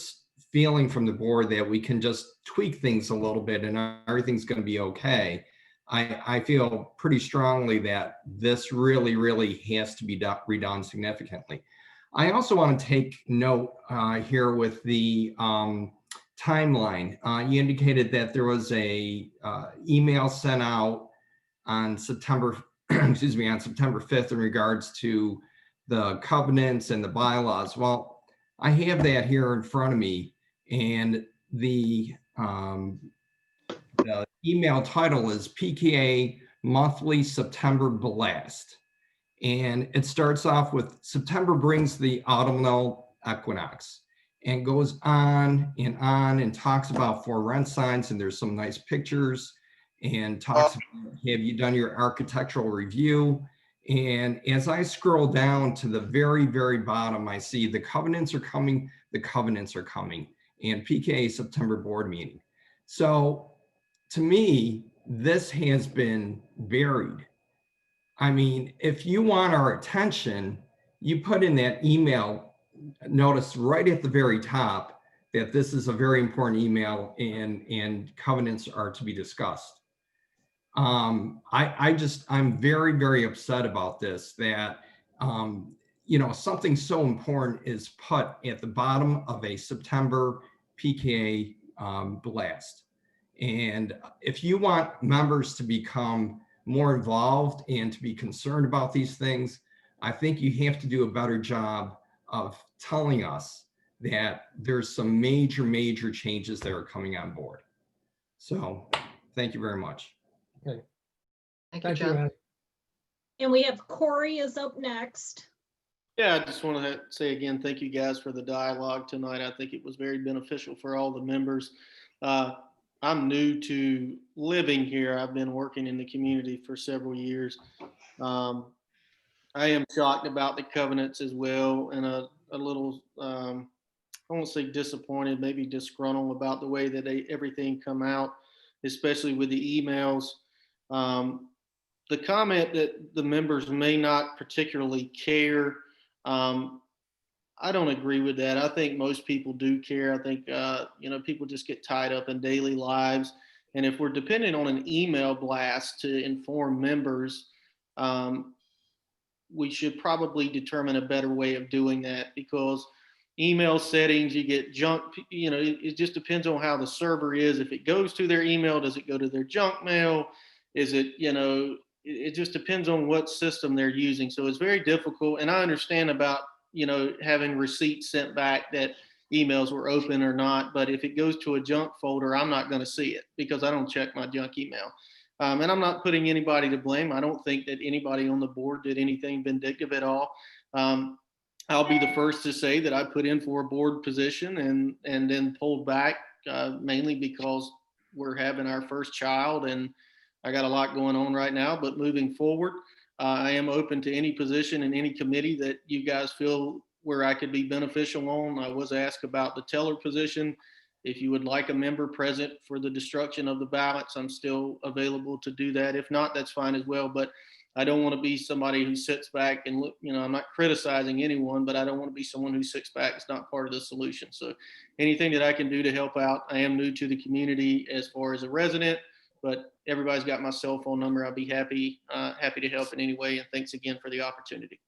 feeling from the board that we can just tweak things a little bit and everything's going to be okay. I feel pretty strongly that this really has to be redone significantly. I also want to take note here with the timeline. You indicated that there was a email sent out on September excuse me, on September 5th in regards to the covenants and the bylaws. Well, I have that here in front of me, and the email title is PKA Monthly September Blast. And it starts off with September brings the autumnal equinox, and goes on and talks about for rent signs, and there's some nice pictures, and talks about, have you done your architectural review? And as I scroll down to the very bottom, I see the covenants are coming, and PKA September board meeting. So to me, this has been buried. I mean, if you want our attention, you put in that email notice right at the very top that this is a very important email and covenants are to be discussed. I'm very upset about this, that, something so important is put at the bottom of a September PKA blast. And if you want members to become more involved and to be concerned about these things, I think you have to do a better job of telling us that there's some major changes that are coming on board. So thank you very much. Okay. thank you, John. Ed. And we have Corey is up next. Yeah, I just want to say again, thank you guys for the dialogue tonight. I think it was very beneficial for all the members. I'm new to living here. I've been working in the community for several years. I am shocked about the covenants as well, and a little, I won't say disappointed, maybe disgruntled about the way that everything come out, especially with the emails. The comment that the members may not particularly care, I don't agree with that. I think most people do care. I think, people just get tied up in daily lives. And if we're dependent on an email blast to inform members, we should probably determine a better way of doing that, because email settings, you get junk, it just depends on how the server is. If it goes to their email, does it go to their junk mail? Is it, it just depends on what system they're using. So it's very difficult. And I understand about, having receipts sent back that emails were open or not. But if it goes to a junk folder, I'm not going to see it because I don't check my junk email. And I'm not putting anybody to blame. I don't think that anybody on the board did anything vindictive at all. I'll be the first to say that I put in for a board position and then pulled back mainly because we're having our first child and I got a lot going on right now. But moving forward, I am open to any position in any committee that you guys feel where I could be beneficial on. I was asked about the teller position. If you would like a member present for the destruction of the ballots, I'm still available to do that. If not, that's fine as well. But I don't want to be somebody who sits back and look, I'm not criticizing anyone, but I don't want to be someone who sits back. It's not part of the solution. So anything that I can do to help out. I am new to the community as far as a resident, but everybody's got my cell phone number. I'll be happy to help in any way. And thanks again for the opportunity.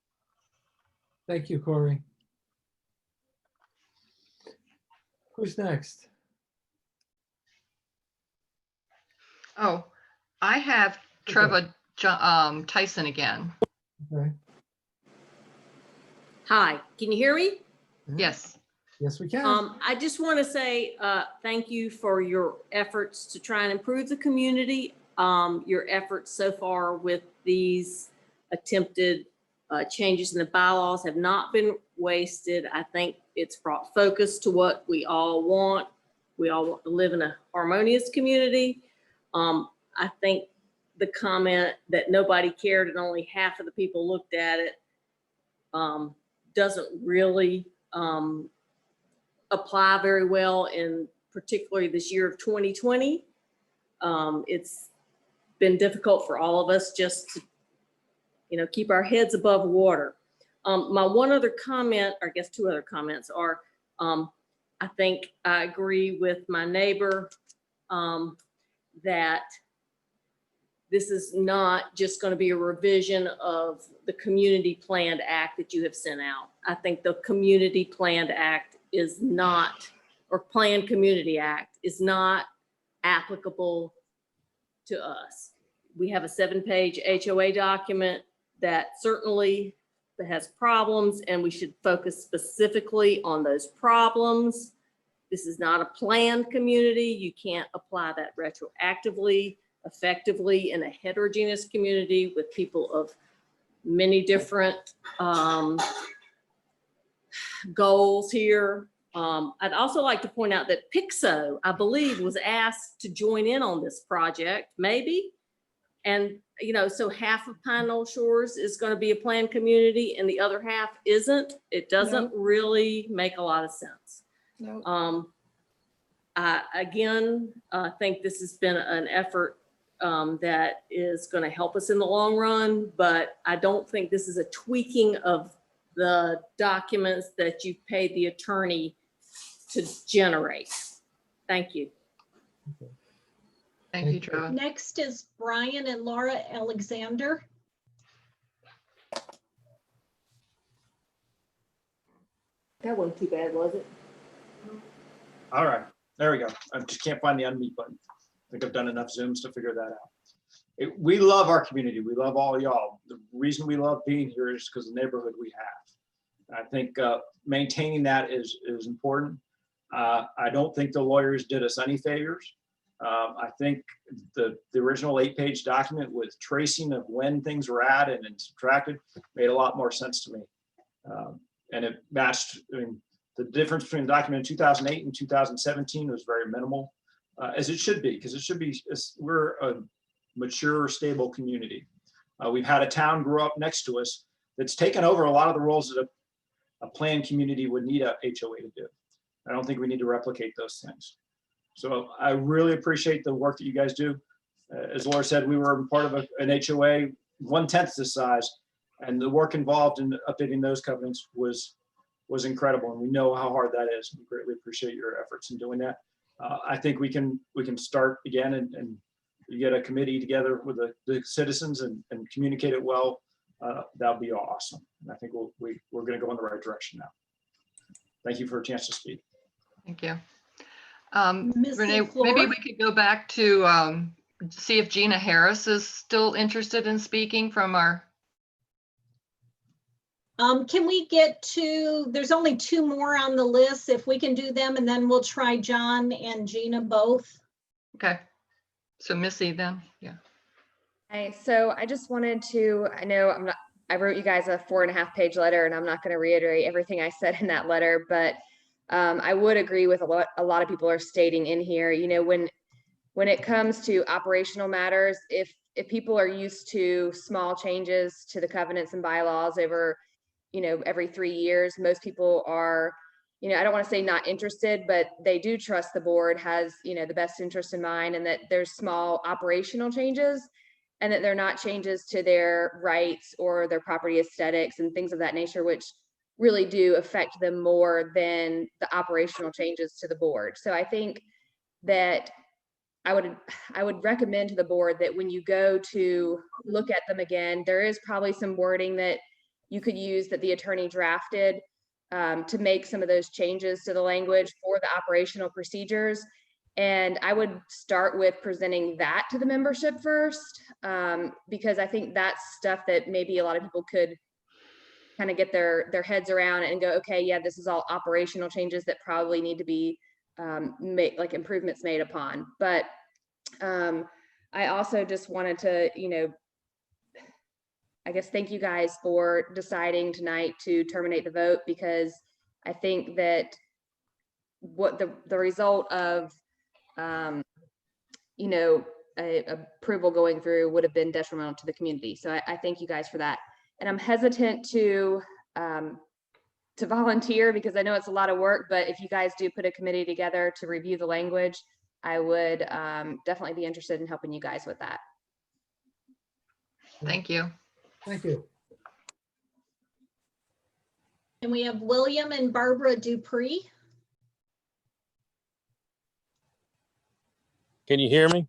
Thank you, Corey. Who's next? Oh, I have Trevor Tyson again. Okay. Hi, can you hear me? Yes. Yes, we can. I just want to say thank you for your efforts to try and improve the community. Your efforts so far with these attempted changes in the bylaws have not been wasted. I think it's brought focus to what we all want. We all want to live in a harmonious community. I think the comment that nobody cared and only half of the people looked at it doesn't really apply very well in particularly this year of 2020. It's been difficult for all of us just to, keep our heads above water. My one other comment, or I guess two other comments are, I think I agree with my neighbor that this is not just going to be a revision of the Community Planned Act that you have sent out. I think the Community Planned Act is not, or Planned Community Act is not applicable to us. We have a 7-page HOA document that certainly has problems, and we should focus specifically on those problems. This is not a planned community. You can't apply that retroactively, effectively in a heterogeneous community with people of many different goals here. I'd also like to point out that PIXO, I believe, was asked to join in on this project, maybe. And, so half of Pine Knoll Shores is going to be a planned community and the other half isn't. It doesn't really make a lot of sense. No. I think this has been an effort that is going to help us in the long run, but I don't think this is a tweaking of the documents that you paid the attorney to generate. Thank you. Thank you, Trevor. Next is Brian and Laura Alexander. That wasn't too bad, was it? All right, there we go. I just can't find the unmute button. I think I've done enough Zooms to figure that out. We love our community. We love all y'all. The reason we love being here is because of the neighborhood we have. I think maintaining that is important. I don't think the lawyers did us any favors. I think the original 8-page document with tracing of when things were added and subtracted made a lot more sense to me. And it matched, the difference between the document in 2008 and 2017 was very minimal, as it should be, because it should be, we're a mature, stable community. We've had a town grow up next to us that's taken over a lot of the roles that a planned community would need a HOA to do. I don't think we need to replicate those things. So I really appreciate the work that you guys do. As Laura said, we were part of an HOA 1/10 this size, and the work involved in updating those covenants was incredible. And we know how hard that is. We greatly appreciate your efforts in doing that. I think we can start again and you get a committee together with the citizens and communicate it well. That would be awesome. And I think we're going to go in the right direction now. Thank you for a chance to speak. Thank you. Renee, maybe we could go back to see if Gina Harris is still interested in speaking from our. Can we get to, there's only 2 more on the list, if we can do them, and then we'll try John and Gina both. Okay. So Missy then, yeah. Hi, so I just wanted to, I wrote you guys a 4.5-page letter, and I'm not going to reiterate everything I said in that letter, but I would agree with a lot of people are stating in here, when it comes to operational matters, if people are used to small changes to the covenants and bylaws over, every 3 years, most people are, I don't want to say not interested, but they do trust the board has, the best interest in mind, and that there's small operational changes and that they're not changes to their rights or their property aesthetics and things of that nature, which really do affect them more than the operational changes to the board. So I think that I would recommend to the board that when you go to look at them again, there is probably some wording that you could use that the attorney drafted to make some of those changes to the language for the operational procedures. And I would start with presenting that to the membership first, because I think that's stuff that maybe a lot of people could kind of get their heads around it and go, okay, yeah, this is all operational changes that probably need to be like improvements made upon. But I also just wanted to, I guess, thank you guys for deciding tonight to terminate the vote, because I think that what the result of, approval going through would have been detrimental to the community. So I thank you guys for that. And I'm hesitant to volunteer because I know it's a lot of work, but if you guys do put a committee together to review the language, I would definitely be interested in helping you guys with that. Thank you. Thank you. And we have William and Barbara Dupree. Can you hear me?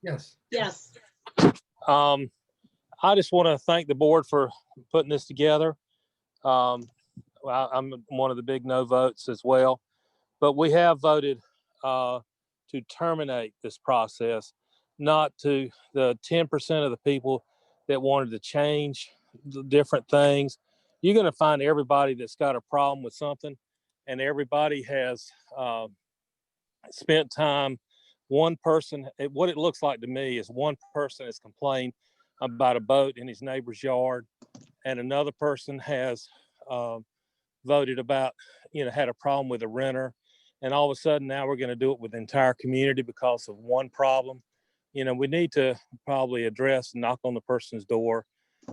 Yes. Yes. I just want to thank the board for putting this together. I'm one of the big no votes as well, but we have voted to terminate this process, not to the 10% of the people that wanted to change the different things. You're going to find everybody that's got a problem with something, and everybody has spent time. One person, what it looks like to me is one person has complained about a boat in his neighbor's yard, and another person has voted about, had a problem with a renter. And all of a sudden now we're going to do it with the entire community because of one problem. We need to probably address, knock on the person's door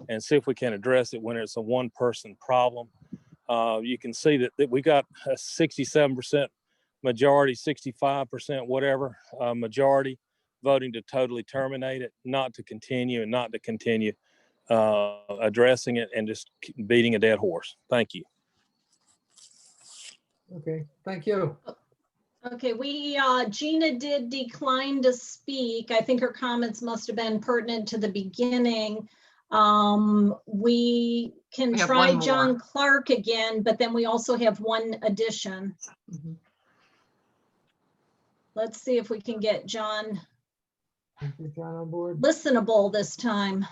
and see if we can address it when it's a one person problem. You can see that we got a 67% majority, 65%, whatever, majority voting to totally terminate it, not to continue addressing it and just beating a dead horse. Thank you. Okay, thank you. Okay, Gina did decline to speak. I think her comments must have been pertinent to the beginning. We can try John Clark again, but then we also have one addition. Mhm. Let's see if we can get John on board. Listenable this time.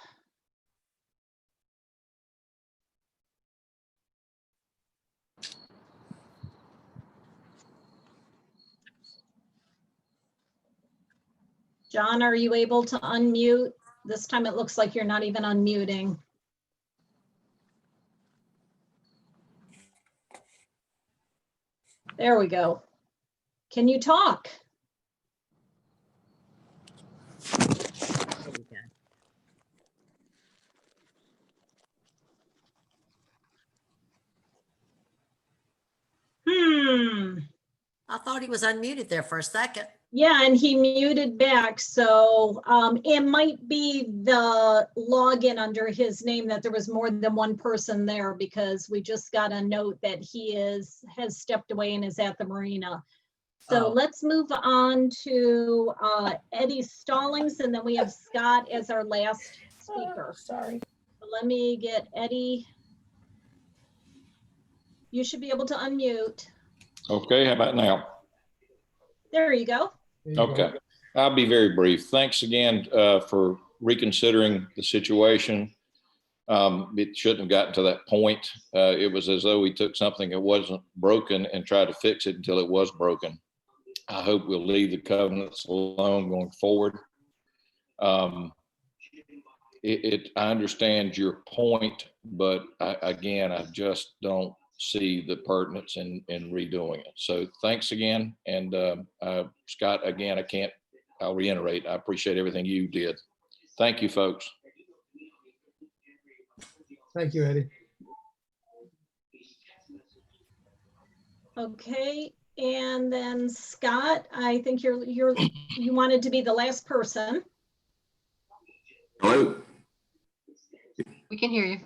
John, are you able to unmute? This time it looks like you're not even unmuting. There we go. Can you talk? I thought he was unmuted there for a second. Yeah, and he muted back. So it might be the login under his name that there was more than one person there, because we just got a note that he has stepped away and is at the marina. So let's move on to Eddie Stallings, and then we have Scott as our last speaker. Sorry. Let me get Eddie. You should be able to unmute. Okay, how about now? There you go. Okay, I'll be very brief. Thanks again for reconsidering the situation. It shouldn't have gotten to that point. It was as though we took something that wasn't broken and tried to fix it until it was broken. I hope we'll leave the covenants alone going forward. I understand your point, but I just don't see the pertinence in redoing it. So thanks again. And Scott, again, I'll reiterate, I appreciate everything you did. Thank you, folks. Thank you, Eddie. Okay, and then Scott, I think you wanted to be the last person. Hello. We can hear you.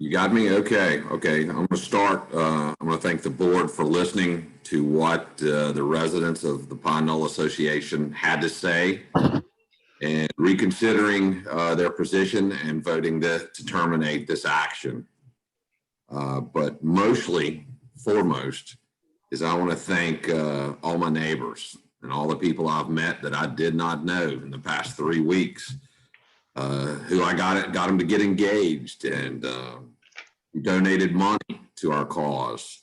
You got me? Okay. I'm going to start. I'm going to thank the board for listening to what the residents of the Pine Knoll Association had to say and reconsidering their position and voting to terminate this action. But foremost, is I want to thank all my neighbors and all the people I've met that I did not know in the past 3 weeks, who I got them to get engaged and who donated money to our cause,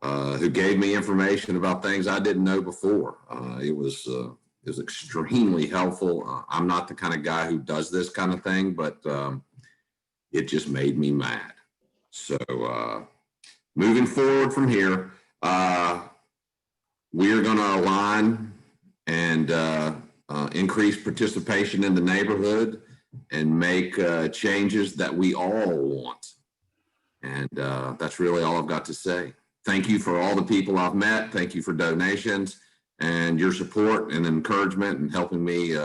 who gave me information about things I didn't know before. It was extremely helpful. I'm not the kind of guy who does this kind of thing, but it just made me mad. So moving forward from here, we are going to align and increase participation in the neighborhood and make changes that we all want. And that's really all I've got to say. Thank you for all the people I've met. Thank you for donations and your support and encouragement and helping me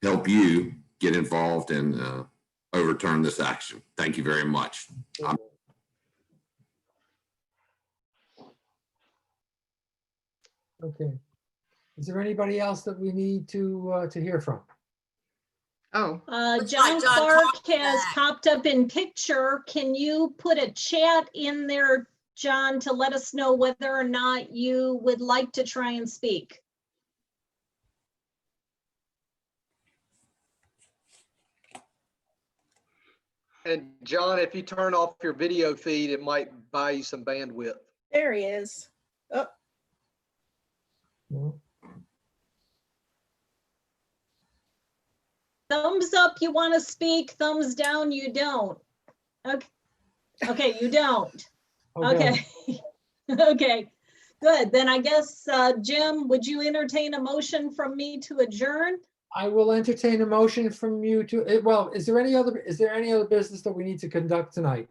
help you get involved and overturn this action. Thank you very much. Okay. Is there anybody else that we need to hear from? Oh, John Clark has popped up in picture. Can you put a chat in there, John, to let us know whether or not you would like to try and speak? And John, if you turn off your video feed, it might buy you some bandwidth. There he is. Oh, No. Thumbs up, you want to speak. Thumbs down, you don't. Okay, okay, you don't. Okay. Okay, good. Then I guess, Jim, would you entertain a motion from me to adjourn? I will entertain a motion from you to, well, is there any other business that we need to conduct tonight?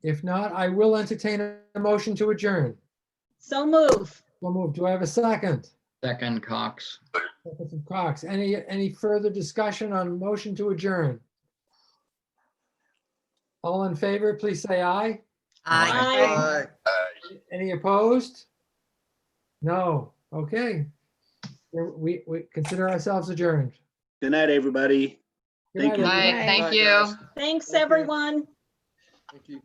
If not, I will entertain a motion to adjourn. So move. So move. Do I have a second? Second, Cox. Second from Cox. Any further discussion on motion to adjourn? All in favor, please say aye. Aye. Any opposed? No. Okay. We consider ourselves adjourned. Good night, everybody. Good Thank night, you. night. everybody. Thank you. Thanks, everyone. Thank you.